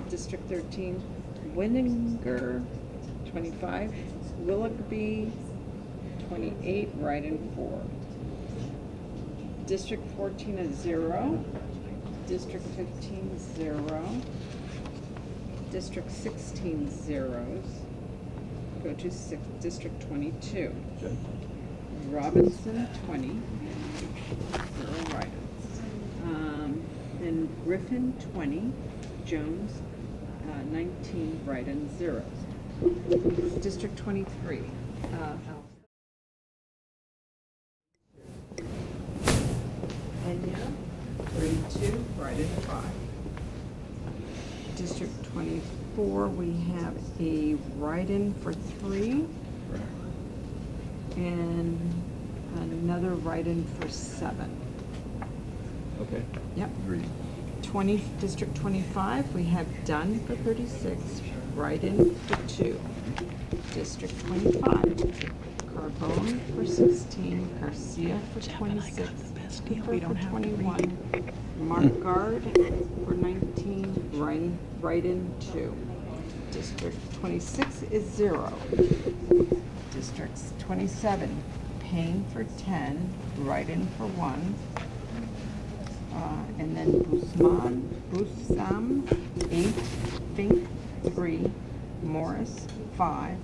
District 13, Winninger, 25, Willoughby, 28, write-in 4. District 14 is 0. District 15, 0. District 16, zeros. Go to District 22. Okay. Robinson, 20, 0 write-ins. Then Griffin, 20, Jones, 19, write-in, zeros. District 23. Kenya, 32, write-in, 5. District 24, we have a write-in for 3. And another write-in for 7. Okay. Yep. Agreed. District 25, we have Dunn for 36, write-in for 2. District 25, Carbone for 16, Garcia for 26, Cooper for 21, Markgard for 19, write-in 2. District 26 is 0. Districts 27, Payne for 10, write-in for 1. And then Busam, 8, Fink, 3, Morris, 5,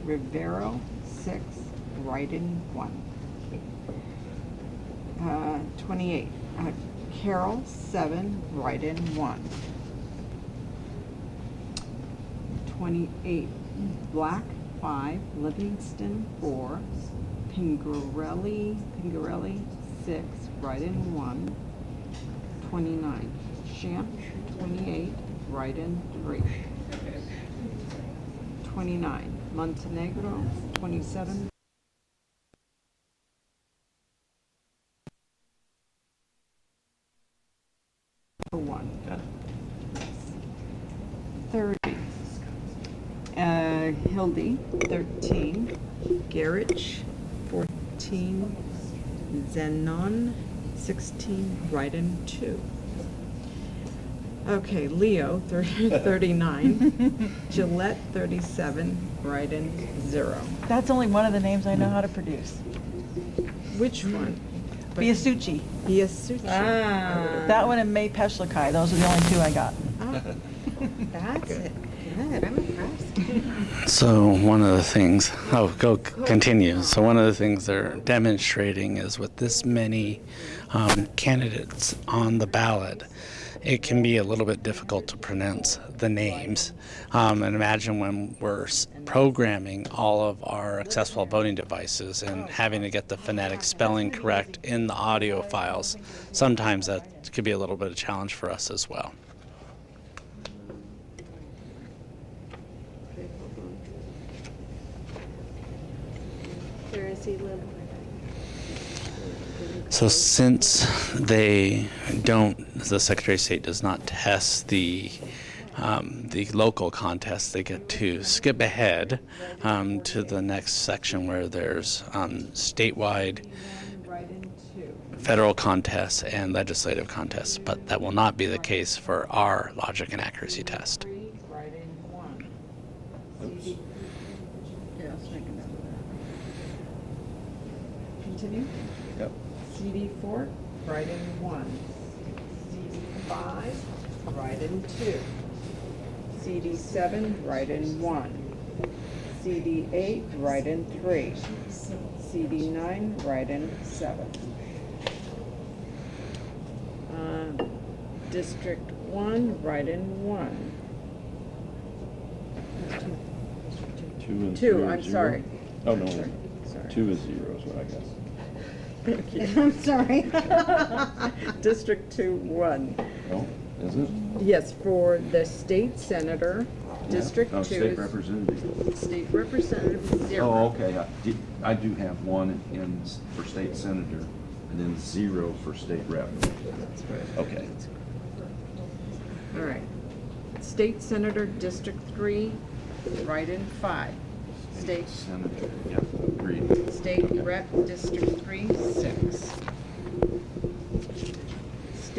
Rivero, 6, write-in 1. 28, Carroll, 7, write-in 1. 28, Black, 5, Livingston, 4, Pingarelli, 6, write-in 1. 29, Champ, 28, write-in 3. 29, Montenegro, 27. For 1. 30, Hildy, 13, Garrich, 14, Zenon, 16, write-in 2. Okay, Leo, 39, Gillette, 37, write-in 0. That's only one of the names I know how to produce. Which one? Biasucci. Biasucci. That one and May Peshlikai. Those are the only 2 I got. That's it. Good. I'm impressed. So one of the things, continue. So one of the things they're demonstrating is with this many candidates on the ballot, it can be a little bit difficult to pronounce the names. And imagine when we're programming all of our accessible voting devices and having to get the phonetic spelling correct in the audio files. Sometimes that could be a little bit of a challenge for us as well. So since the Secretary of State does not test the local contest, they get to skip ahead to the next section where there's statewide, federal contests, and legislative contests. But that will not be the case for our logic and accuracy test. Continue. Yep. CD4, write-in 1. CD5, write-in 2. CD7, write-in 1. CD8, write-in 3. CD9, write-in 7. District 1, write-in 1. 2 and 2, I'm 0. sorry. Oh, no. Sorry. 2 is 0 is what I guess. Thank you. I'm sorry. District 2, 1. Oh, is it? Yes, for the state senator, District 2 Oh, is... state representative. State representative is 0. Oh, okay. I do have 1 for state senator and then 0 for state rep. That's right. Okay. All right. State senator, District 3, write-in 5. State senator, yeah, agreed. State rep, District 3, 6.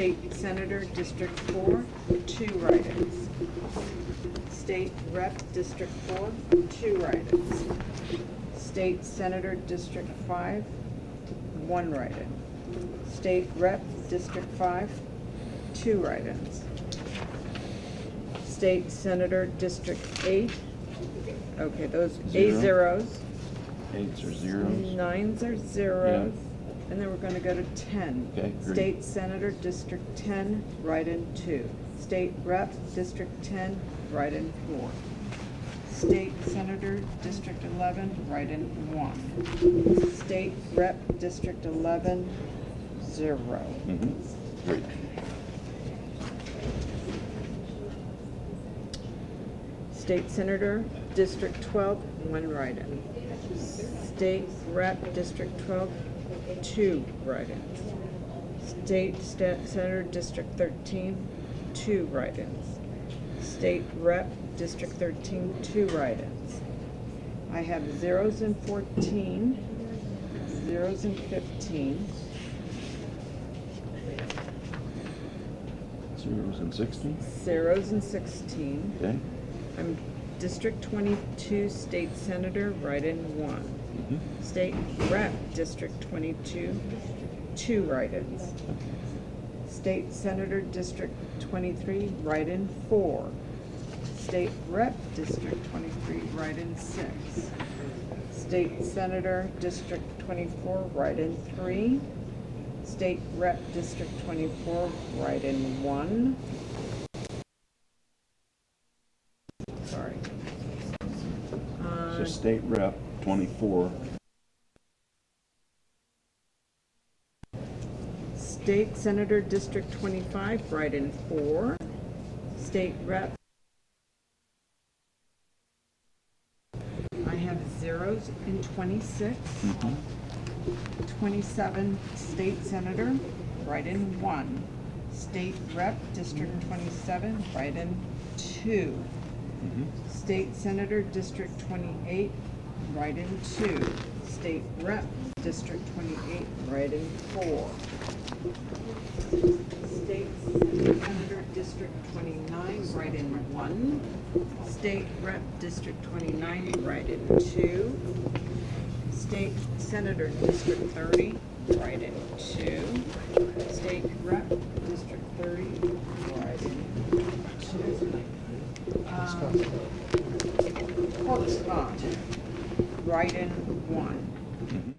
State Senator, District 4, 2 write-ins. State Rep, District 4, 2 write-ins. State Senator, District 5, 1 write-in. State Rep, District 5, 2 write-ins. State Senator, District 8, okay, those 8 zeros. 8s are zeros. 9s are zeros. And then we're going to go to 10. Okay, great. State Senator, District 10, write-in 2. State Rep, District 10, write-in 4. State Senator, District 11, write-in 1. State Rep, District 11, 0. Great. State Senator, District 12, 1 write-in. State Rep, District 12, 2 write-ins. State Senator, District 13, 2 write-ins. State Rep, District 13, 2 write-ins. I have zeros and 14, zeros and 15. Zeros and 16? Zeros and 16. Okay. I'm District 22, State Senator, write-in 1. State Rep, District 22, 2 write-ins. State Senator, District 23, write-in 4. State Rep, District 23, write-in 6. State Senator, District 24, write-in 3. State Rep, District 24, write-in 1. Sorry. So State Rep 24. State Senator, District 25, write-in 4. State Rep. I have zeros in 26. 27, State Senator, write-in 1. State Rep, District 27, write-in 2. State Senator, District 28, write-in 2. State Rep, District 28, write-in 4. State Senator, District 29, write-in 1. State Rep, District 29, write-in 2. State Senator, District 30, write-in 2. State Rep, District 30, write-in 2. Port Scott, write-in 1.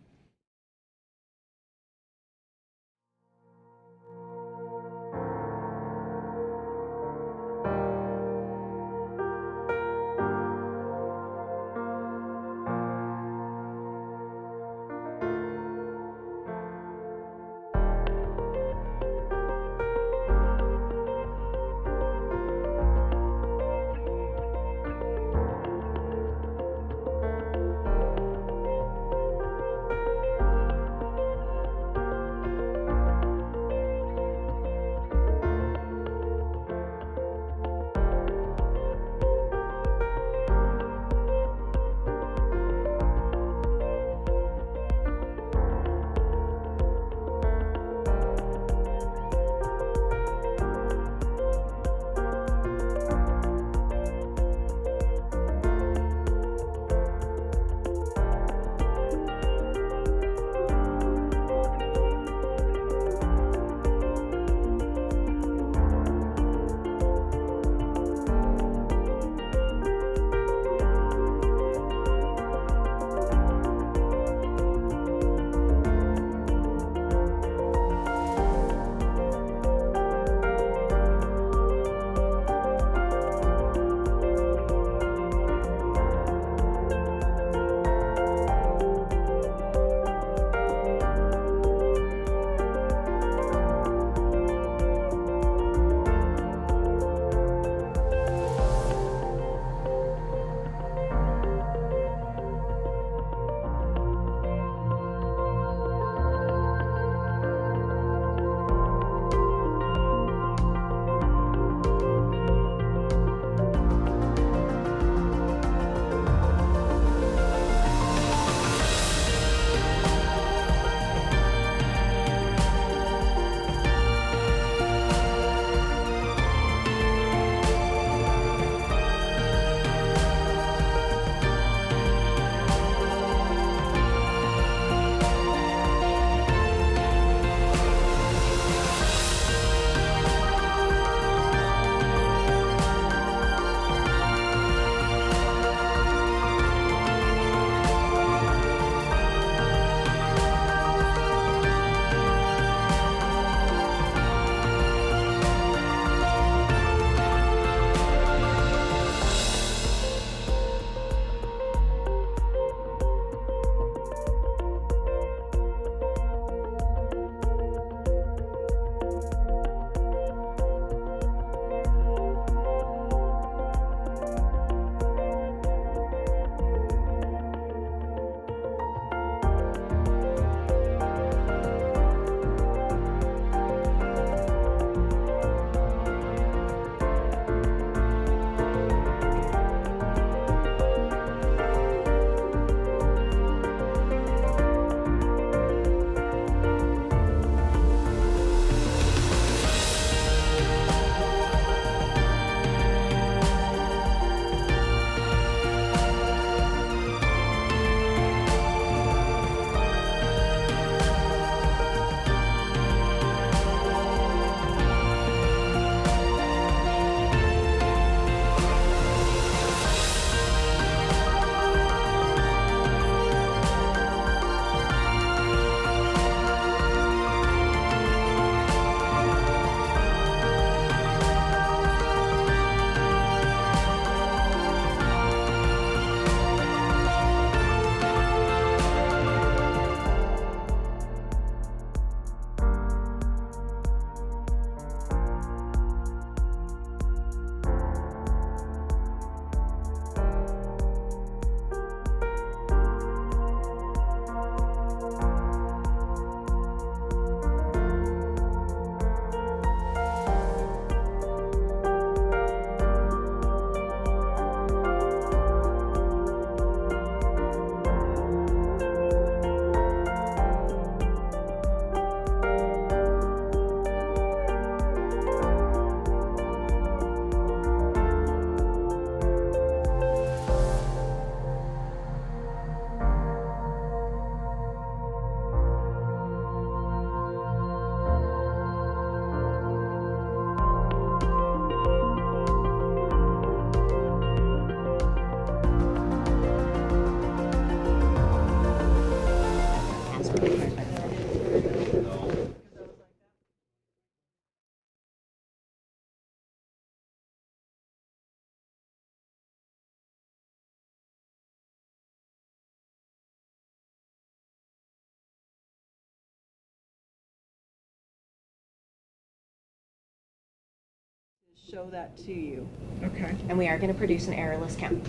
show that to you. Okay. And we are going to produce an errorless count.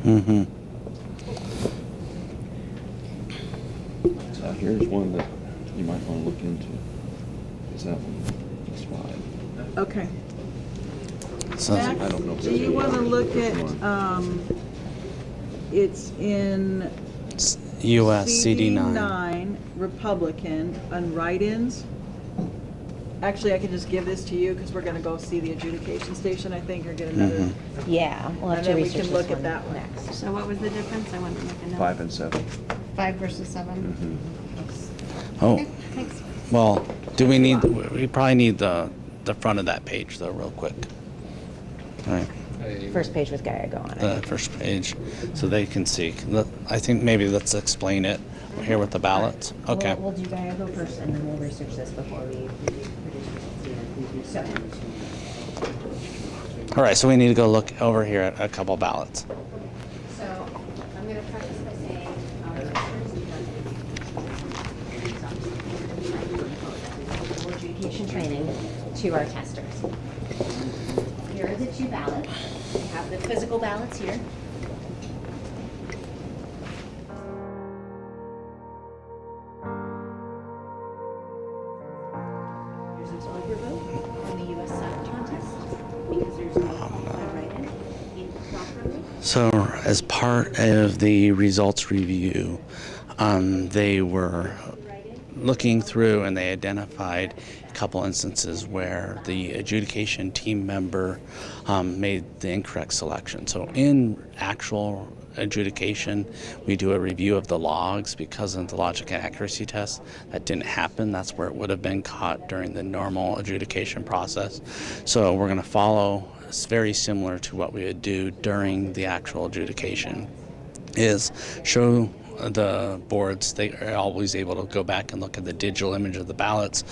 Mm-hmm. Here's one that you might want to look into. Is that one? That's 5. Okay. So I don't know if Do there's you any want to look one. at, it's in US CD9. CD9, Republican, on write-ins. Actually, I can just give this to you because we're going to go see the adjudication station, I think, or get another. Yeah, we'll have And to then we research can this look at one that one. next. So what was the difference? I wanted to make a note. 5 and 7. 5 versus 7. Mm-hmm. Oh, Thanks. well, do we need, we probably need the front of that page though, real quick. All right, First page with Geiago on it. the first page, so they can see. I think maybe let's explain it here with the ballots. Okay. We'll do Geiago first, and then we'll research this before we produce results. So, All right, so we need to go look over here at a couple ballots. so I'm going to preface by saying adjudication training to our testers. Here are the 2 ballots. We have the physical ballots here. There's an overvote on the U.S. side contest because there's no qualified write-in improperly. So as part of the results review, they were looking through and they identified a couple instances where the adjudication team member made the incorrect selection. So in actual adjudication, we do a review of the logs because of the logic and accuracy test. That didn't happen. That's where it would have been caught during the normal adjudication process. So we're going to follow, it's very similar to what we would do during the actual adjudication, is show the boards, they are always able to go back and look at the digital image of the ballots.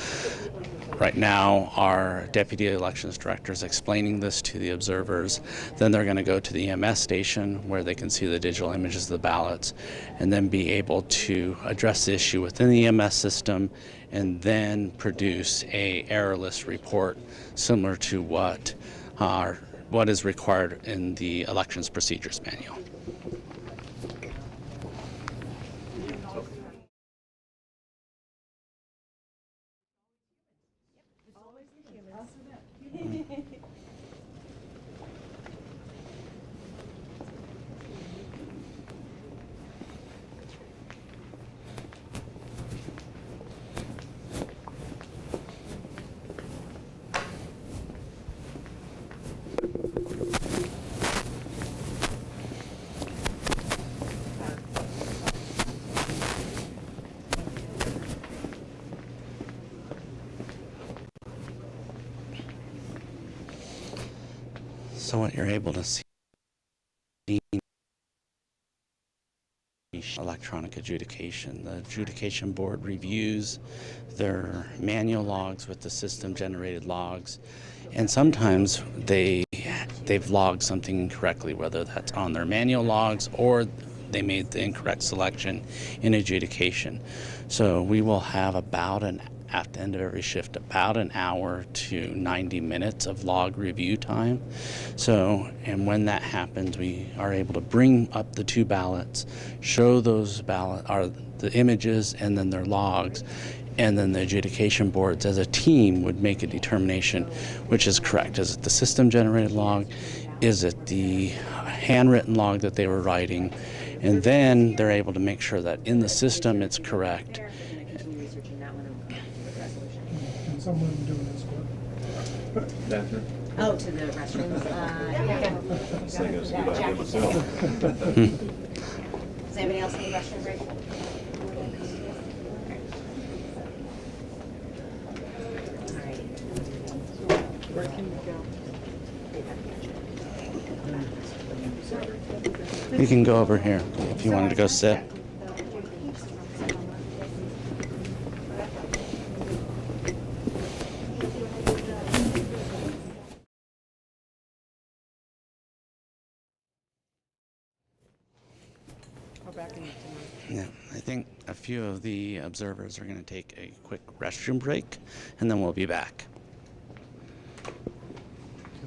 Right now, our deputy elections director is explaining this to the observers. Then they're going to go to the EMS station where they can see the digital images of the ballots and then be able to address the issue within the EMS system and then produce a errorless report similar to what is required in the elections procedures manual. So what you're able to see electronic adjudication. The adjudication board reviews their manual logs with the system generated logs, and sometimes they've logged something incorrectly, whether that's on their manual logs or they made the incorrect selection in adjudication. So we will have at the end of every shift, about an hour to 90 minutes of log review time. So, and when that happens, we are able to bring up the 2 ballots, show those the images and then their logs, and then the adjudication boards as a team would make a determination which is correct. Is it the system generated log? Is it the handwritten log that they were writing? And then they're able to make sure that in the system it's correct. Can someone do this one? Bathroom? Oh, to the restrooms? Does anybody else need a restroom break? Where can we go? You can go over here if you wanted to go sit. Yeah, I think a few of the observers are going to take a quick restroom break, and then we'll be back.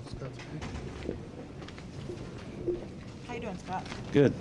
Scott's How you doing, Scott? Good.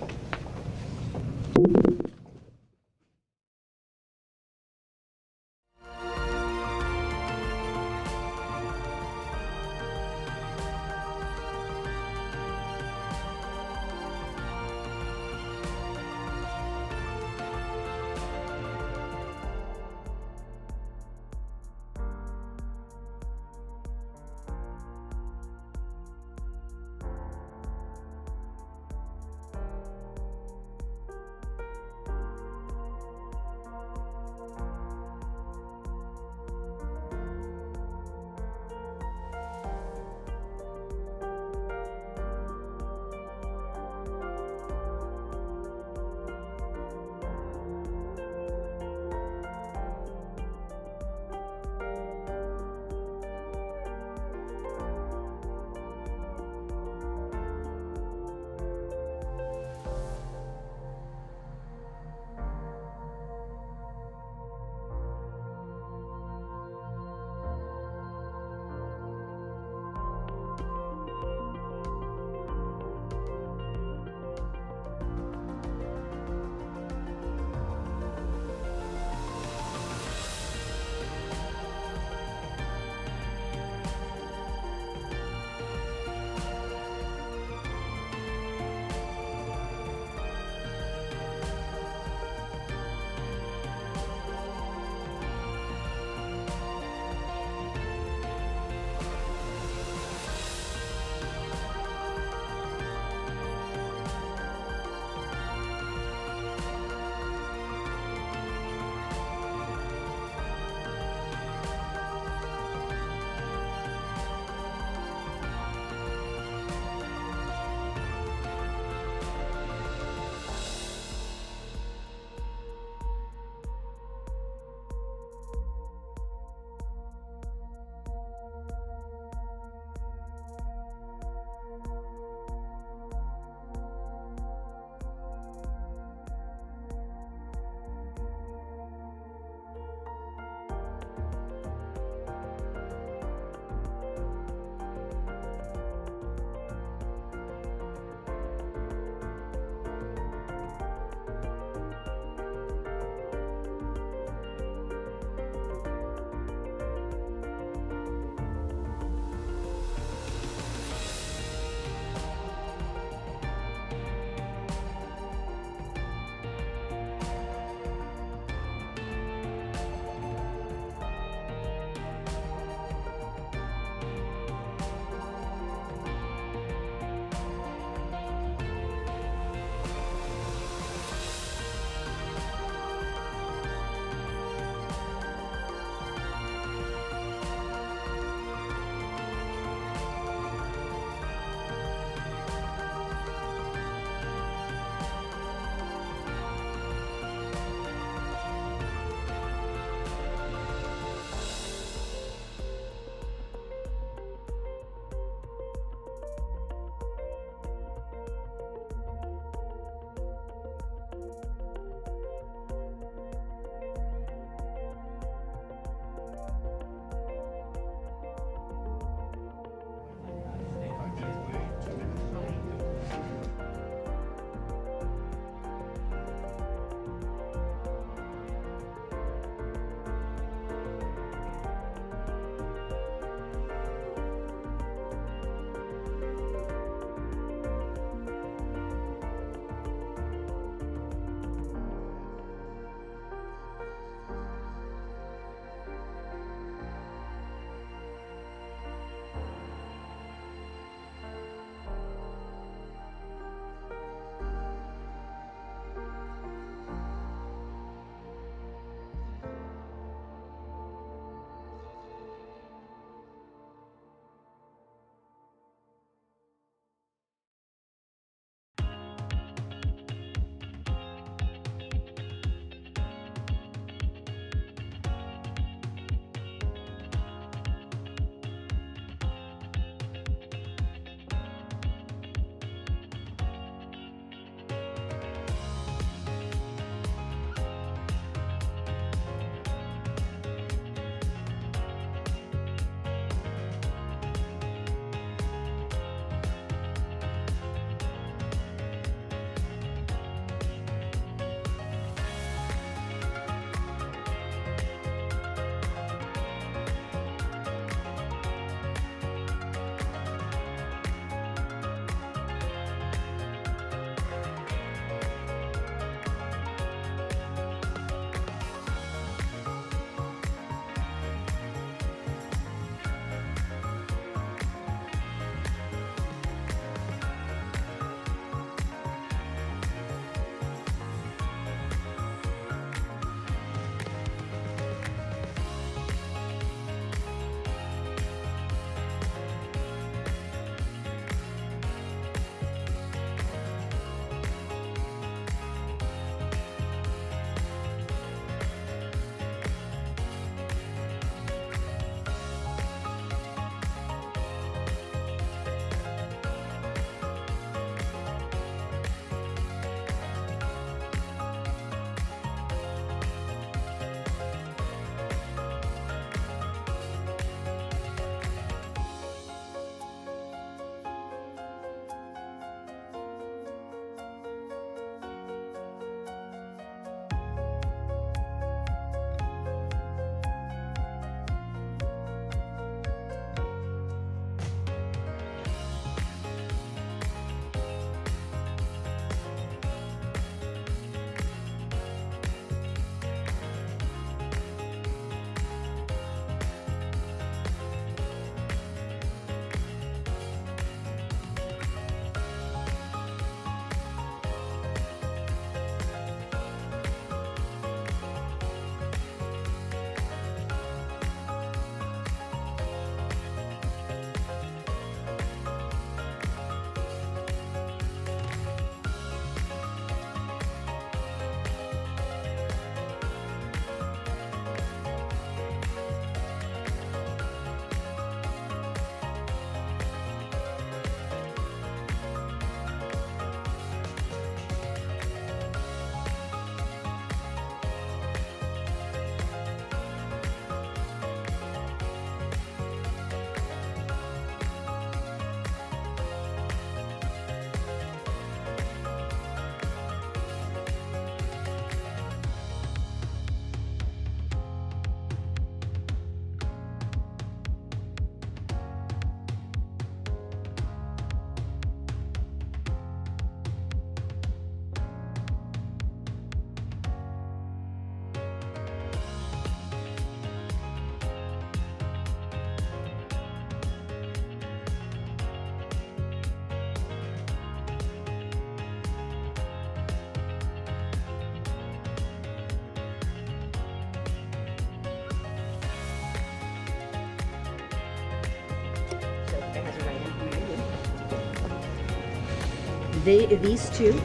These two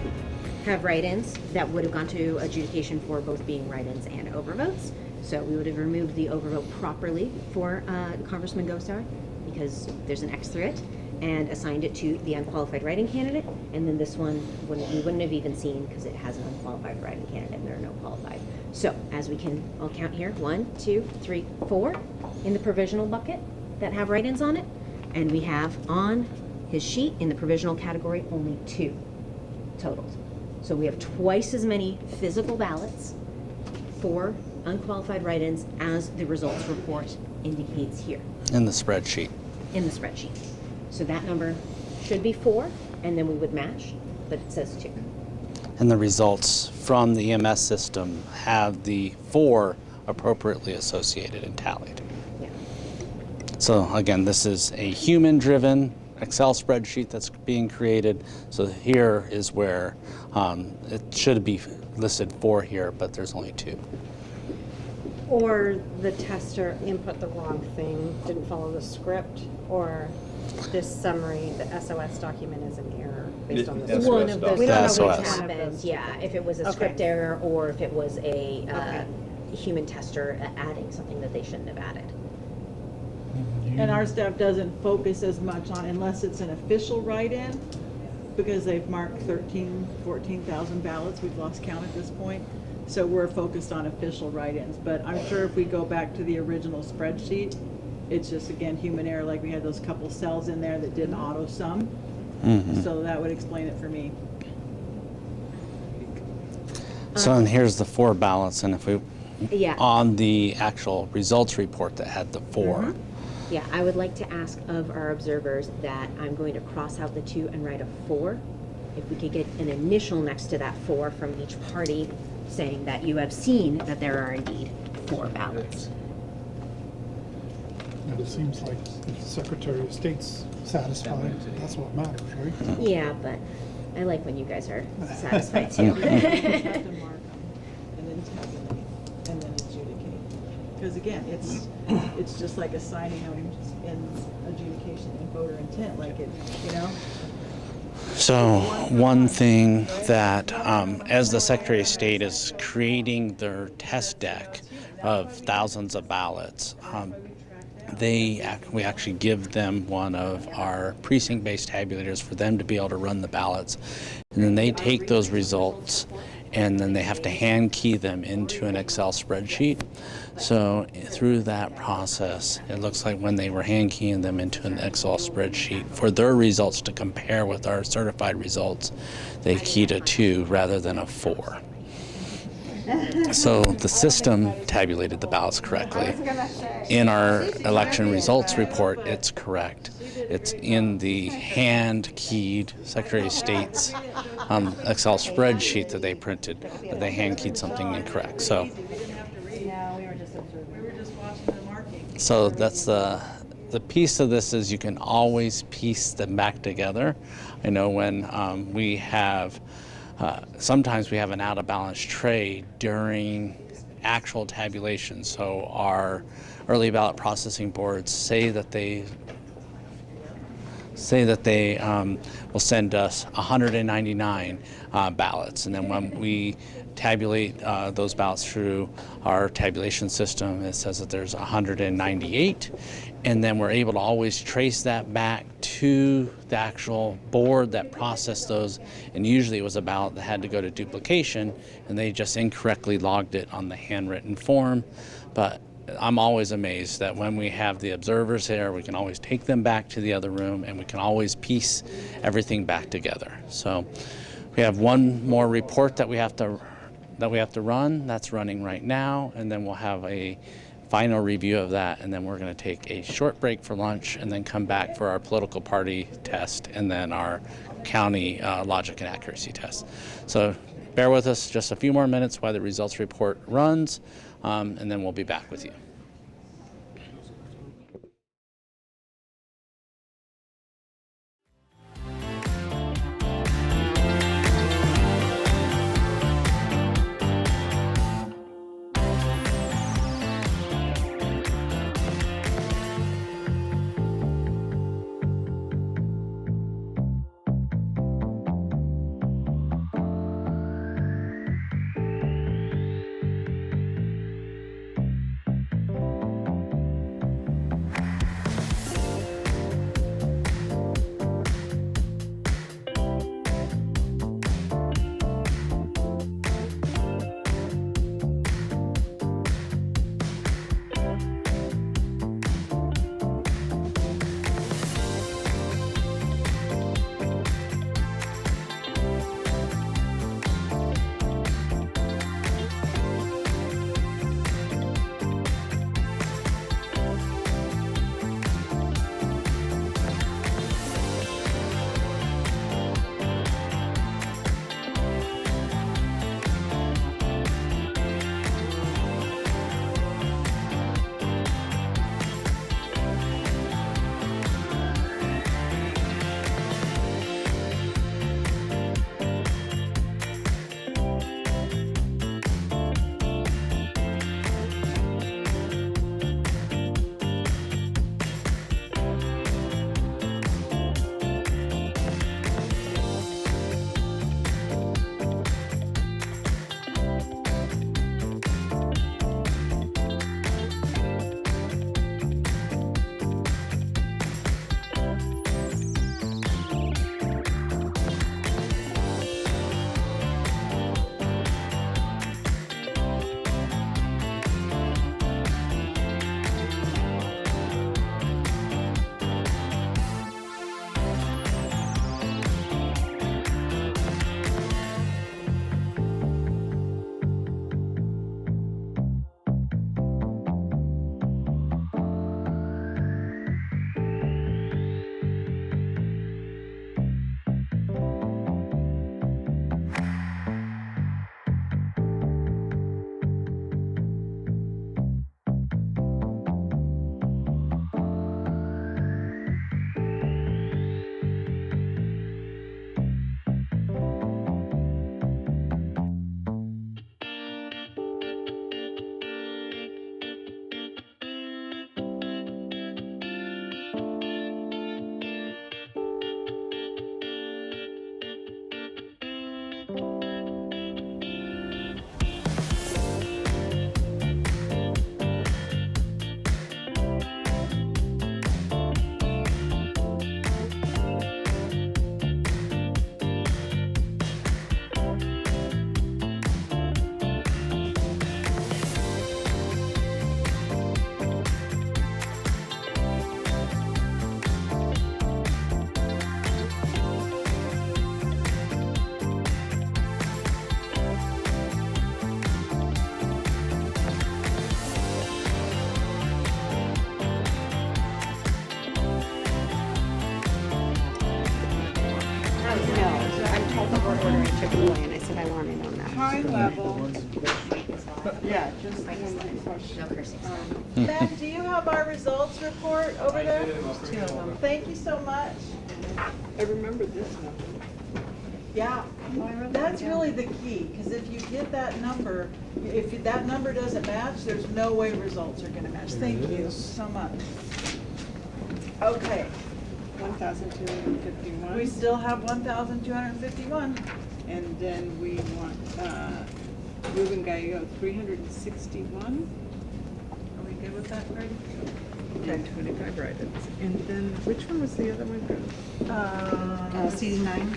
have write-ins that would have gone to adjudication for both being write-ins and overvotes. So we would have removed the overvote properly for Congressman Gosar because there's an X through it, and assigned it to the unqualified write-in candidate. And then this one we wouldn't have even seen because it has an unqualified write-in candidate and there are no qualified. So as we can all count here, 1, 2, 3, 4 in the provisional bucket that have write-ins on it. And we have on his sheet in the provisional category only 2 totaled. So we have twice as many physical ballots for unqualified write-ins as the results report indicates here. In the spreadsheet. In the spreadsheet. So that number should be 4, and then we would match, but it says 2. And the results from the EMS system have the 4 appropriately associated and tallied. Yeah. So again, this is a human-driven Excel spreadsheet that's being created. So here is where it should be listed 4 here, but there's only 2. Or the tester input the wrong thing, didn't follow the script, or this summary, the SOS document is an error based on this. One of those. We don't know SOS. which one of Happens, those. yeah, if it was a Okay. script error or if it was a Okay. human tester adding something that they shouldn't have added. And our staff doesn't focus as much on, unless it's an official write-in, because they've marked 14,000 ballots. We've lost count at this point. So we're focused on official write-ins. But I'm sure if we go back to the original spreadsheet, it's just, again, human error, like we had those couple cells in there that didn't auto sum. So that would explain it for me. So and here's the 4 ballots, and if we, Yeah. on the actual results report that had the 4. Yeah, I would like to ask of our observers that I'm going to cross out the 2 and write a 4. If we could get an initial next to that 4 from each party saying that you have seen that there are indeed 4 ballots. And it seems like if the Secretary of State's satisfied, that's what matters, right? Yeah, but I like when you guys are satisfied too. You have to mark them and then tabulate and then adjudicate. Because again, it's just like assigning them in adjudication and voter intent, like it, you know? So one thing that, as the Secretary of State is creating their test deck of thousands of ballots, we actually give them one of our precinct-based tabulators for them to be able to run the ballots. And then they take those results and then they have to hand key them into an Excel spreadsheet. So through that process, it looks like when they were hand keying them into an Excel spreadsheet for their results to compare with our certified results, they keyed a 2 rather than a 4. So the system tabulated the ballots correctly. In our election results report, it's correct. It's in the hand-keyed Secretary of State's Excel spreadsheet that they printed, that they hand-keyed something incorrect. So, so that's the piece of this is you can always piece them back together. I know when we have sometimes we have an out-of-balance trade during actual tabulation. So our early ballot processing boards say that they will send us 199 ballots, and then when we tabulate those ballots through our tabulation system, it says that there's 198, and then we're able to always trace that back to the actual board that processed those, and usually it was a ballot that had to go to duplication, and they just incorrectly logged it on the handwritten form. But I'm always amazed that when we have the observers here, we can always take them back to the other room and we can always piece everything back together. So we have one more report that we have to run. That's running right now, and then we'll have a final review of that, and then we're going to take a short break for lunch and then come back for our political party test and then our county logic and accuracy test. So bear with us just a few more minutes while the results report runs, and then we'll be back with you. we're ordering Chick-fil-A, and I said I want in on that. High level. Yeah, just No cursing. Ben, do you have our results report over there? Two of them. Thank you so much. I remember this number. Yeah, that's really the key, because if you get that number, if that number doesn't match, there's no way results are gonna match. Thank you so much. Okay, 1,251. we still have 1,251. And then we want, Ruben Gallego, 361. Are we good with that, Greg? And 25 write-ins. And then, which one was the other one? CD9?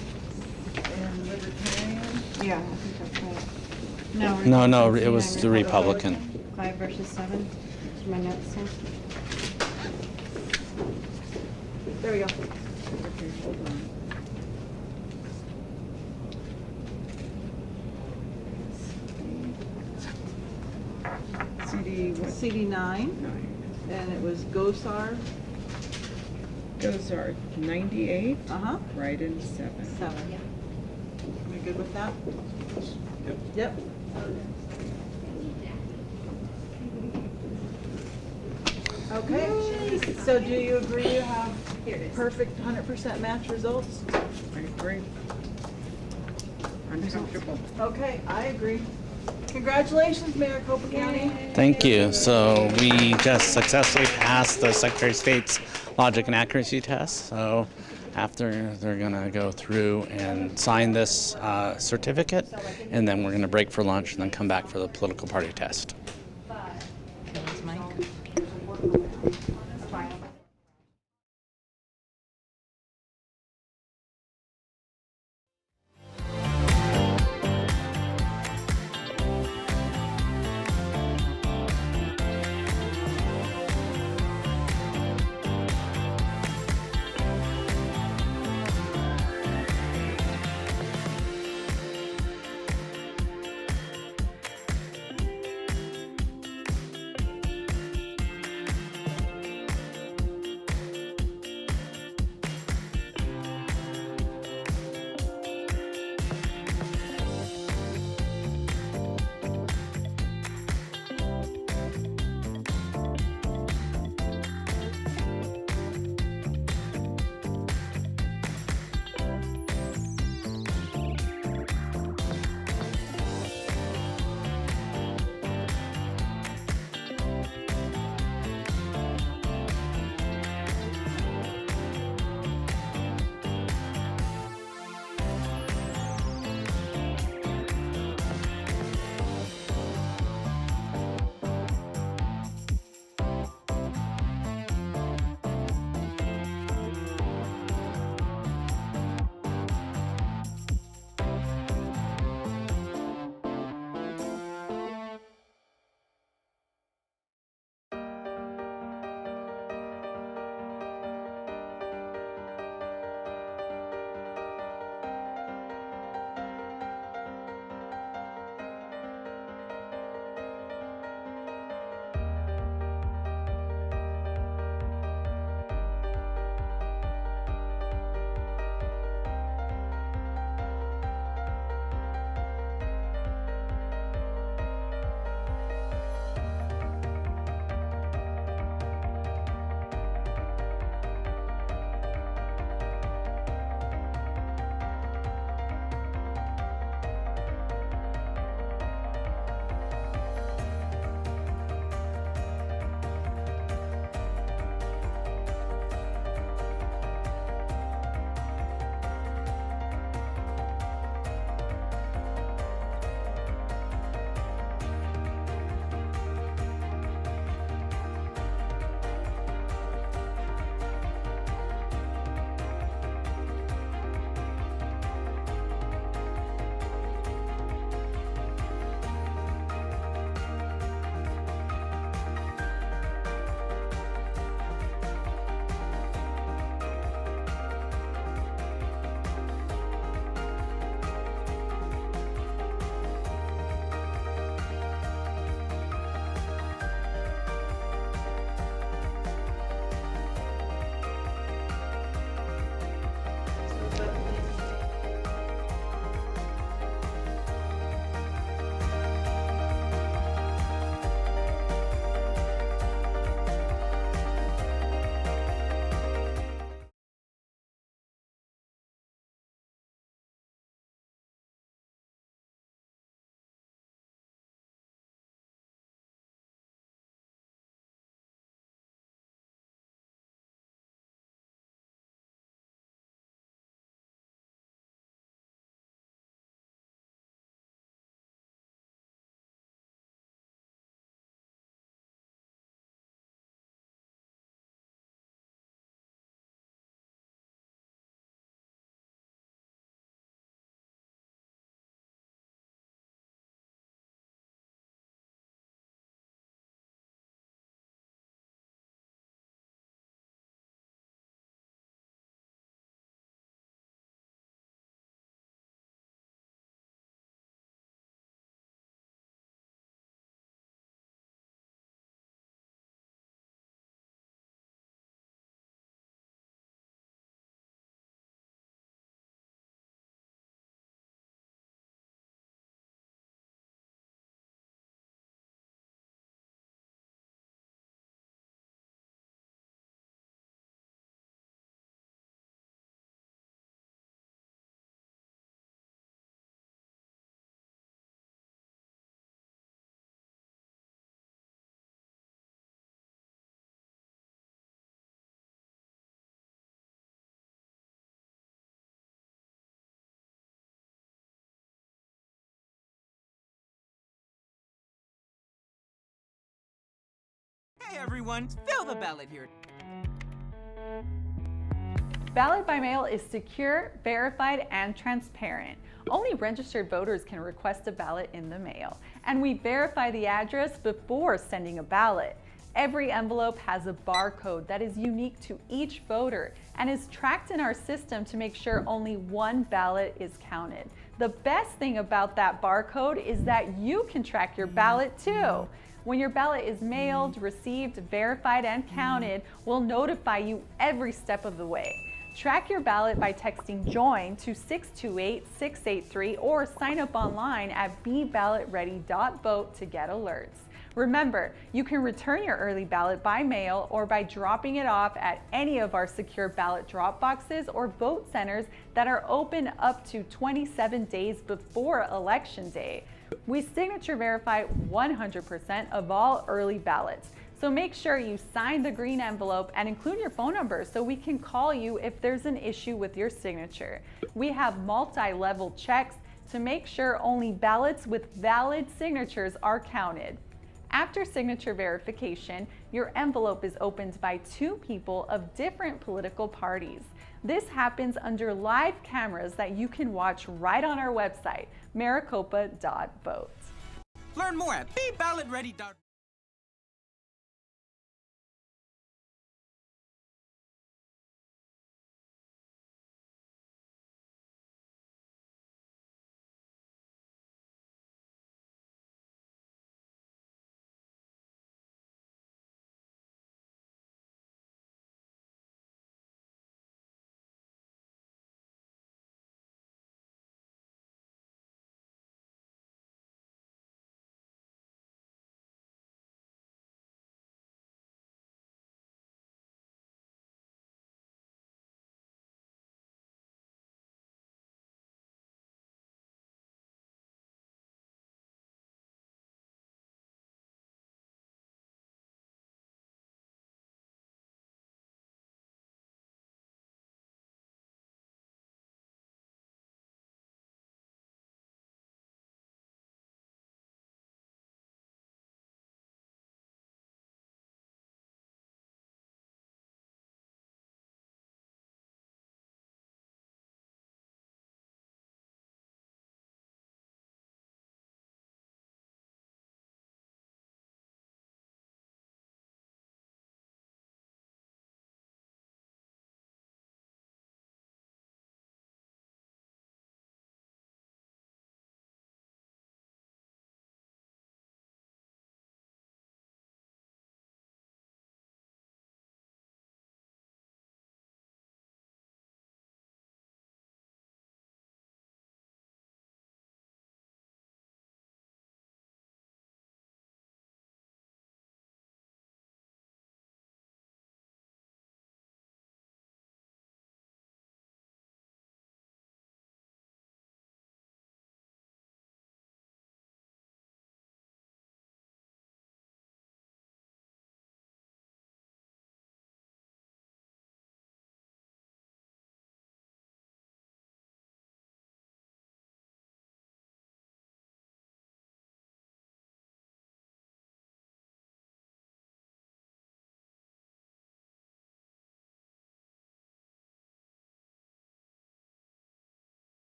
And Libertarian. Yeah, I think that's right. No, it was the Republican. 5 versus 7. That's my notes say. There we go. Okay, hold on. CD, what? CD9, 9. and it was Gosar. Those are 98, Uh-huh. write-in 7. 7. We good with that? Yep. Okay, so do you agree you have perfect 100% match results? I agree. I'm comfortable. Okay, I agree. Congratulations, Maricopa County. Thank you. So we just successfully passed the Secretary of State's logic and accuracy test. So after, they're going to go through and sign this certificate, and then we're going to break for lunch and then come back for the political party test. Hi, everyone. Fill the ballot here. Ballot by mail is secure, verified, and transparent. Only registered voters can request a ballot in the mail, and we verify the address before sending a ballot. Every envelope has a barcode that is unique to each voter and is tracked in our system to make sure only one ballot is counted. The best thing about that barcode is that you can track your ballot too. When your ballot is mailed, received, verified, and counted, we'll notify you every step of the way. Track your ballot by texting JOIN to 628-683 or sign up online at beballotready.vote to get alerts. Remember, you can return your early ballot by mail or by dropping it off at any of our secure ballot drop boxes or vote centers that are open up to 27 days before Election Day. We signature verify 100% of all early ballots. So make sure you sign the green envelope and include your phone number so we can call you if there's an issue with your signature. We have multi-level checks to make sure only ballots with valid signatures are counted. After signature verification, your envelope is opened by 2 people of different political parties. This happens under live cameras that you can watch right on our website, maricopa.vote. Learn more at beballotready.vote.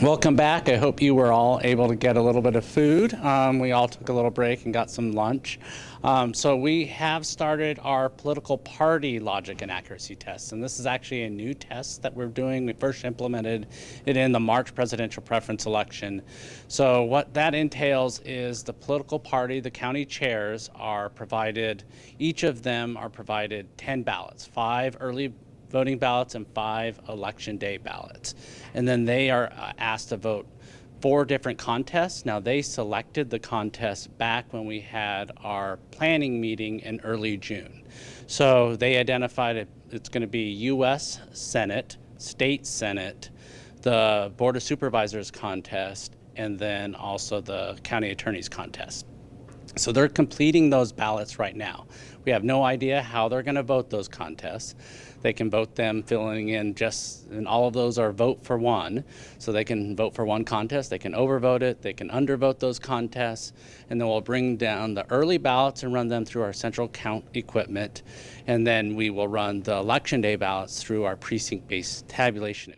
Welcome back. I hope you were all able to get a little bit of food. We all took a little break and got some lunch. So we have started our political party logic and accuracy test, and this is actually a new test that we're doing. We first implemented it in the March presidential preference election. So what that entails is the political party, the county chairs are provided, each of them are provided 10 ballots, 5 early voting ballots and 5 election day ballots. And then they are asked to vote 4 different contests. Now, they selected the contest back when we had our planning meeting in early June. So they identified it's going to be U.S. Senate, State Senate, the Board of Supervisors contest, and then also the County Attorney's contest. So they're completing those ballots right now. We have no idea how they're going to vote those contests. They can vote them filling in and all of those are vote for one. So they can vote for one contest, they can overvote it, they can undervote those contests, and then we'll bring down the early ballots and run them through our central count equipment. And then we will run the election day ballots through our precinct-based tabulation.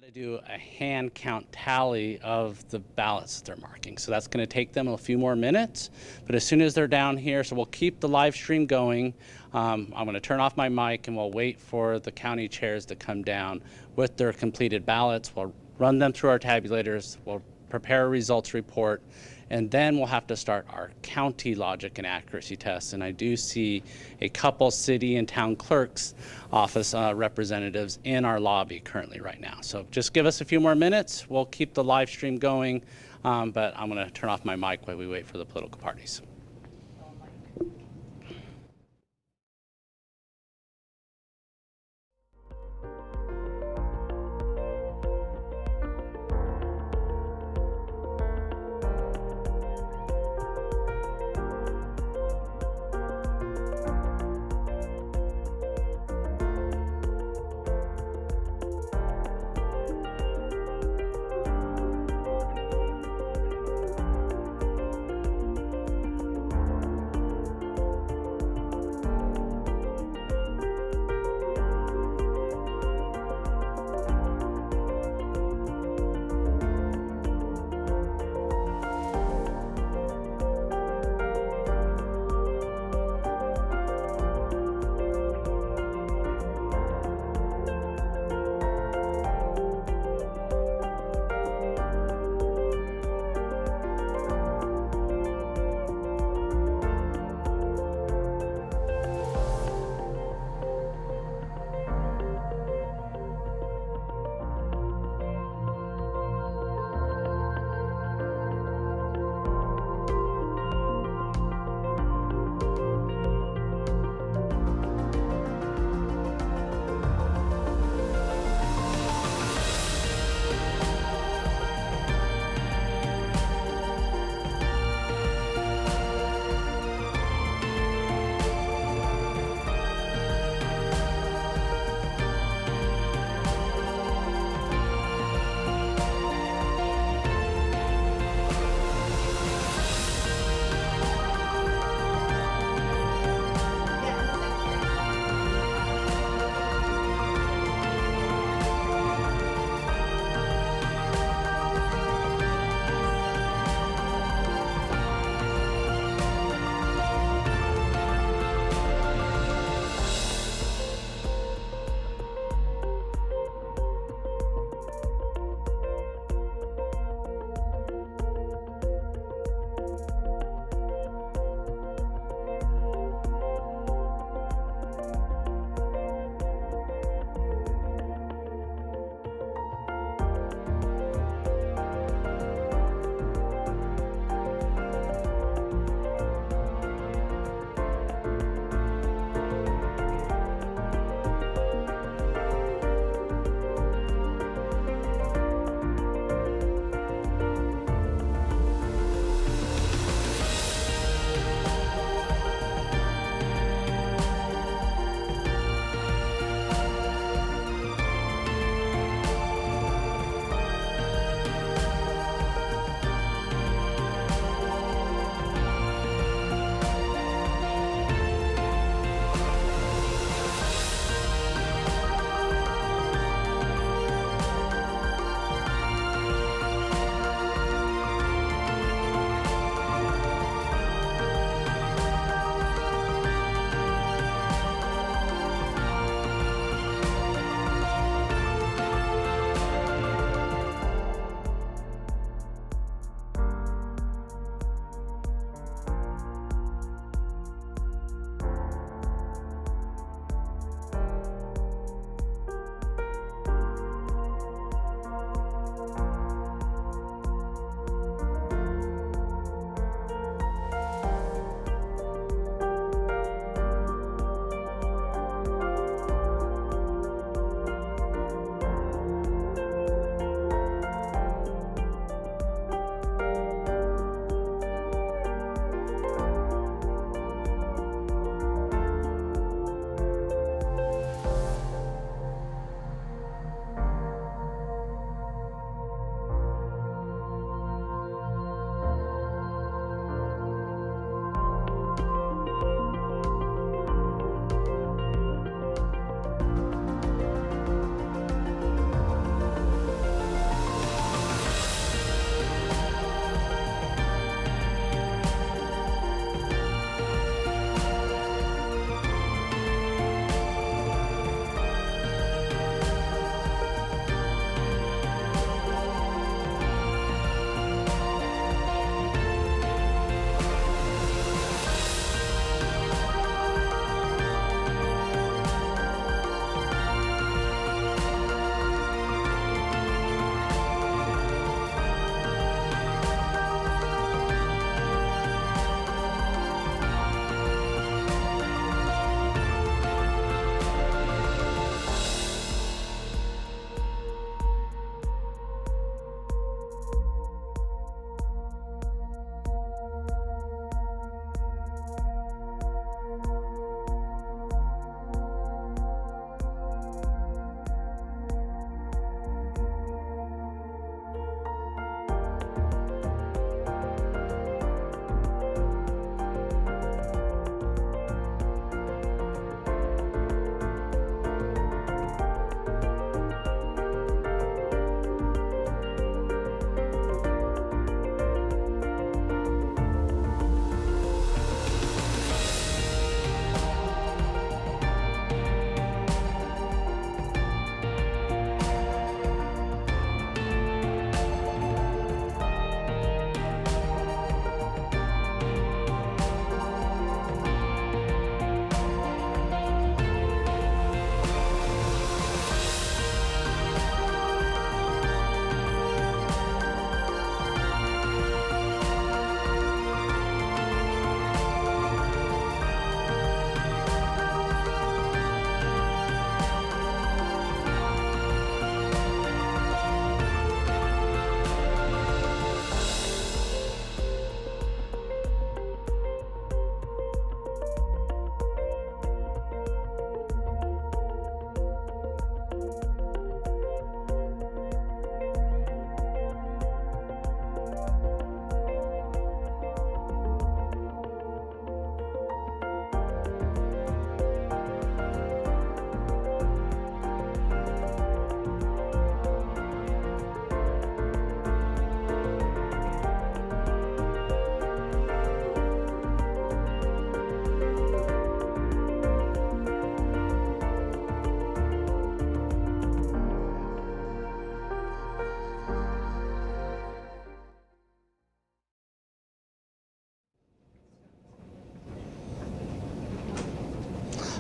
To do a hand count tally of the ballots that they're marking. So that's going to take them a few more minutes, but as soon as they're down here, so we'll keep the live stream going. I'm going to turn off my mic and we'll wait for the county chairs to come down with their completed ballots. We'll run them through our tabulators, we'll prepare a results report, and then we'll have to start our county logic and accuracy tests. And I do see a couple city and town clerks office representatives in our lobby currently right now. So just give us a few more minutes. We'll keep the live stream going, but I'm going to turn off my mic while we wait for the political parties.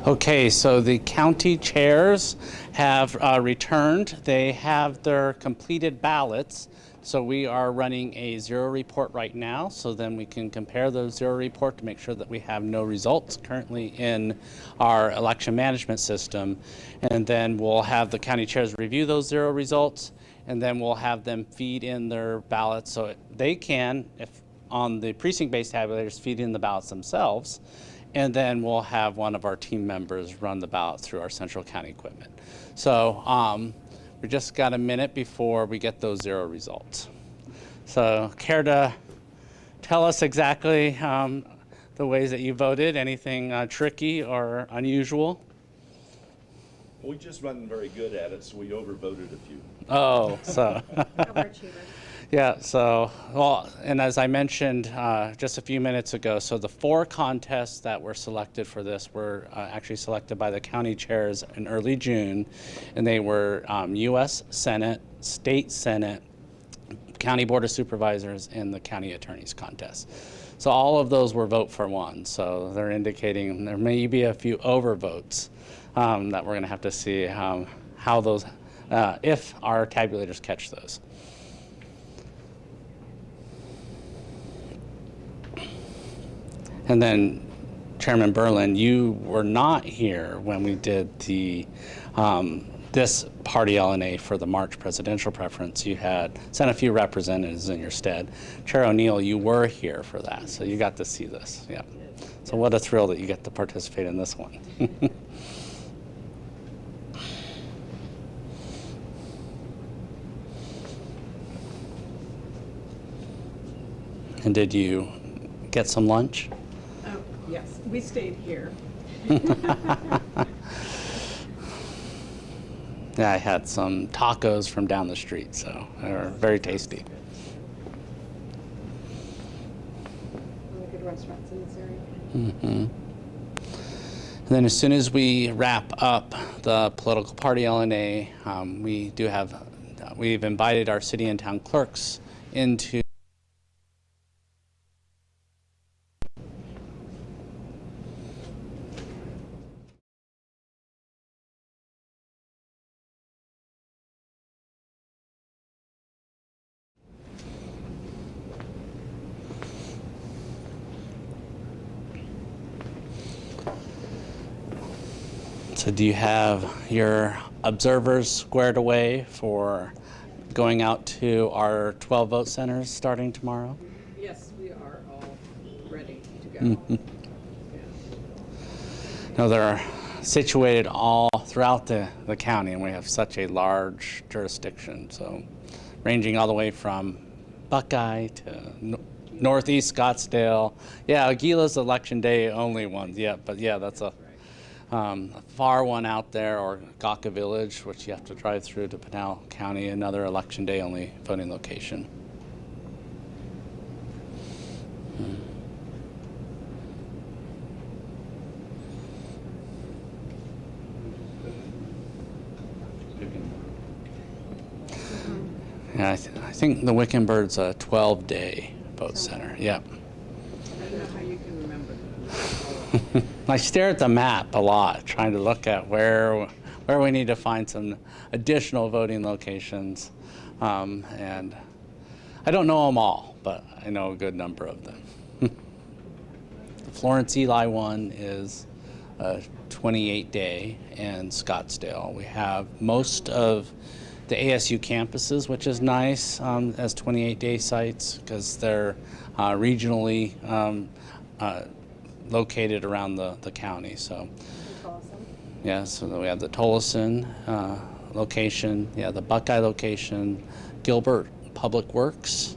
Okay, so the county chairs have returned. They have their completed ballots. So we are running a zero report right now, so then we can compare those zero report to make sure that we have no results currently in our election management system. And then we'll have the county chairs review those zero results, and then we'll have them feed in their ballots so they can, if on the precinct-based tabulators, feed in the ballots themselves. And then we'll have one of our team members run the ballot through our central county equipment. So we just got a minute before we get those zero results. So care to tell us exactly the ways that you voted? Anything tricky or unusual? We just wasn't very good at it, so we overvoted a few. Oh, so. Yeah, so, well, and as I mentioned just a few minutes ago, so the 4 contests that were selected for this were actually selected by the county chairs in early June, and they were U.S. Senate, State Senate, County Board of Supervisors, and the County Attorney's contest. So all of those were vote for one, so they're indicating there may be a few overvotes that we're going to have to see how those, if our tabulators catch those. And then, Chairman Berlin, you were not here when we did the this party LNA for the March presidential preference. You had sent a few representatives in your stead. Chair O'Neill, you were here for that, so you got to see this. Yeah. So what a thrill that you get to participate in this one. And did you get some lunch? Yes, we stayed here. Yeah, I had some tacos from down the street, so they were very tasty. Really good restaurants in this area. Mm-hmm. And then as soon as we wrap up the political party LNA, we've invited our city and town clerks into So do you have your observers squared away for going out to our 12 vote centers starting tomorrow? Yes, we are all ready to go. No, they're situated all throughout the county, and we have such a large jurisdiction. So ranging all the way from Buckeye to Northeast Scottsdale. Yeah, Aguila's election day only one. Yeah, but yeah, that's a far one out there, or Gawker Village, which you have to drive through to Pinal County, another election day only voting location. Yeah, I think the Wickenbird's a 12-day vote center. Yep. I don't know how you can remember that. I stare at the map a lot, trying to look at where we need to find some additional voting locations. And I don't know them all, but I know a good number of them. The Florence Eli one is a 28-day in Scottsdale. We have most of the ASU campuses, which is nice, as 28-day sites because they're regionally located around the county. So, yeah, so we have the Tolleson location, yeah, the Buckeye location, Gilbert Public Works.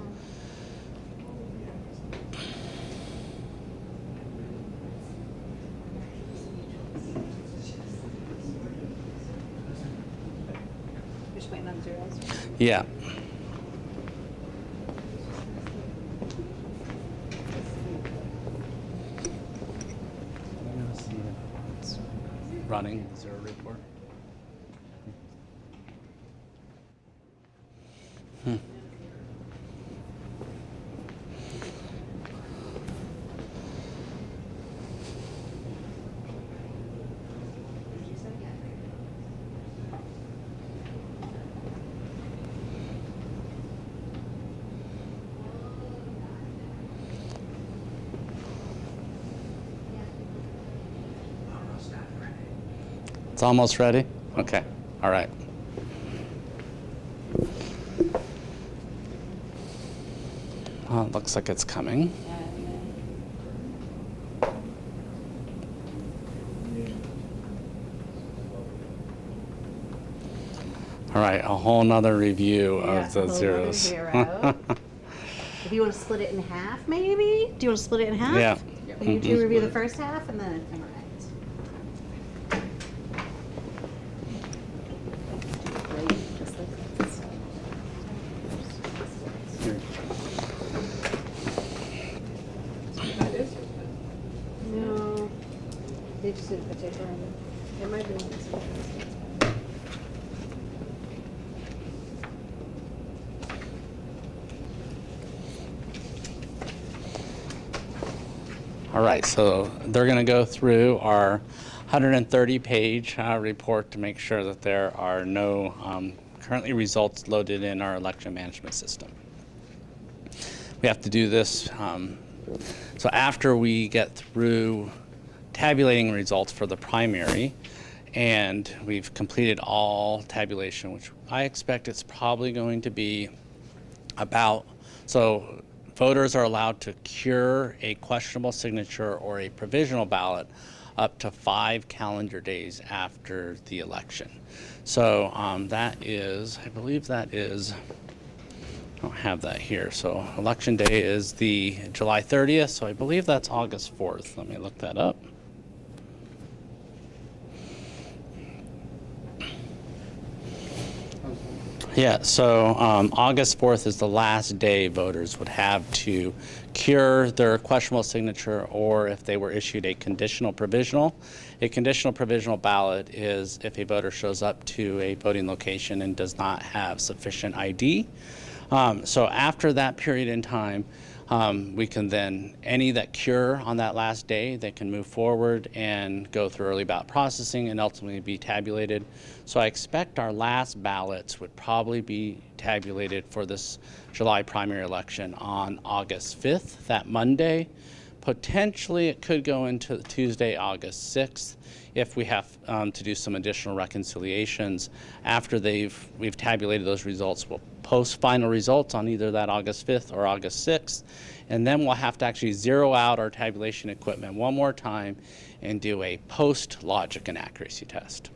Just waiting on zeros. Yeah. Running zero report. It's almost ready? Okay, all right. Well, it looks like it's coming. All right, a whole nother review of the zeros. If you want to split it in half, maybe? Do you want to split it in half? Yeah. And you two review the first half and then, all right. Just like this. No, they just didn't put paper on it. It might be on this one. All right, so they're going to go through our 130-page report to make sure that there are no currently results loaded in our election management system. We have to do this. So after we get through tabulating results for the primary, and we've completed all tabulation, which I expect it's probably going to be about, so voters are allowed to cure a questionable signature or a provisional ballot up to 5 calendar days after the election. So that is, I believe that is, I don't have that here. So election day is the July 30th, so I believe that's August 4th. Let me look that up. Yeah, so August 4th is the last day voters would have to cure their questionable signature, or if they were issued a conditional provisional. A conditional provisional ballot is if a voter shows up to a voting location and does not have sufficient ID. So after that period in time, we can then, any that cure on that last day, they can move forward and go through early ballot processing and ultimately be tabulated. So I expect our last ballots would probably be tabulated for this July primary election on August 5th, that Monday. Potentially it could go into Tuesday, August 6th, if we have to do some additional reconciliations. After we've tabulated those results, we'll post final results on either that August 5th or August 6th, and then we'll have to actually zero out our tabulation equipment one more time and do a post logic and accuracy test.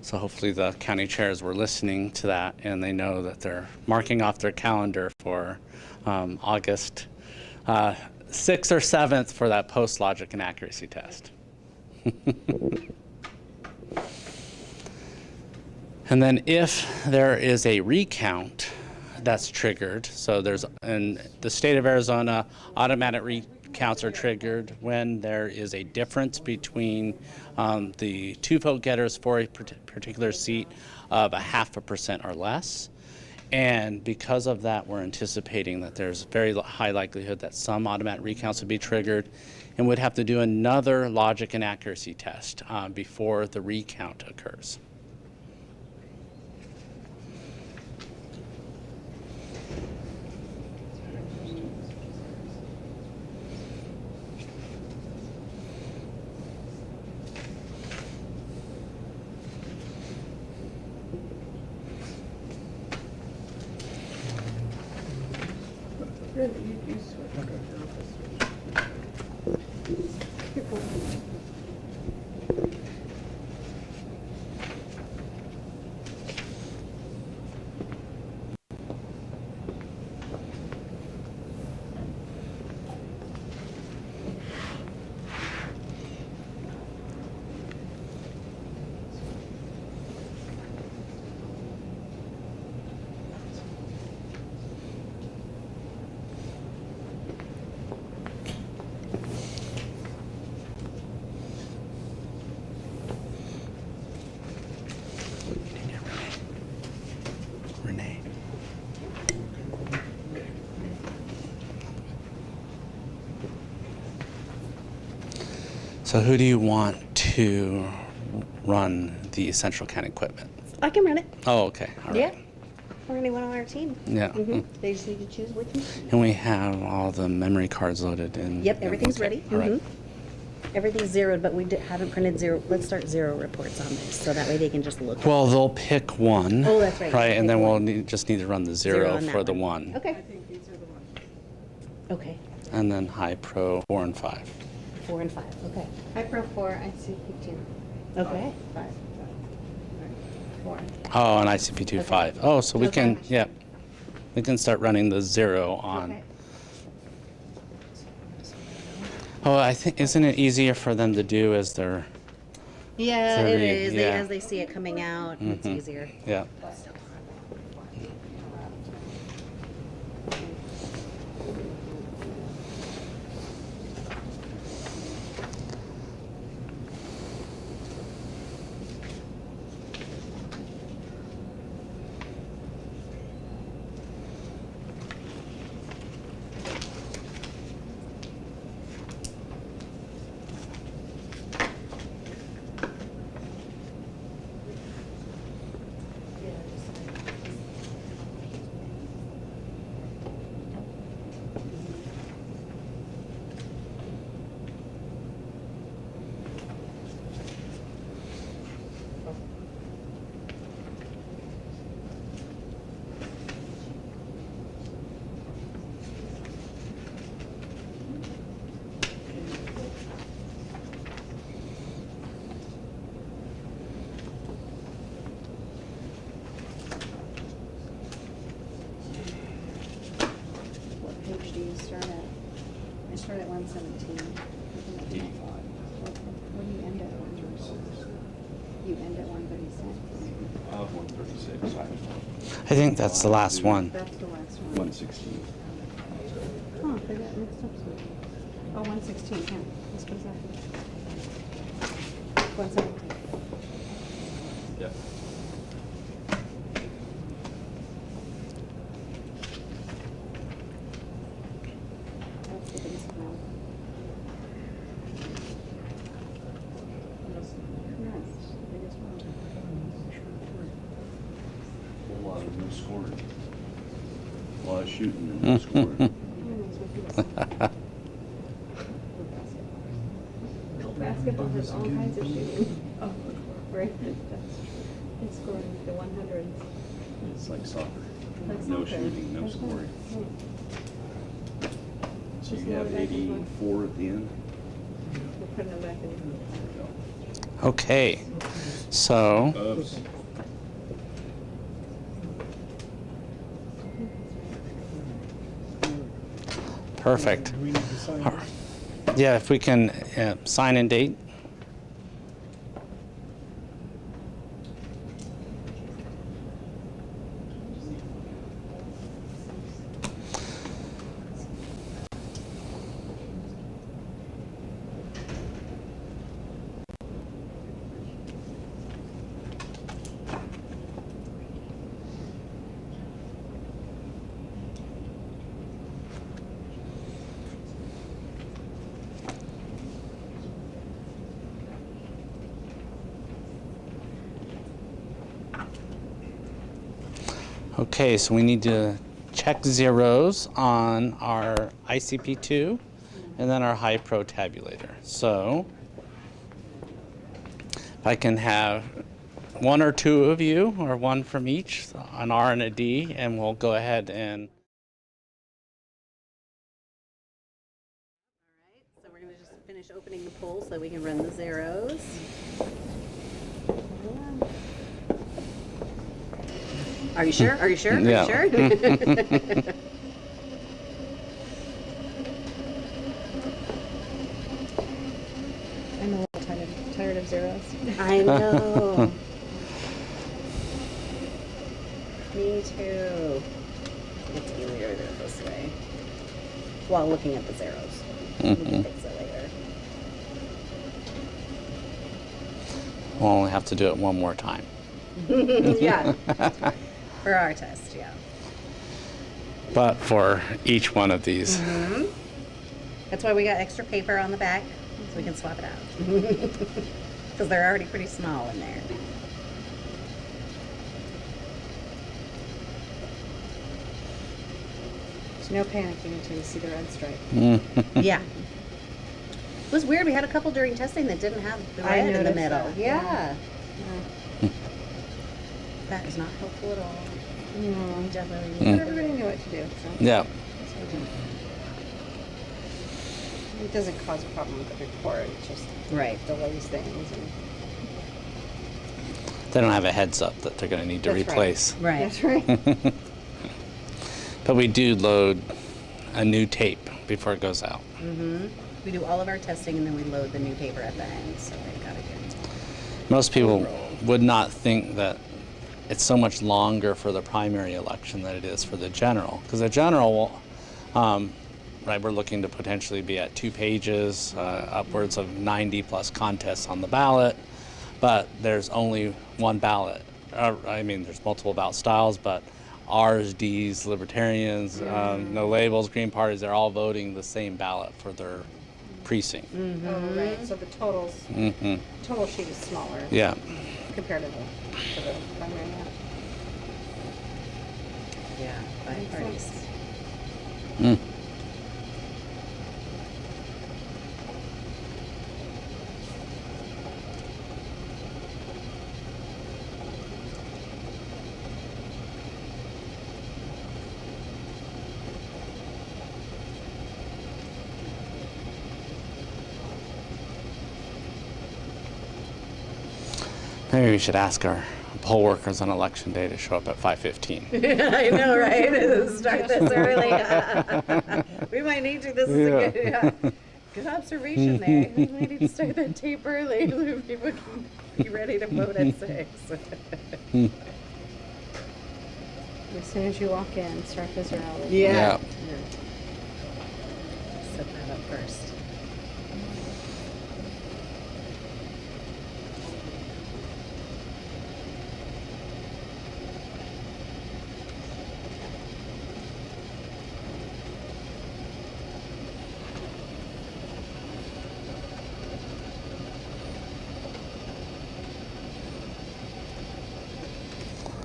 So hopefully the county chairs were listening to that and they know that they're marking off their calendar for August 6th or 7th for that post logic and accuracy test. And then if there is a recount that's triggered, so there's, in the state of Arizona, automatic recounts are triggered when there is a difference between the two vote getters for a particular seat of 0.5% or less. And because of that, we're anticipating that there's very high likelihood that some automatic recounts would be triggered and would have to do another logic and accuracy test before the recount occurs. So who do you want to run the central county equipment? I can run it. Oh, okay. All right. Yeah. Or anyone on our team. Yeah. They just need to choose which one. And we have all the memory cards loaded in. Yep, everything's okay. ready. All right. Everything's zeroed, but we haven't printed zero. Let's start zero reports on this, so that way they can just look. Well, they'll pick one. Oh, that's right. Right, and then Pick we'll one. just need to run the Zero zero on that for the one. one. Okay. Okay. And then high pro 4 and 5. 4 and 5. Okay. High Pro 4, ICP 2. Okay. 5. 4. Oh, and ICP2 5. Oh, so we can, Okay. yeah, we can start running the zero on. Okay. Oh, I think, isn't it easier for them to do as they're, Yeah, So it they- is. yeah. As they see it coming out, it's Mhm. easier. yeah. What page do you start at? I start at 117. 85. What do you end at? 136. You end at 136. 136. I think that's the last one. That's the last one. 116. Oh, they got mixed up something. Oh, 116, yeah. This goes after. 117. Yep. That's the biggest one. Yes, the biggest one. A lot of no scoring. A lot of shooting and no scoring. Basketball has all kinds of shooting. Oh, right. They score the 100s. It's like soccer. Like No soccer. shooting, no That's scoring. right. So Just you have lower back and forth. 84 at the end. We're putting them back in. Okay, so, Oops. perfect. Do we need to sign this? Yeah, if we can sign and date. Okay, so we need to check zeros on our ICP2 and then our high pro tabulator. So if I can have one or two of you, or one from each, an R and a D, and we'll go ahead and. So we're going to just finish opening the poll so we can run the zeros. Are you sure? Are you sure? Are Yeah. you sure? I'm a little tired of zeros. I know. Me too. It's easier to do it this way. While looking at the zeros. We can fix it later. We'll only have to do it one more time. Yeah. For our test, yeah. But for each one of these. Mm-hmm. That's why we got extra paper on the back, so we can swap it out. Because they're already pretty small in there. There's no panicking until you see the red stripe. Yeah. was weird. We had a couple during testing that didn't have the I red in the noticed middle. that, Yeah. That is not helpful at all. No, Definitely. but everybody knew what to do, so. Yeah. It doesn't cause a problem with the report, it just Right. delays things and. They don't have a heads up that they're going to need to That's right. replace. Right. That's right. But we do load a new tape before it goes out. Mm-hmm. We do all of our testing and then we load the new paper at the end, so they've got to get. Most people would not think that it's so much longer for the primary election than it is for the general. Because the general, right, we're looking to potentially be at 2 pages, upwards of 90 plus contests on the ballot, but there's only one ballot. I mean, there's multiple ballot styles, but R's, D's, Libertarians, no labels, Green parties, they're all voting the same ballot for their precinct. Oh, right, so the totals, total sheet is smaller. Yeah. Compared to the primary. Yeah, 5 parties. Mm. Maybe we should ask our poll workers on election day to show up at 5:15. I know, right? Start this early. We might need to. This is a good, good observation there. We might need to start that tape early so people can be ready to vote at 6. As soon as you walk in, start this early. Yeah. Yeah. Set that up first.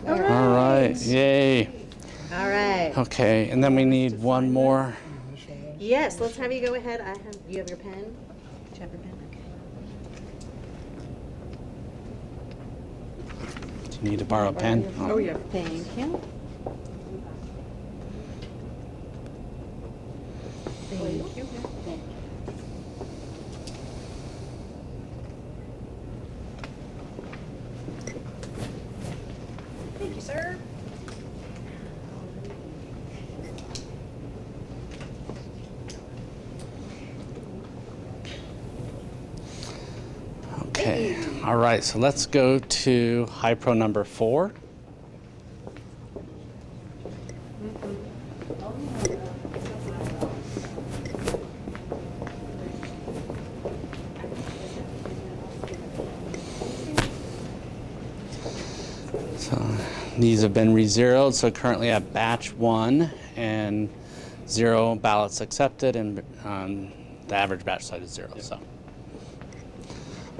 All right. Yay. All right. Okay, and then we need one more. Yes, let's have you go ahead. You have your pen? Do you have your pen? Okay. Do you need to borrow a pen? Oh, yeah. Thank you. Thank you. Thank you, sir. Okay. All right, so let's go to high pro number 4. So these have been re-zeroed, so currently at batch 1 and 0 ballots accepted, and the average batch size is 0. So,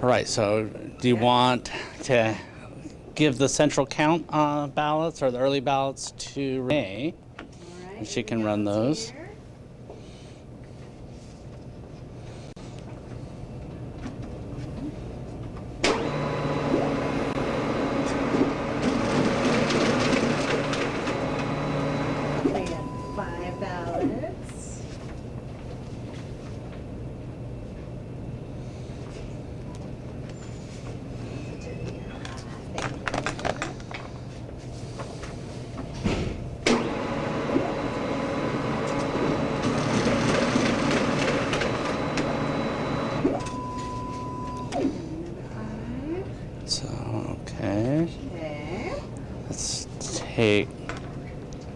all right. So, do you want to give the central count ballots or the early ballots to Renee, and she can run those? We have 5 ballots. So, okay. Okay. Let's take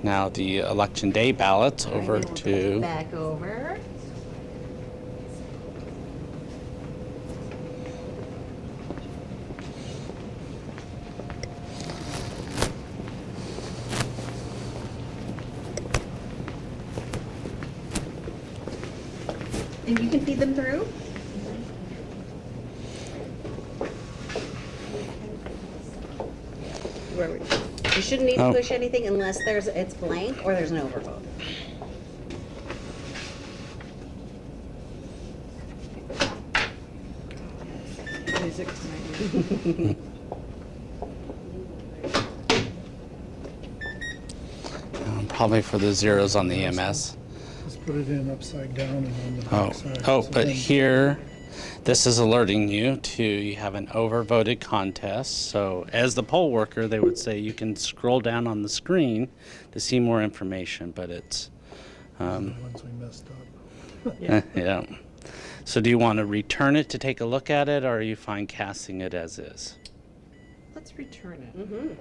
now the election day ballots over And we'll put it to. back over. And you can feed them through? You shouldn't need to Oh. push anything unless it's blank or there's an overvote. music tonight. Probably for the zeros on the EMS. Just put it in upside down and on the Oh, back side. oh, So but then- here, this is alerting you to you have an overvoted contest. So as the poll worker, they would say you can scroll down on the screen to see more information, but it's, The ones we messed up. yeah. So do you want to return it to take a look at it, or are you fine casting it as is? Let's return it.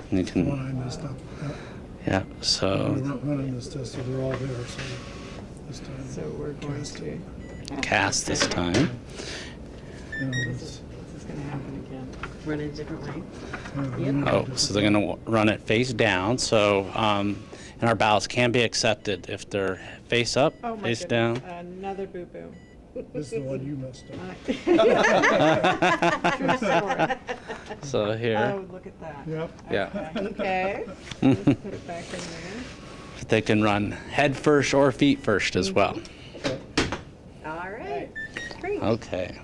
You The one can, I messed up. yeah, We're so running this test, so they're all there, so this time. So we're going to, cast this time. this is going to happen again. Run it a different way. Oh, so they're going to run it face down. So, and our ballots can be accepted if they're face up, Oh, my face goodness. down. Another boo-boo. This is the one you messed up. True story. So here, Oh, look at that. Yep. yeah, Okay. Let's put it back in there. they can run head first or feet first as well. All right. Great. Okay.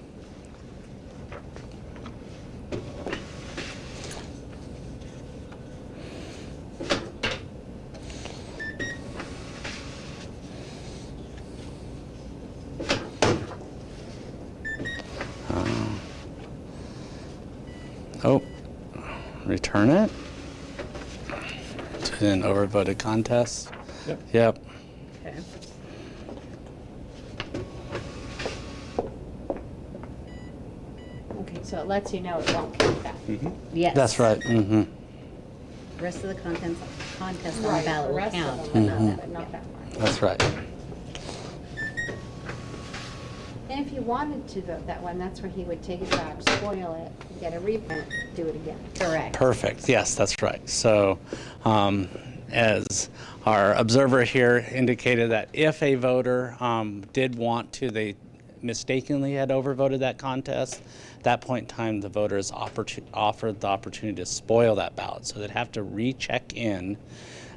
Oh, return it to an overvoted contest. Yep. Yep. Okay. Okay, so it lets you know it won't count that. Yes. That's right. Mm-hmm. The rest of the contest on the Right, ballot the will rest of count, them, but but not that. not that one. That's right. And if you wanted to vote that one, that's where he would take it back, spoil it, get a reprint, do it again. Correct. Perfect. Yes, that's right. So, as our observer here indicated, that if a voter did want to, they mistakenly had overvoted that contest, at that point in time, the voter is offered the opportunity to spoil that ballot. So they'd have to recheck in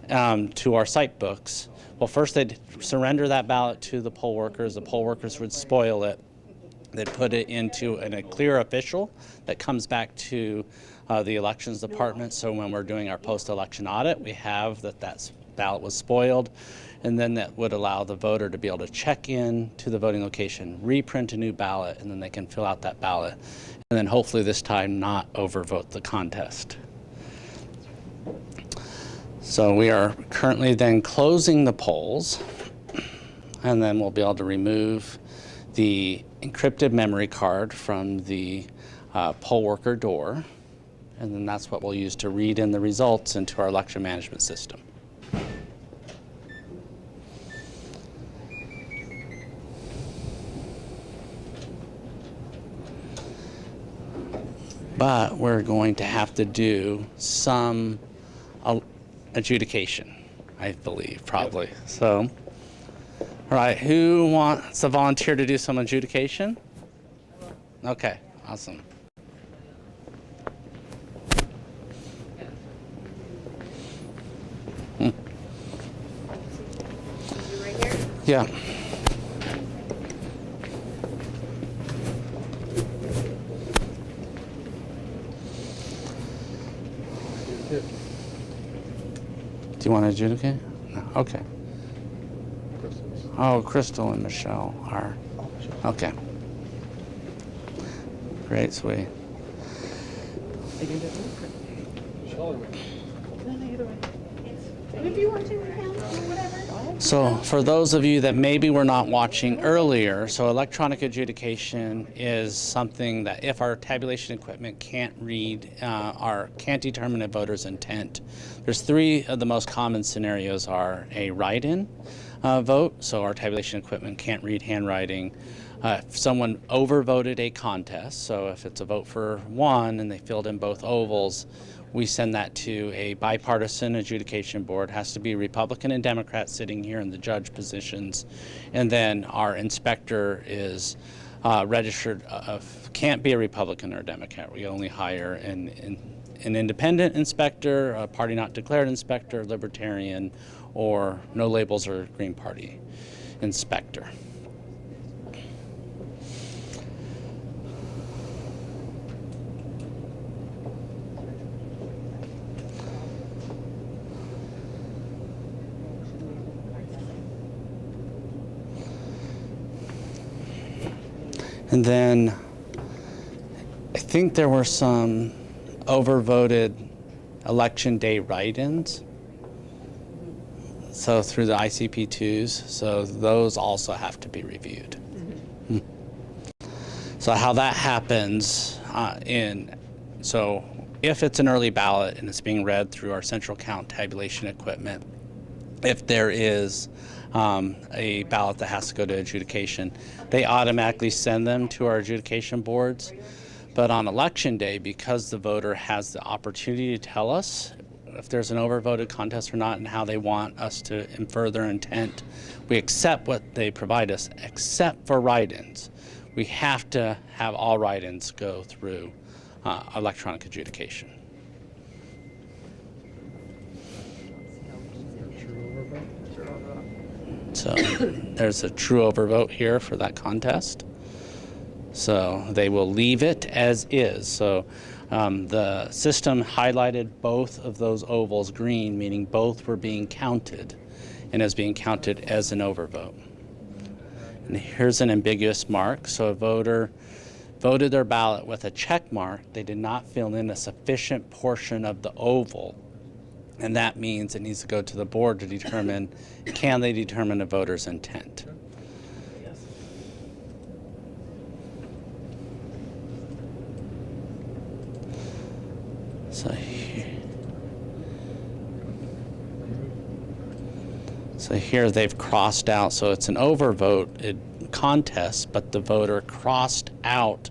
to our site books. Well, first they'd surrender that ballot to the poll workers. The poll workers would spoil it. They'd put it into a clear official that comes back to the elections department. So when we're doing our post-election audit, we have that ballot was spoiled, and then that would allow the voter to be able to check in to the voting location, reprint a new ballot, and then they can fill out that ballot, and then hopefully this time not overvote the contest. So we are currently then closing the polls, and then we'll be able to remove the encrypted memory card from the poll worker door, and then that's what we'll use to read in the results into our election management system. But we're going to have to do some adjudication, I believe, probably. So, all right, who wants to volunteer to do some adjudication? Okay, awesome. Yeah. Do you want to adjudicate? No. Okay. Oh, Crystal and Michelle are. Okay. Great, sweet. If you want to recount or whatever. So for those of you that maybe were not watching earlier, so electronic adjudication is something that if our tabulation equipment can't read or can't determine a voter's intent, there's three of the most common scenarios are a write-in vote, so our tabulation equipment can't read handwriting. If someone overvoted a contest, so if it's a vote for one and they filled in both ovals, we send that to a bipartisan adjudication board. It has to be Republican and Democrat sitting here in the judge positions. And then our inspector is registered, can't be a Republican or a Democrat. We only hire an independent inspector, a party not declared inspector, libertarian, or no labels or Green Party inspector. And then I think there were some overvoted election day write-ins. So through the ICP2s, so those also have to be reviewed. So how that happens so if it's an early ballot and it's being read through our central count tabulation equipment, if there is a ballot that has to go to adjudication, they automatically send them to our adjudication boards. But on election day, because the voter has the opportunity to tell us if there's an overvoted contest or not and how they want us to infer their intent, we accept what they provide us, except for write-ins. We have to have all write-ins go through electronic adjudication. So there's a true overvote here for that contest. So they will leave it as is. So the system highlighted both of those ovals green, meaning both were being counted and as being counted as an overvote. And here's an ambiguous mark. So a voter voted their ballot with a check mark. They did not fill in a sufficient portion of the oval. And that means it needs to go to the board to determine, can they determine a voter's intent? So here they've crossed out, so it's an overvote contest, but the voter crossed out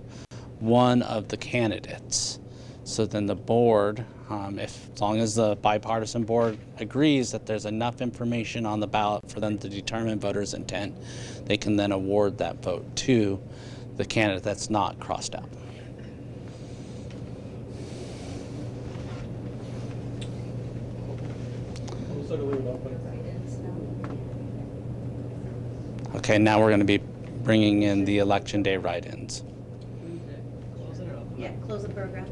one of the candidates. So then the board, as long as the bipartisan board agrees that there's enough information on the ballot for them to determine voters' intent, they can then award that vote to the candidate that's not crossed out. Okay, now we're going to be bringing in the election day write-ins. Yeah, close the program.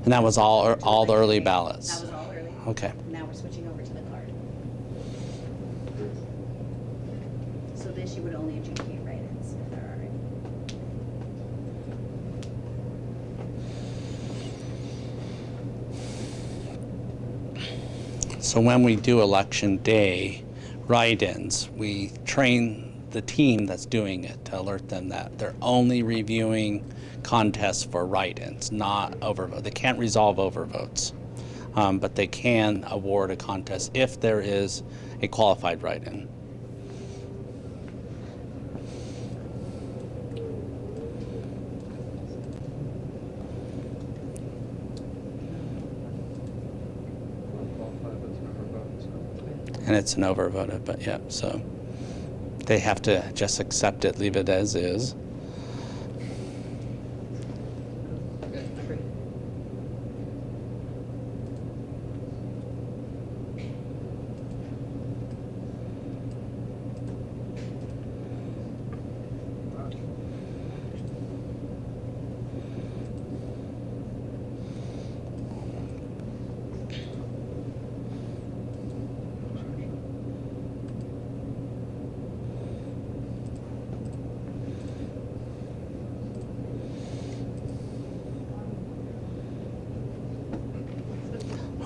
And that was all the early ballots. That was all early. Okay. Now we're switching over to the card. So this you would only adjudicate write-ins if there are any. So when we do election day write-ins, we train the team that's doing it to alert them that they're only reviewing contests for write-ins, not overvotes. They can't resolve overvotes, but they can award a contest if there is a qualified write-in. And it's an overvoted, but yeah, so they have to just accept it, leave it as is.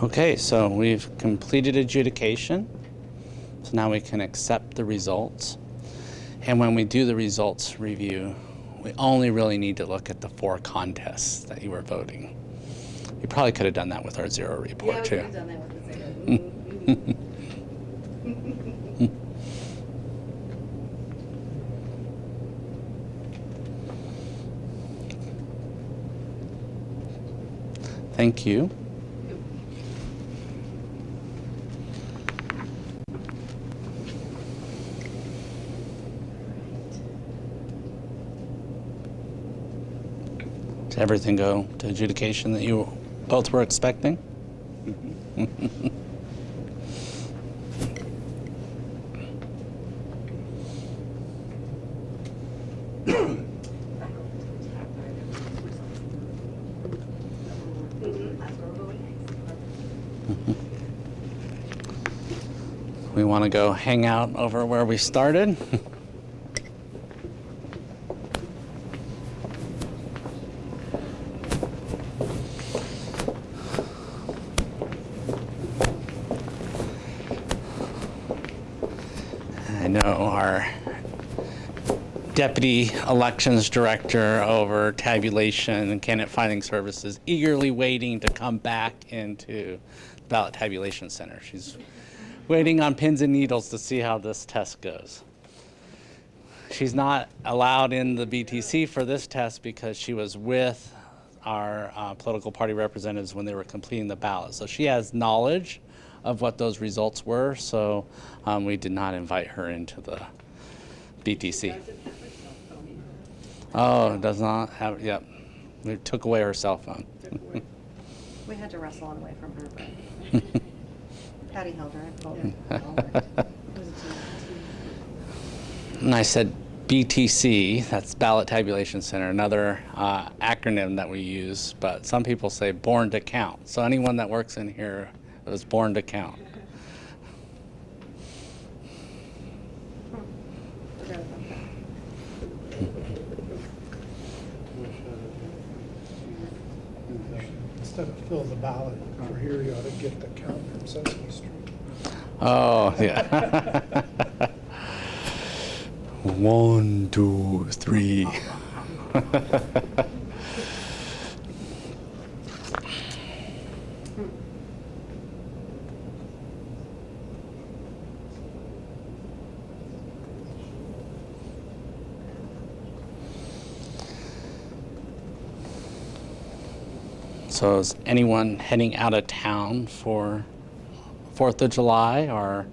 Okay, so we've completed adjudication. So now we can accept the results. And when we do the results review, we only really need to look at the 4 contests that you were voting. You probably could have done that with our zero report too. Yeah, we could have done that with the zero. Thank you. Did everything go to adjudication that you both were expecting? We want to go hang out over where we started. know our Deputy Elections Director over tabulation and candidate filing services eagerly waiting to come back into the ballot tabulation center. She's waiting on pins and needles to see how this test goes. She's not allowed in the BTC for this test because she was with our political party representatives when they were completing the ballot. So she has knowledge of what those results were, so we did not invite her into the BTC. Oh, it does not have, yep. We took away her cell phone. We had to wrestle it away from her, but Patty held her. I pulled her. And I said BTC, that's Ballot Tabulation Center, another acronym that we use, but some people say born to count. So anyone that works in here was born to count. Instead of fill the ballot over here, you ought to get the count from Sesame Street. Oh, yeah. 1, 2, 3. So is anyone heading out of town for 4th of July, or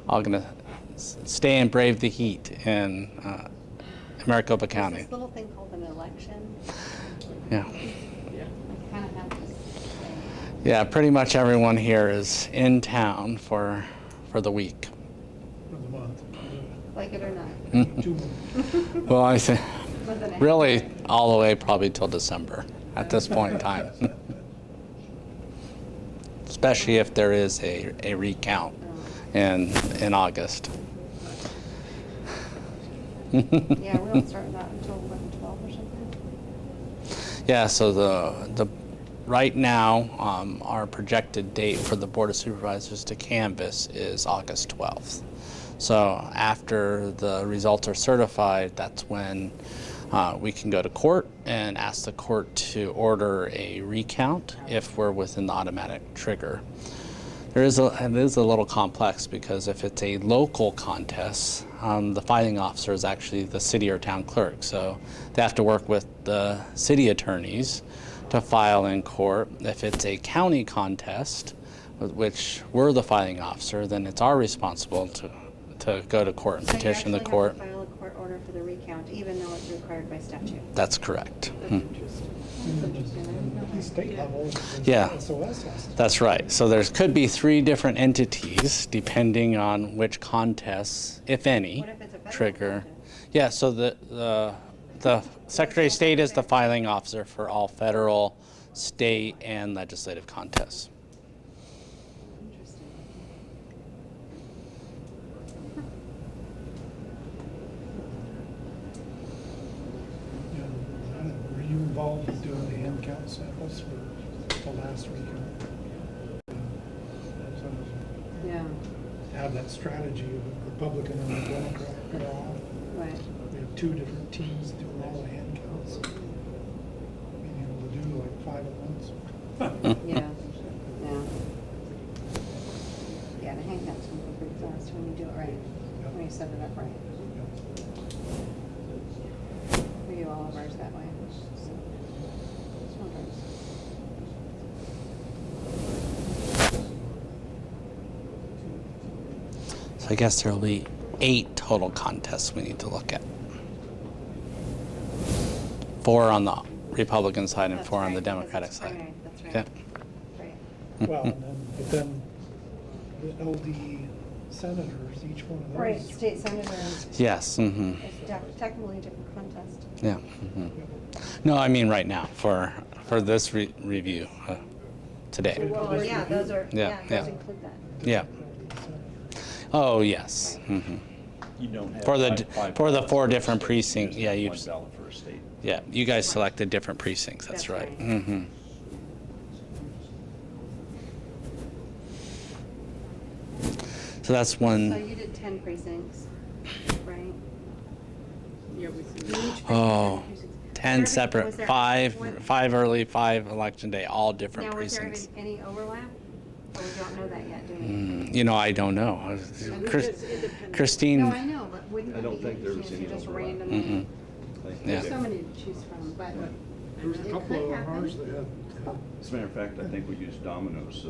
all gonna stay and brave the heat in Maricopa County? This little thing called an election. Yeah. Kind of have this thing. Yeah, pretty much everyone here is in town for the week. For the month. Like it or not. 2 months. Well, I think Month and a half. really all the way probably till December at this point in time. Especially if there is a recount in August. Yeah, we don't start that until 11/12 or something. Yeah, so the right now our projected date for the Board of Supervisors to canvass is August 12th. So after the results are certified, that's when we can go to court and ask the court to order a recount if we're within the automatic trigger. It is a little complex because if it's a local contest, the filing officer is actually the city or town clerk. So they have to work with the city attorneys to file in court. If it's a county contest, which we're the filing officer, then it's our responsibility to go to court and petition the court. So you actually have to file a court order for the recount, even though it's required by statute. That's correct. That's interesting. At the state level, Yeah. SOS has to. That's right. So there could be 3 different entities depending on which contests, if any, What if it's a federal trigger. contest? Yeah, so the Secretary of State is the filing officer for all federal, state, and legislative contests. Interesting. Were you involved in doing the hand count samples for the last recount? So Yeah, have that strategy of Republican and the Democrat go off. right. We have 2 different teams doing all the hand counts. Being able to do like 5 at once. Yeah, yeah. Yeah, the hand counts can be pretty fast when you do it right, when you set it up right. We do all of ours that way. So, sometimes. So I guess there will be 8 total contests we need to look at. 4 on the Republican side and That's 4 on the right, because Democratic it's side. primary, that's right. Yeah. Right. Well, but then the LD senators, each one of those. Right, state senator, Yes. Mm-hmm. it's technically a different contest. Yeah. Mm-hmm. No, I mean right now for this review today. Well, yeah, those are, Yeah, yeah, those yeah. include that. Yeah. Oh yes. Mm-hmm. You don't have For the five for the ballots 4 for different state. precincts, yeah, you One just, ballot for a state. yeah, you guys selected different precincts. That's That's right. right. Mm-hmm. So that's So one. you did 10 precincts. right? Yeah, we see. Each Oh, precinct. 10 Was separate, there- five early, 5 election day, all different Now, was there precincts. any overlap? Or we don't know that yet, do we? You know, I don't know. Christine, No, I know, but wouldn't I it don't be think there was interesting to any just overlap. randomly? yeah. There's so many to choose from, but There's a it couple could of happen. ours that had, As a matter of fact, I think we used dominoes, so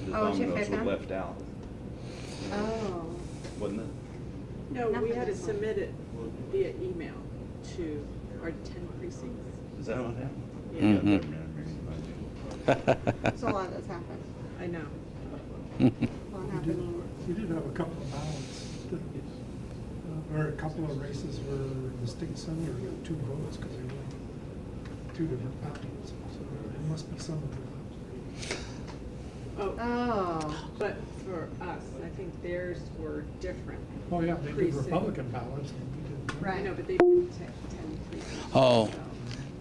the Oh, chip dominoes were pick 'em? left out, Oh. wasn't it? No, we Nothing had to this one. submit it via email to our 10 precincts. Is that what happened? Yeah. Yeah, Mhm. never mind. So a lot that's happened. I know. A lot happening. we did have a couple of ballots, or a couple of races where the state senator got 2 votes because they were 2 different ballots. So there must be some overlap. Oh, Oh. but for us, I think theirs were different. Oh, yeah, they did Precinct. Republican ballots and we did. I know, but they didn't take 10 precincts. Oh, so.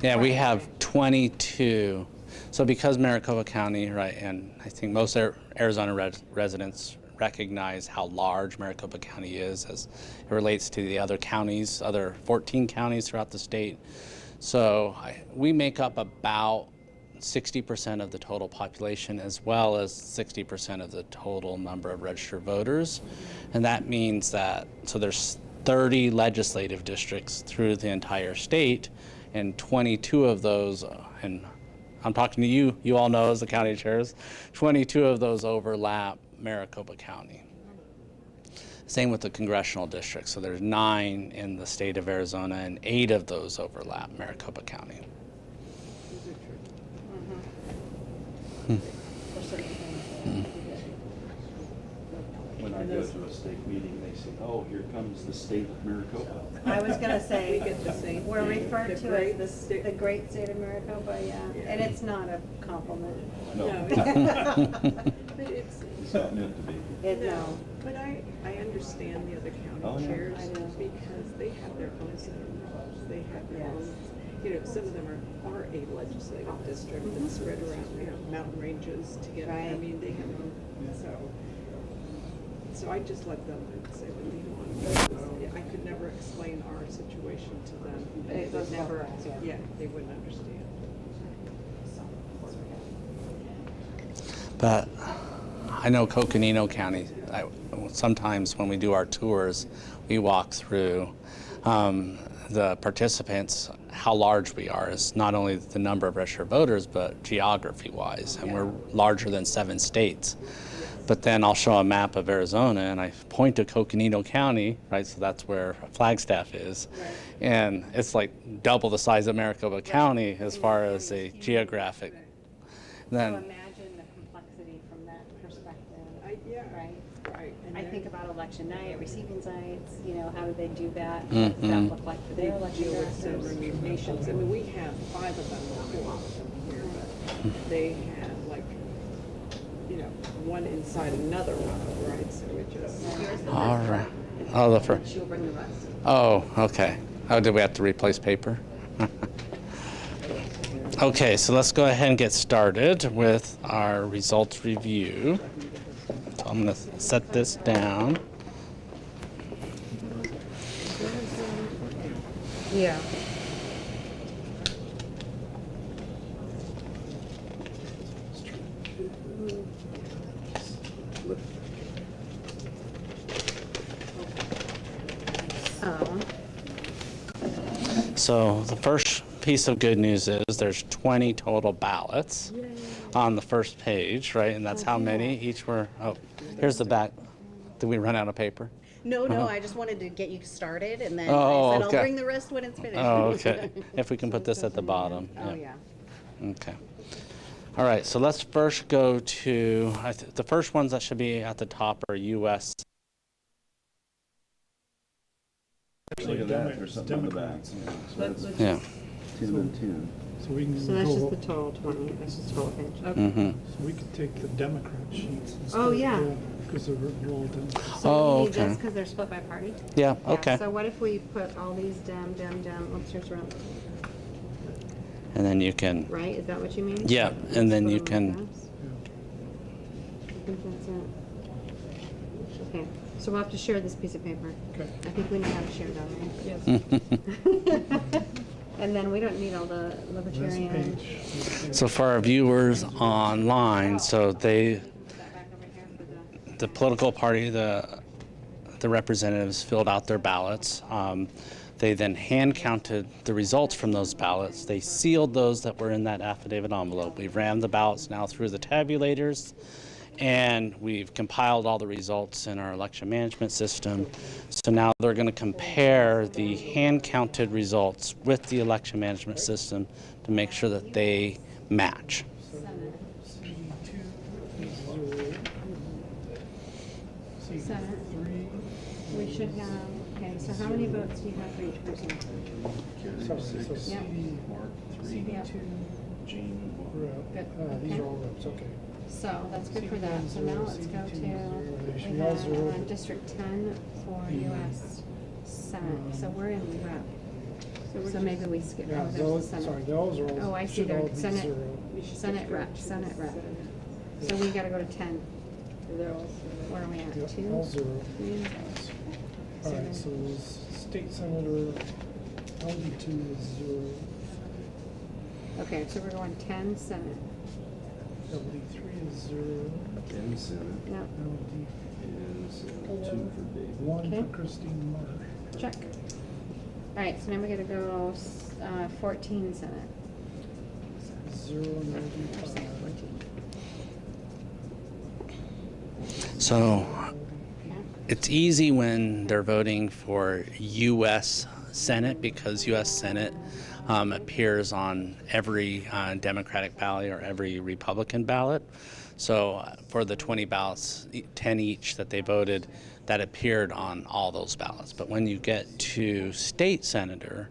yeah, we have 22. So because Maricopa County, right, and I think most Arizona residents recognize how large Maricopa County is as it relates to the other counties, other 14 counties throughout the state. So we make up about 60% of the total population, as well as 60% of the total number of registered voters. And that means that, so there's 30 legislative districts through the entire state, and 22 of those, and I'm talking to you, you all know as the county chairs, 22 of those overlap Maricopa County. Same with the congressional districts. So there's 9 in the state of Arizona, and 8 of those overlap Maricopa County. When I go to a state meeting, they say, oh, here comes the state of Maricopa. I was gonna say, We get the same we're thing. referred The to great as state- the great state of Maricopa, yeah. And it's not a compliment. No. But it's, It's not meant to be. No. but I understand the other county Oh, yeah. chairs I know. because they have their own set of rules. They have their Yes. own, you know, some of them are a legislative district that's spread around, you know, mountain ranges together. I Right. mean, they have, so I just let them say what they want. Because I could never explain our situation to them. They It goes would both never, ways, yeah. yeah, they wouldn't understand. But I know Coconino County, sometimes when we do our tours, we walk through the participants, how large we are is not only the number of registered voters, but geography-wise, and we're larger than 7 states. But then I'll show a map of Arizona, and I point to Coconino County, right? So that's where Flagstaff is, and it's like double the size of Maricopa County as far as a geographic. So Then, imagine the complexity from that perspective, Yeah. right? Right. And I then- think about election night, receiving sites, you know, how do they do that? Mhm. What does that look like for They their election deal with so directors? many nations. I mean, we have 5 of them, or 4 of them here, but they have like, you know, one inside another one, right? So it just. all right. Oh, the first. She'll bring the rest. Oh, okay. Oh, did we have to replace paper? Okay, so let's go ahead and get started with our results review. So I'm going to set this down. Yeah. Oh. So the first piece of good news is there's 20 total ballots on the first page, right? And that's how many each were. Oh, here's the back. Did we run out of paper? No, I just wanted to get you started, and then Oh, I said okay. I'll bring the rest when it's finished. Oh, okay. If we can put this at the bottom. Oh, yeah. Okay. All right, so let's first go to, the first ones that should be at the top are U.S. Look at that, there's something on the back. Democrats. So that's Yeah. 10 and 10. So we can So that's just go, the total 20, that's just total page. Mm-hmm. so we could take the Democrat sheets. Oh, yeah. Because they're all Democrats. So Oh, we need this okay. because they're split by party? Yeah, Yeah, okay. So what if we put all these down, oops, here's around, And then you can, right? Is that what you mean? yeah, and then you Put 'em can, like this? I think that's it. Okay, so we'll have to share this piece of paper. Okay. I think we know how to share that, right? Yes. And then we don't need all the This libertarian. page. So for our viewers online, so they, Put that back over here for the. the political party, the representatives filled out their ballots. They then hand counted the results from those ballots. They sealed those that were in that affidavit envelope. We've ran the ballots now through the tabulators, and we've compiled all the results in our election management system. So now they're going to compare the hand counted results with the election management system to make sure that they match. Senate. We should have, okay, so how many votes do you have for each person? So Yep. CD, Mark, 3, Yep. 2, Gene, rep. Good. These Okay. are all reps, okay. So that's good for that. So now let's go to, we Y'all have zero. District 10 for US Senate. So we're in rep. So maybe we skip, Yeah, oh, there's those, the sorry, Senate. those are all. Oh, I see should there, all be Senate, zero. Senate rep. So we gotta go to 10. Where are we at? Yep, 2? all zero. 3? All right, so state senator, LD2 is 0, Okay, so we're going 10 Senate. LD3 is 0, In Senate No, LD is 2 for David. 1 Okay. for Christine Marsh. check. All right, so now we gotta go 14 Senate. 0 and LD5. So it's easy when they're voting for U.S. Senate because U.S. Senate appears on every Democratic ballot or every Republican ballot. So for the 20 ballots, 10 each that they voted, that appeared on all those ballots. But when you get to state senator,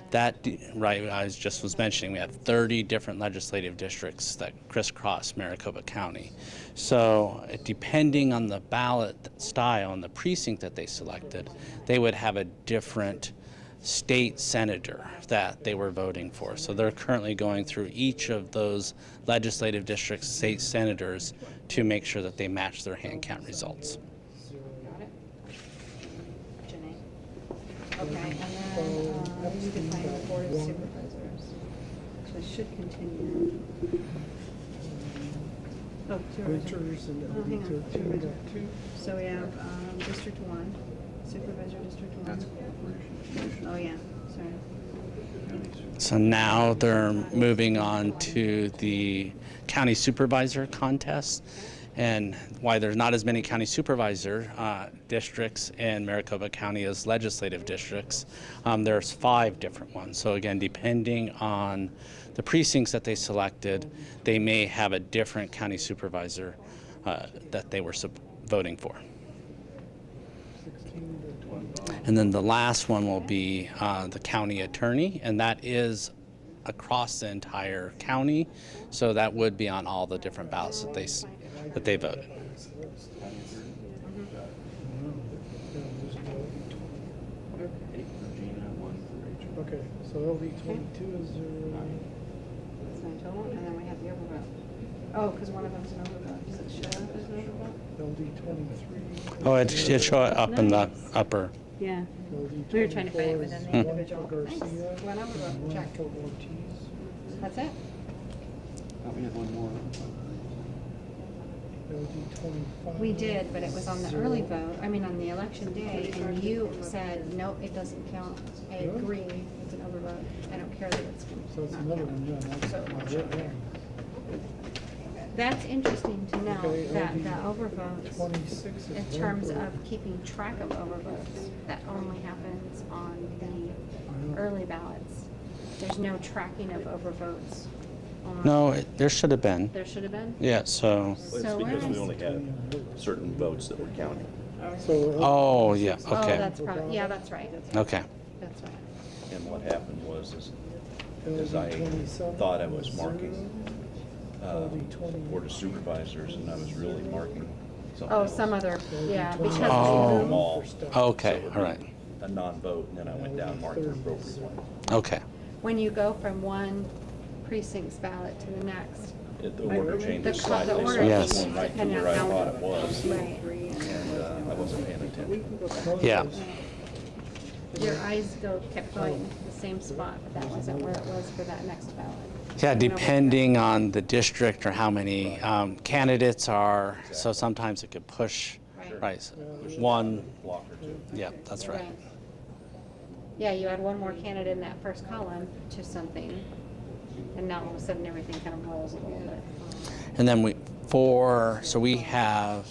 that, right, I was mentioning, we have 30 different legislative districts that crisscross Maricopa County. So depending on the ballot style and the precinct that they selected, they would have a different state senator that they were voting for. So they're currently going through each of those legislative districts, state senators, to make sure that they match their hand count results. Got it? Janae. Okay, and then we need to find the board of supervisors. So I should continue. Oh, supervisor. Richards and Oh, hang on, LD13 supervisor. got 2. So we have District 1, Supervisor District 1. Oh, yeah, sorry. So now they're moving on to the county supervisor contest. And why there's not as many county supervisor districts in Maricopa County as legislative districts, there's 5 different ones. So again, depending on the precincts that they selected, they may have a different county supervisor that they were voting for. 16 to 20. And then the last one will be the county attorney, and that is across the entire county. So that would be on all the different ballots that they voted. Okay, so LD22 is 0. That's my total, and then we have the overvote. Oh, because one of them's an overvote. Does it show up as an overvote? LD23. Oh, it show up in the upper. Yeah. LD24 We were trying to find it within the is 1 individual. for Garcia, Nice. One overvote, and 1 check. for Ortiz. That's it? We had one more. LD25. We did, but it was on the early vote, I mean, on the election day, and you said, nope, it doesn't count. I Really? agree, it's an overvote. I don't care that it's So it's not another counted. one done. So- That's my red line. That's interesting to know, Okay, that the LD overvotes, 26 is in 1 terms for- of keeping track of overvotes, that only happens on the I know. early ballots. There's no tracking of overvotes on. No, there should have been. There should have been? Yeah, so, So because we only had certain votes that were counted. So oh, yeah, Oh, okay, that's probably, yeah, that's right. okay. That's right. And what happened was, is I LD27 thought I was is marking 0. Board of Supervisors, and I was really marking something Oh, else. some other, yeah, because Oh. Them all. Okay, So it all right, would be a non-vote, and then I went down and marked the appropriate one. okay. when you go from one precinct's ballot to the next, The order changes The slightly, so order I Yes. was going right to depending where I on thought how- it was, Right. and I wasn't paying attention. Yeah. Your eyes kept going the same spot, but that wasn't where it was for that next ballot. Yeah, depending on the district or how many candidates are, so sometimes it could push, right, one, Block or two. yeah, that's right. Yeah, you had one more candidate in that first column to something, and now all of a sudden everything kind of rolls a little bit. And then so we have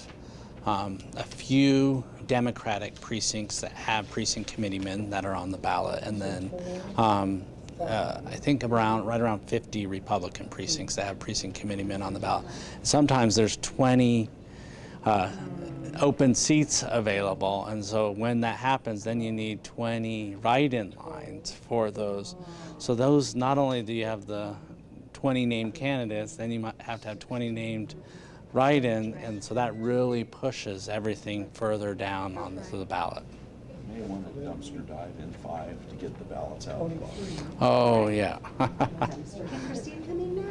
a few Democratic precincts that have precinct committeemen that are on the ballot, and then I think right around 50 Republican precincts that have precinct committeemen on the ballot. Sometimes there's 20 open seats available, and so when that happens, then you need 20 write-in lines for those. So those, not only do you have the 20 named candidates, then you might have to have 20 named write-in, and so that really pushes everything further down onto the ballot. May want to dumpster dive in 5 to get the ballots out of the box. Oh, yeah. Can Christine come in now?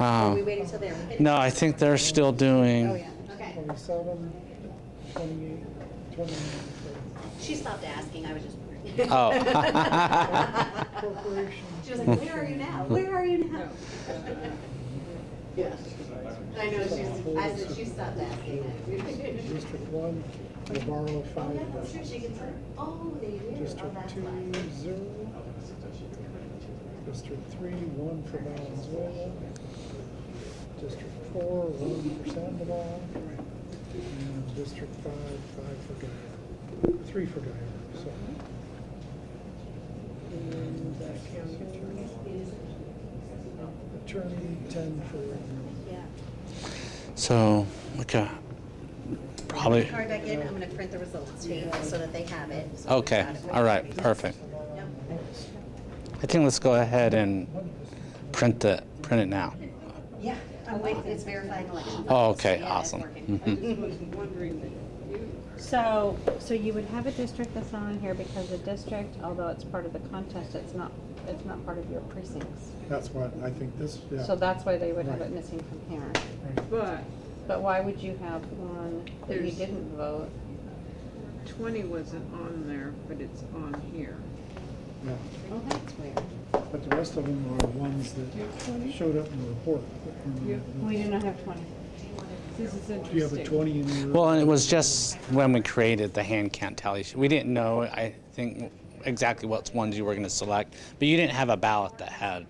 Or are we waiting till they're finished? No, I think they're still doing. Okay. 27, 28, 29. She stopped asking, I was just wondering. Oh. She was like, where are you now? Where are you now? Yeah. I know, I said, she stopped asking. District 1, Navarro 5. Sure, she can say, oh, they did. Oh, District that's 2, why. 0. District 3, 1 for Valenzuela. District 4, 1 for Sandoval. And District 5, 5 for Guy. 3 for Guy. So. And attorney 10 for. So, okay. Probably. Card back in, I'm gonna print the results table so that they have it. So Okay. we've got it. All right. Perfect. Yep. I think let's go ahead and print it now. Yeah, I'm waiting, it's verifying election. Oh, okay. Yeah, that's Awesome. working. Mhm. So you would have a district that's not on here because the district, although it's part of the contest, it's not part of your precincts. That's what I think this, yeah. So that's why they would have Right. it missing from here. Right. But why would you have one that you There's- didn't vote? 20 wasn't on there, but it's on here. Yeah. Oh, that's weird. But the rest of them are ones that showed up in the report. We do not have 20. This is Do you have a interesting. 20 in your? Well, and it was just when we created the hand count tally. We didn't know, I think, exactly what ones you were going to select, but you didn't have a ballot that had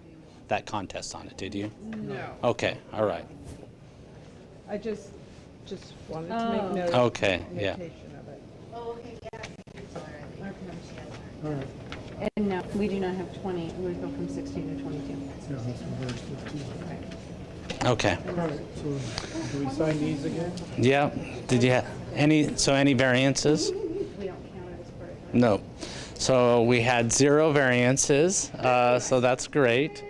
that contest on it, did you? No, Okay. All right. I just wanted to make note. Okay, yeah. Notation of it. Oh, okay, yeah. All right. And no, we do not have 20. We would go from 16 to 22. Yeah, that's reversed with 2. Okay. All right, so do we sign these again? Yeah. Did you have any variances? We don't count it as part of No. So we had 0 variances, so that's great.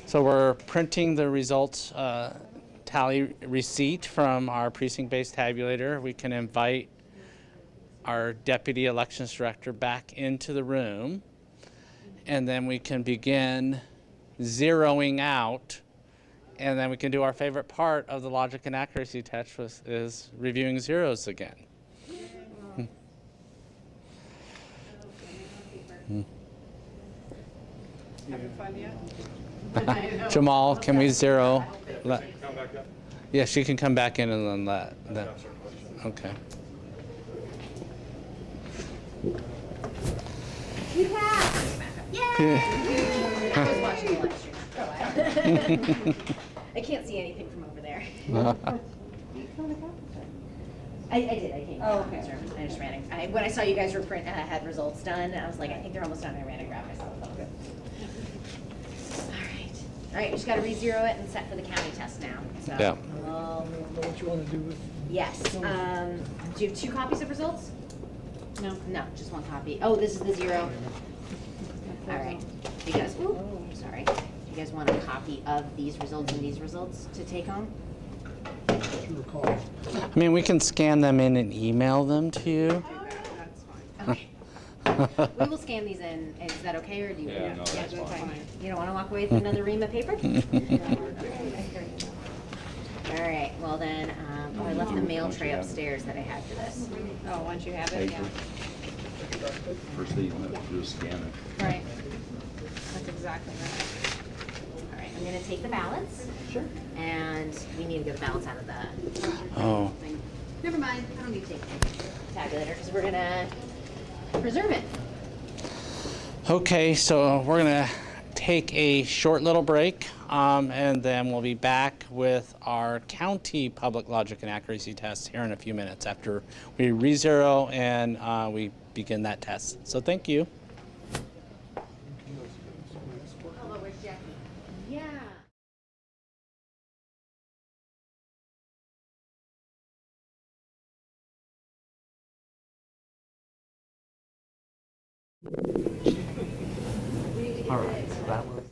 So we're printing the results tally receipt from our precinct-based tabulator. We can invite our deputy elections director back into the room, and then we can begin zeroing out, and then we can do our favorite part of the logic and accuracy test, which is reviewing zeros again. Having fun yet? Jamal, can we zero? Yeah, she can come back in and then let. Okay. You passed! Yay! I was watching the live stream for a while. I can't see anything from over there. I did, I came. Oh, okay. I just ran it. When I saw you guys were had results done, I was like, I think they're almost done. I ran and grabbed myself. Okay. All right, we just gotta re-zero it and set for the county test now. So, Yeah. What you want to do with? yes. Do you have 2 copies of results? No. No, just 1 copy. Oh, this is the 0. All right. You guys, ooh, sorry. Do you guys want a copy of these results and these results to take home? What you recall? I mean, we can scan them in and email them to you. Okay. We will scan these in. Is that okay, or do you? Yeah, no, that's fine. You don't want to walk away with another ream of paper? All right, well then, I left the mail tray upstairs that I had for this. Oh, once you have it, yeah. First thing you have to do is scan it. Right. That's exactly right. All right, I'm gonna take the ballots. Sure. And we need to get the ballots out of the Oh. thing. Never mind, I don't need to take the tabulator because we're gonna preserve it. Okay, so we're gonna take a short little break, and then we'll be back with our county public logic and accuracy test here in a few minutes after we re-zero and we begin that test. So thank you. Yeah. All right, so that was.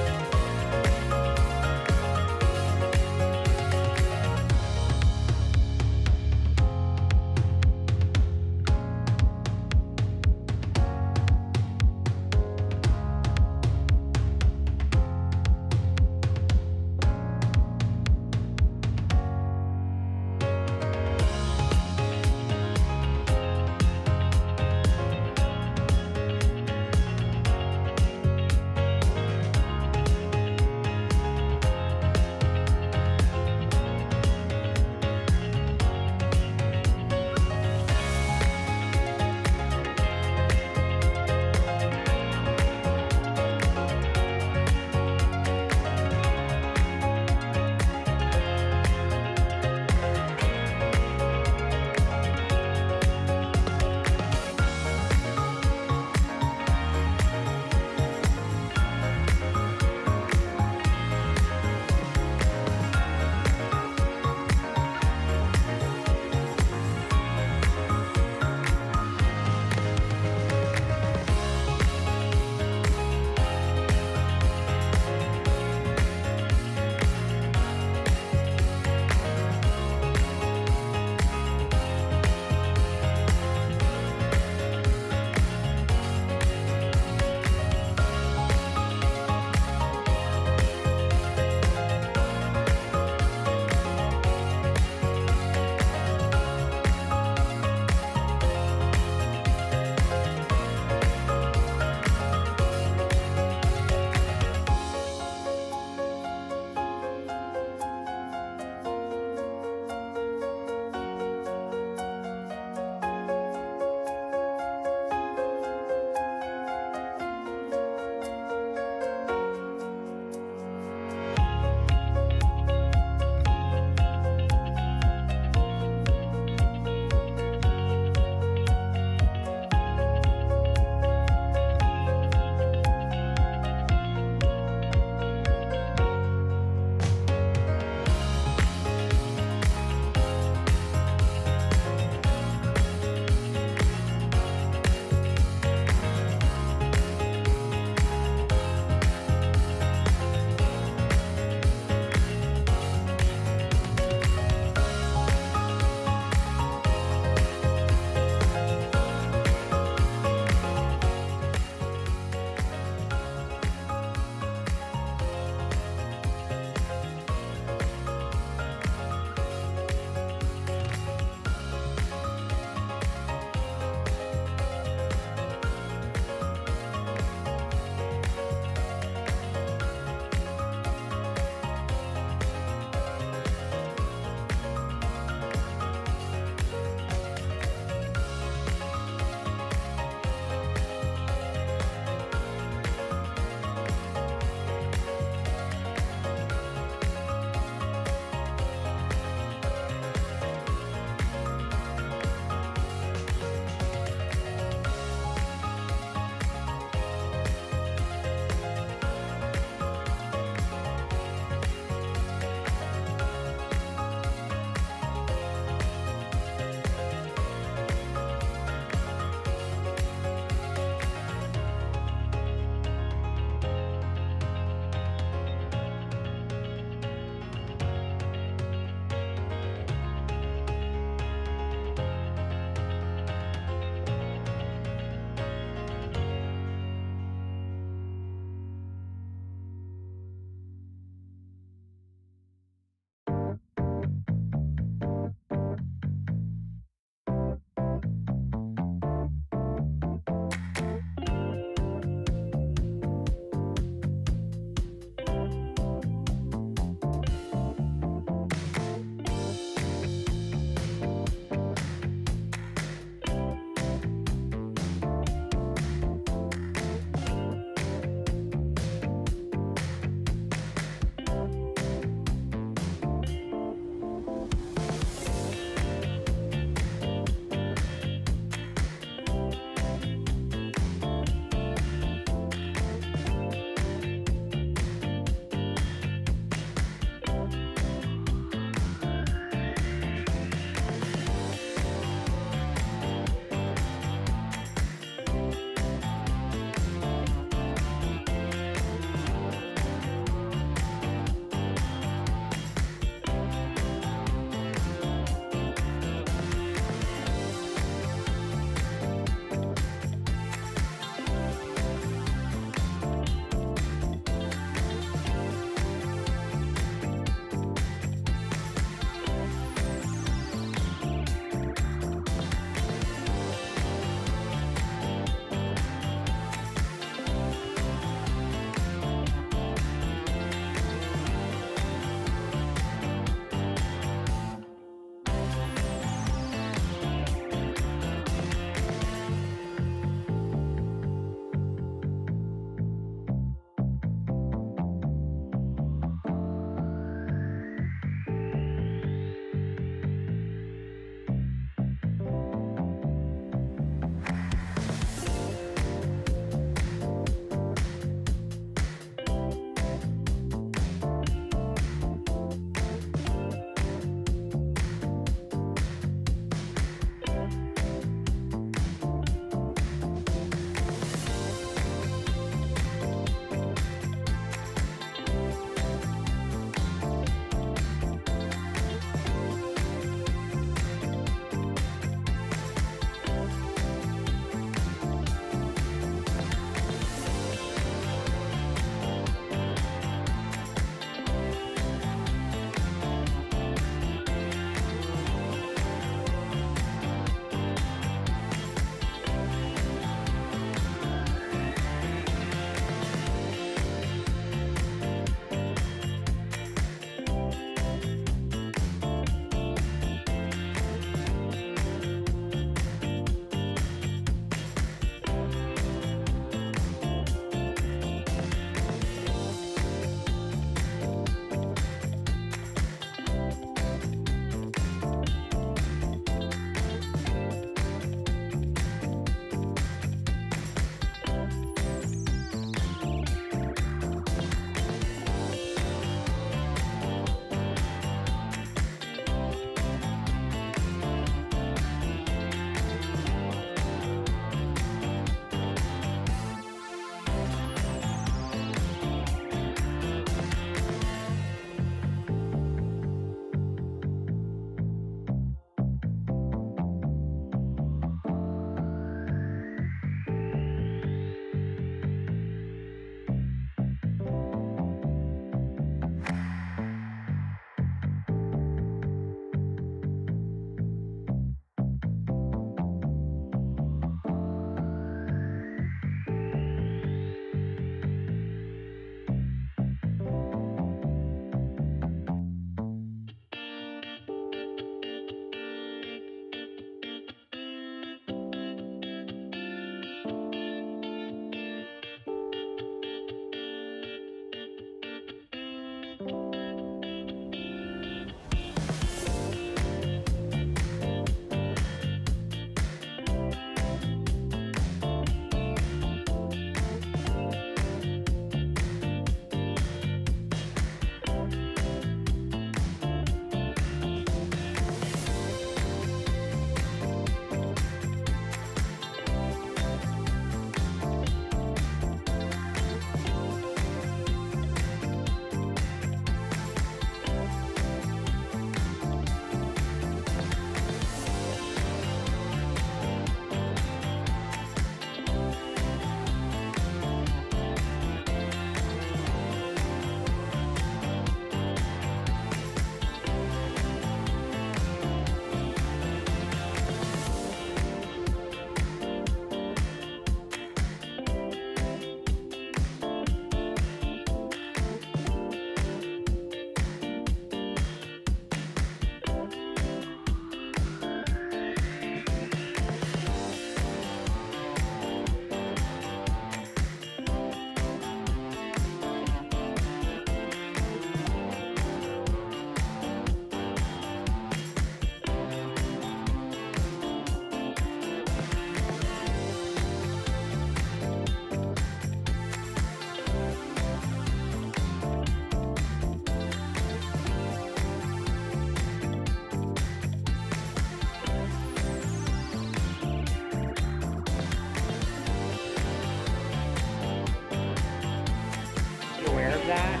that.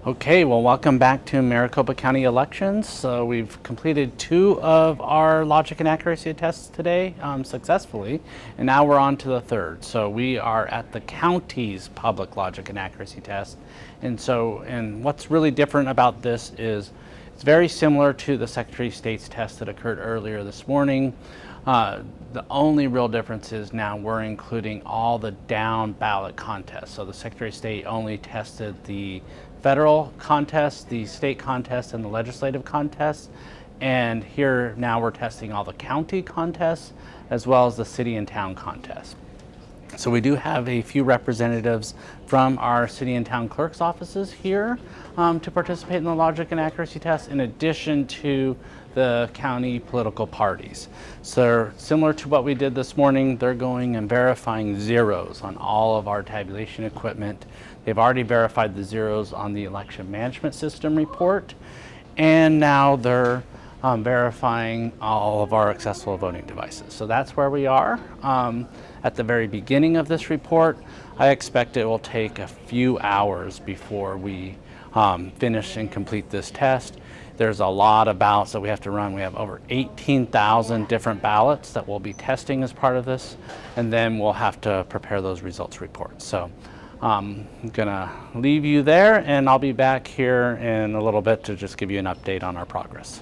Okay, well, welcome back to Maricopa County elections. So we've completed 2 of our logic and accuracy tests today successfully, and now we're on to the 3rd. So we are at the county's public logic and accuracy test. And what's really different about this is it's very similar to the Secretary of State's test that occurred earlier this morning. The only real difference is now we're including all the down ballot contests. So the Secretary of State only tested the federal contest, the state contest, and the legislative contest. And here now we're testing all the county contests as well as the city and town contests. So we do have a few representatives from our city and town clerk's offices here to participate in the logic and accuracy test, in addition to the county political parties. So similar to what we did this morning, they're going and verifying zeros on all of our tabulation equipment. They've already verified the zeros on the election management system report, and now they're verifying all of our accessible voting devices. So that's where we are. At the very beginning of this report, I expect it will take a few hours before we finish and complete this test. There's a lot of ballots that we have to run. We have over 18,000 different ballots that we'll be testing as part of this, and then we'll have to prepare those results reports. So I'm gonna leave you there, and I'll be back here in a little bit to just give you an update on our progress.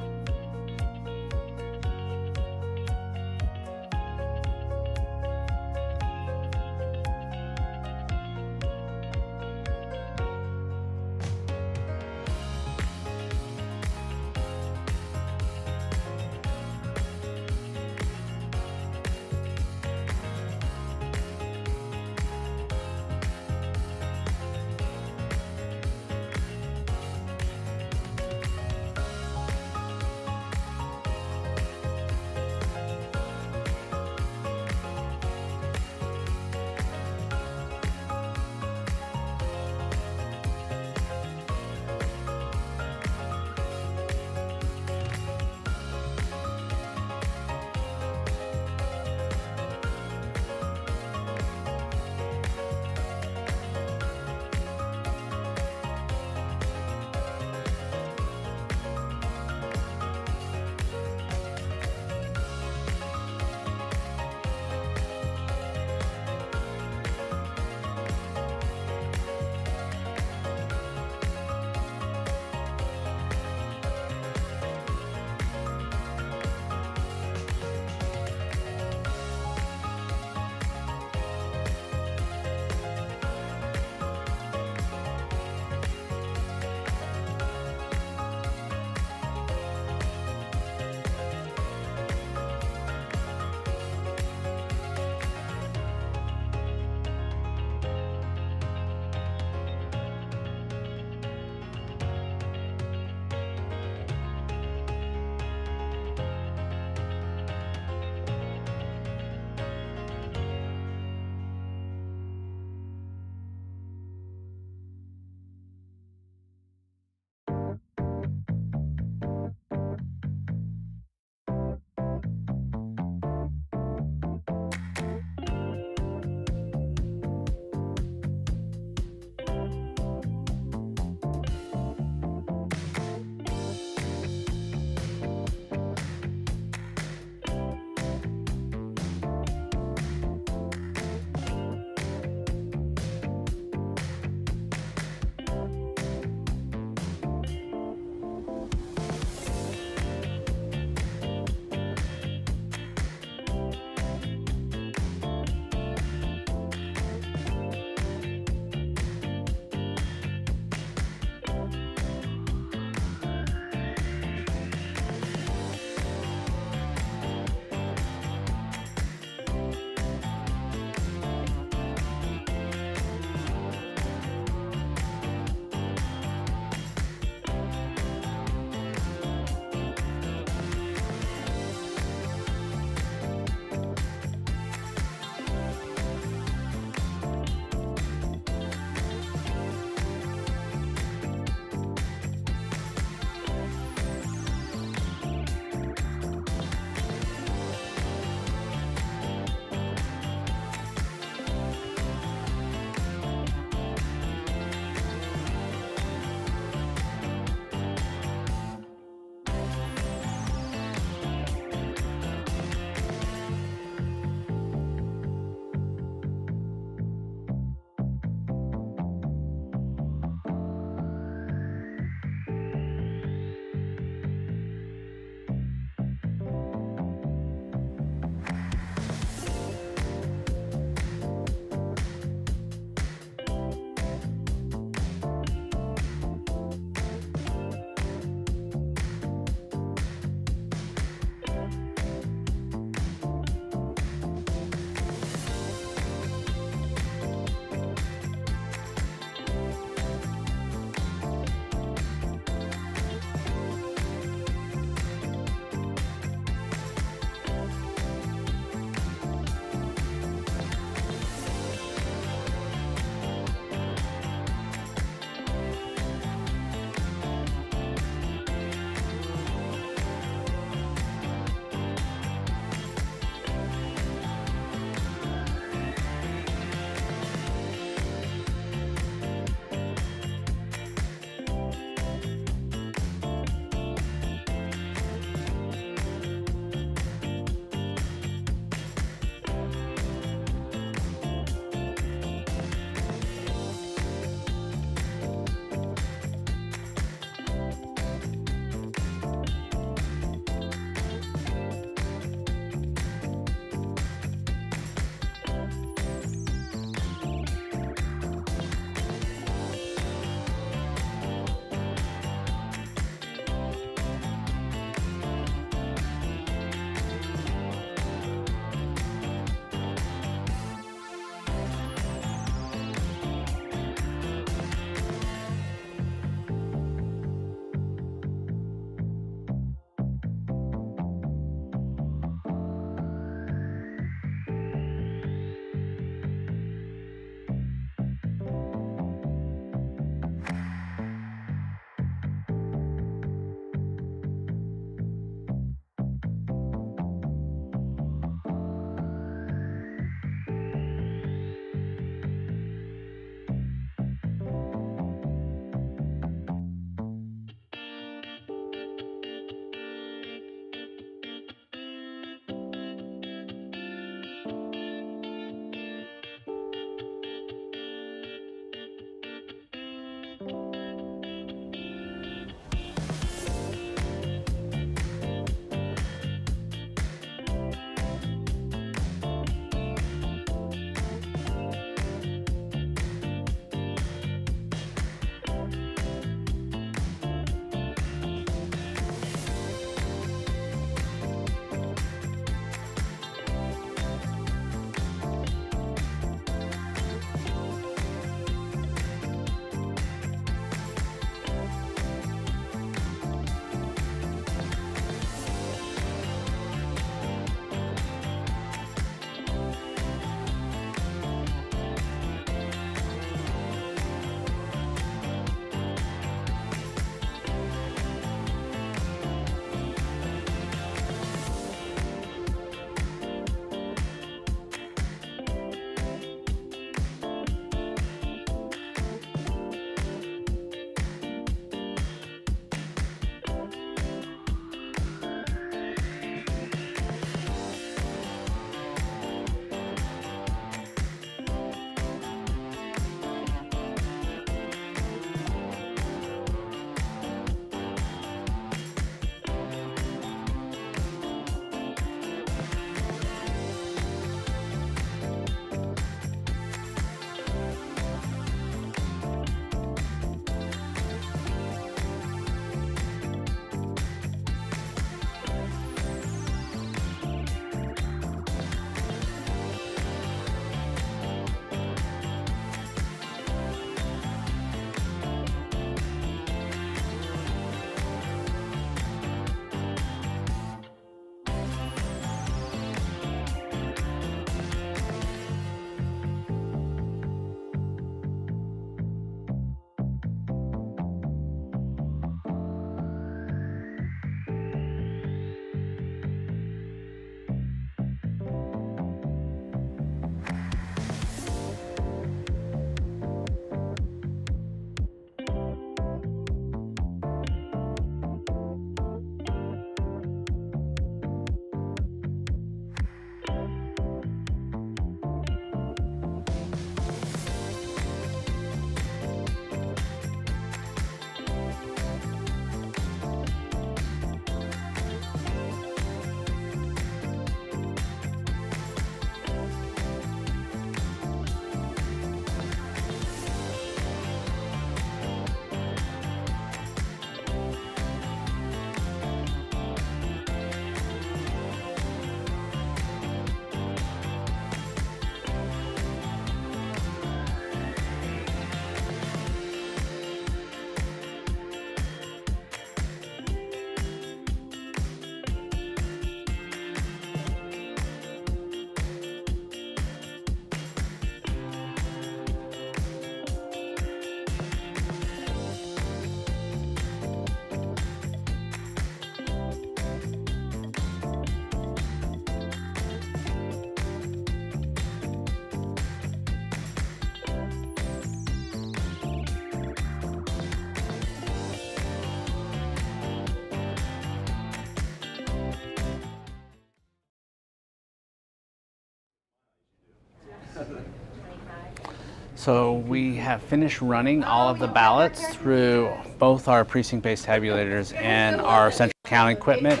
So we have finished running all of the ballots through both our precinct-based tabulators and our central counting equipment.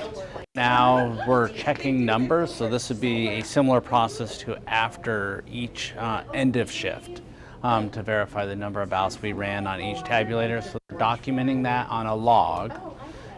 Now we're checking numbers, so this would be a similar process to after each end of shift to verify the number of ballots we ran on each tabulator. So we're documenting that on a log,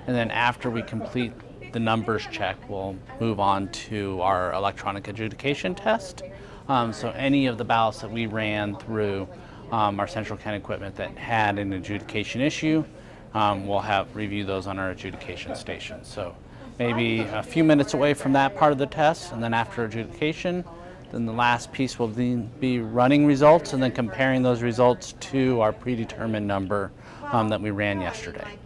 and then after we complete the numbers check, we'll move on to our electronic adjudication test. So any of the ballots that we ran through our central counting equipment that had an adjudication issue, we'll have review those on our adjudication station. So maybe a few minutes away from that part of the test, and then after adjudication, then the last piece will be running results and then comparing those results to our predetermined number that we ran yesterday.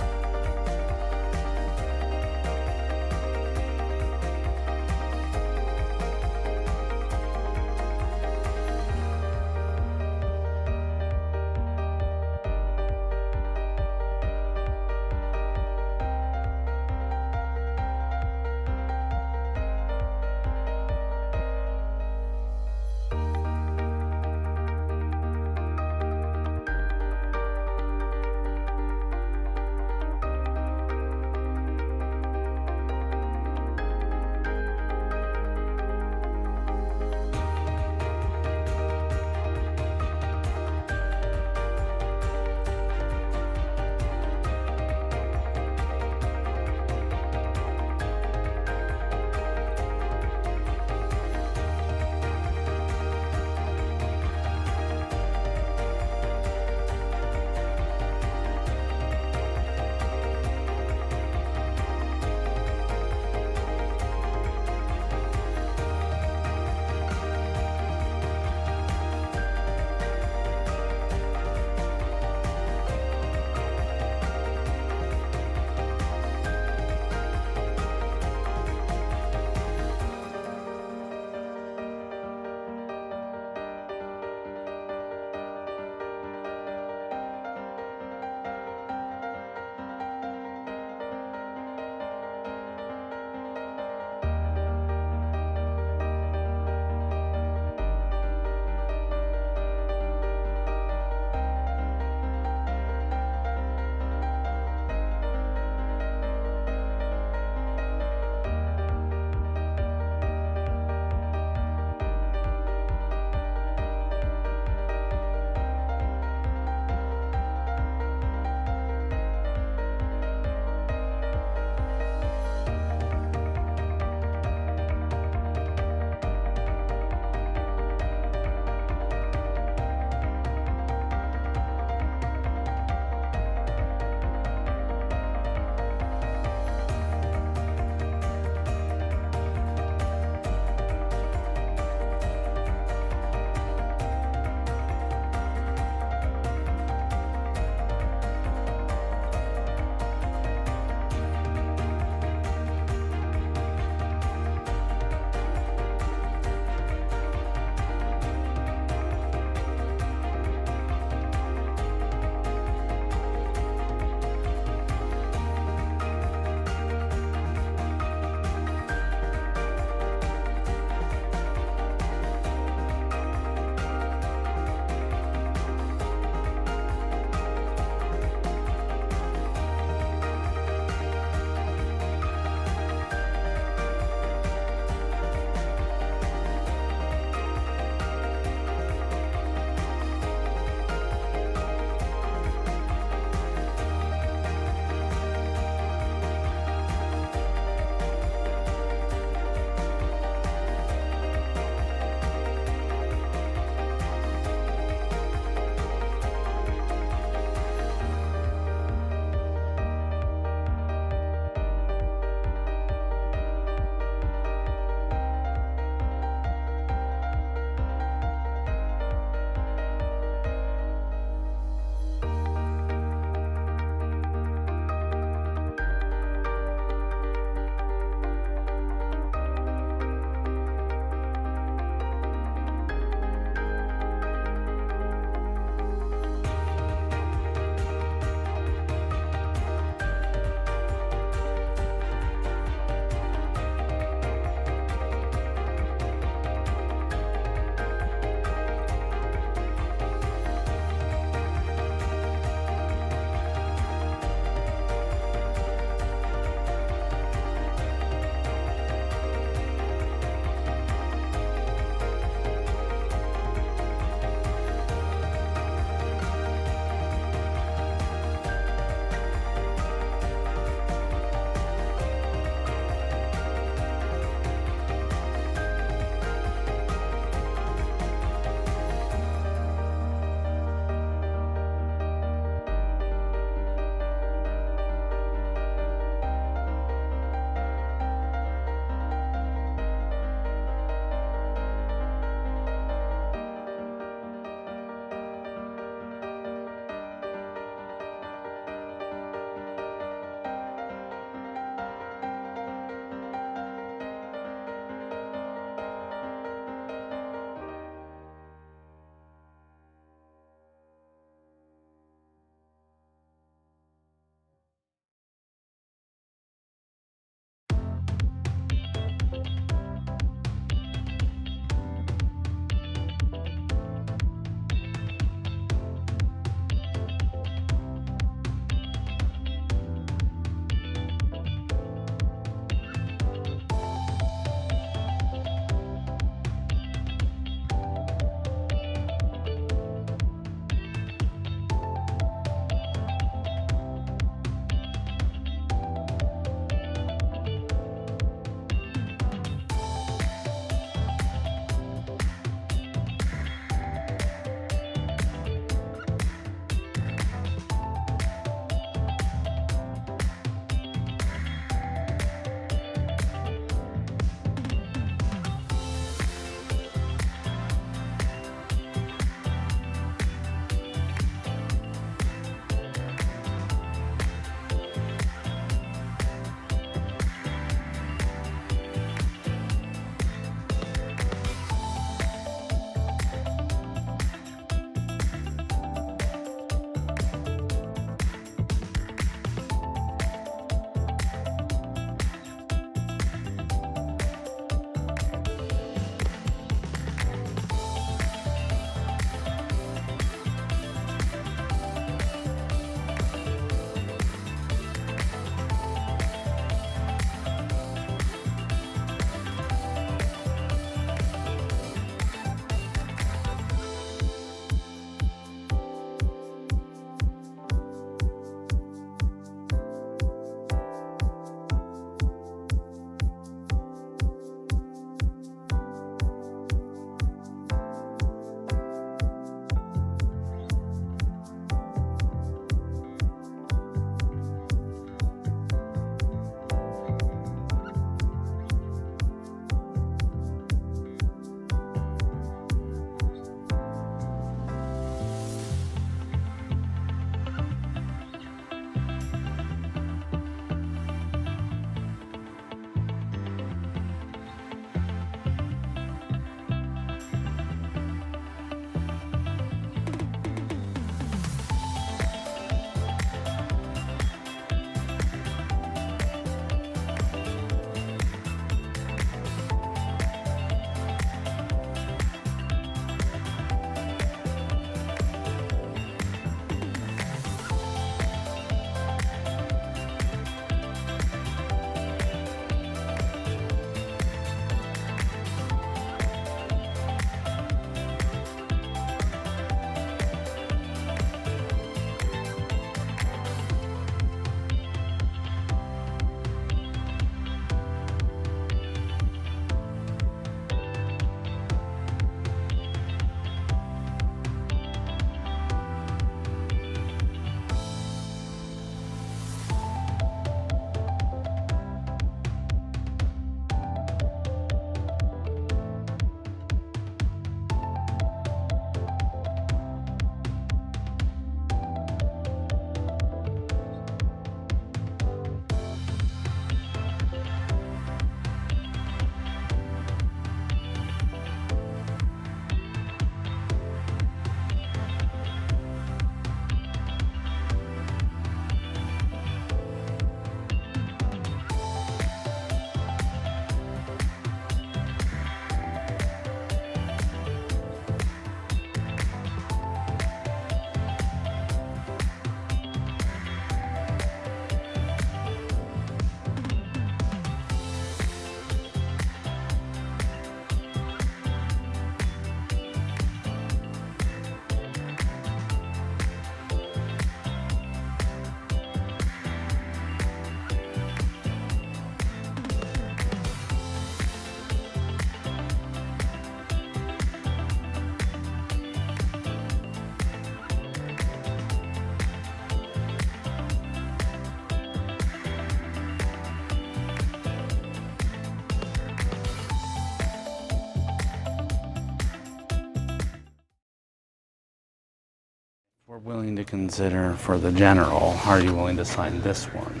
We're willing to consider for the general. Are you willing to sign this one?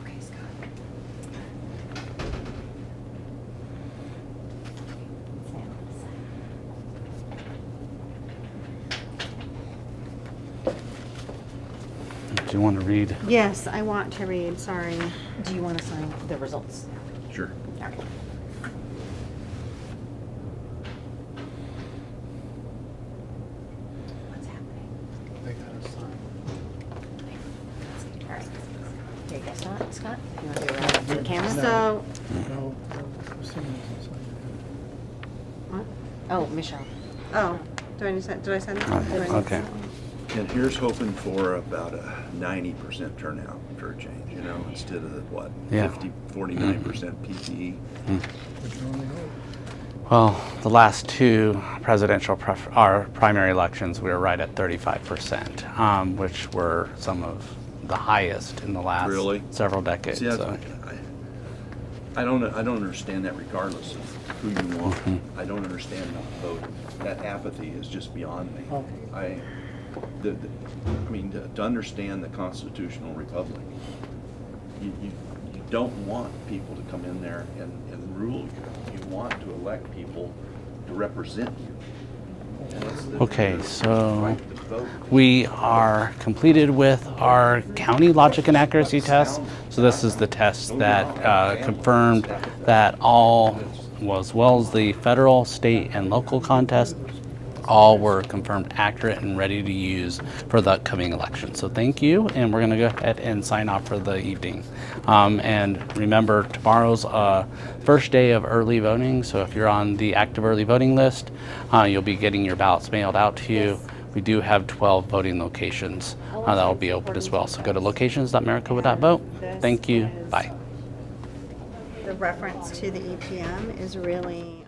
Okay, Scott. Do you want to read? Yes, I want to read, sorry. Do you want to sign the results? Sure. All right. What's happening? All right. Here you go, Scott. You want to do it right to the camera? So, No, what? Oh, Michelle. Oh, did I send it? Okay. And here's hoping for about a 90% turnout for a change, you know, instead of what, Yeah. 49% PPE. Well, the last two presidential our primary elections, we were right at 35%, which were some of the highest in the last Really? several decades. See, so. I don't understand that regardless of who you want. I don't understand not voting. That apathy is just beyond me. I mean, to understand the constitutional republic, you don't want people to come in there and rule you. You want to elect people to represent you. And it's the Okay, so right to vote. we are completed with our county logic and accuracy test. So this is the test that confirmed that all, as well as the federal, state, and local contest, all were confirmed accurate and ready to use for the upcoming election. So thank you, and we're going to go ahead and sign off for the evening. And remember, tomorrow's first day of early voting, so if you're on the active early voting list, you'll be getting your ballots mailed out to you. We do have 12 voting locations that will be open as well. So go to locations.maricopa.vote. Thank you. Bye. The reference to the EPM is really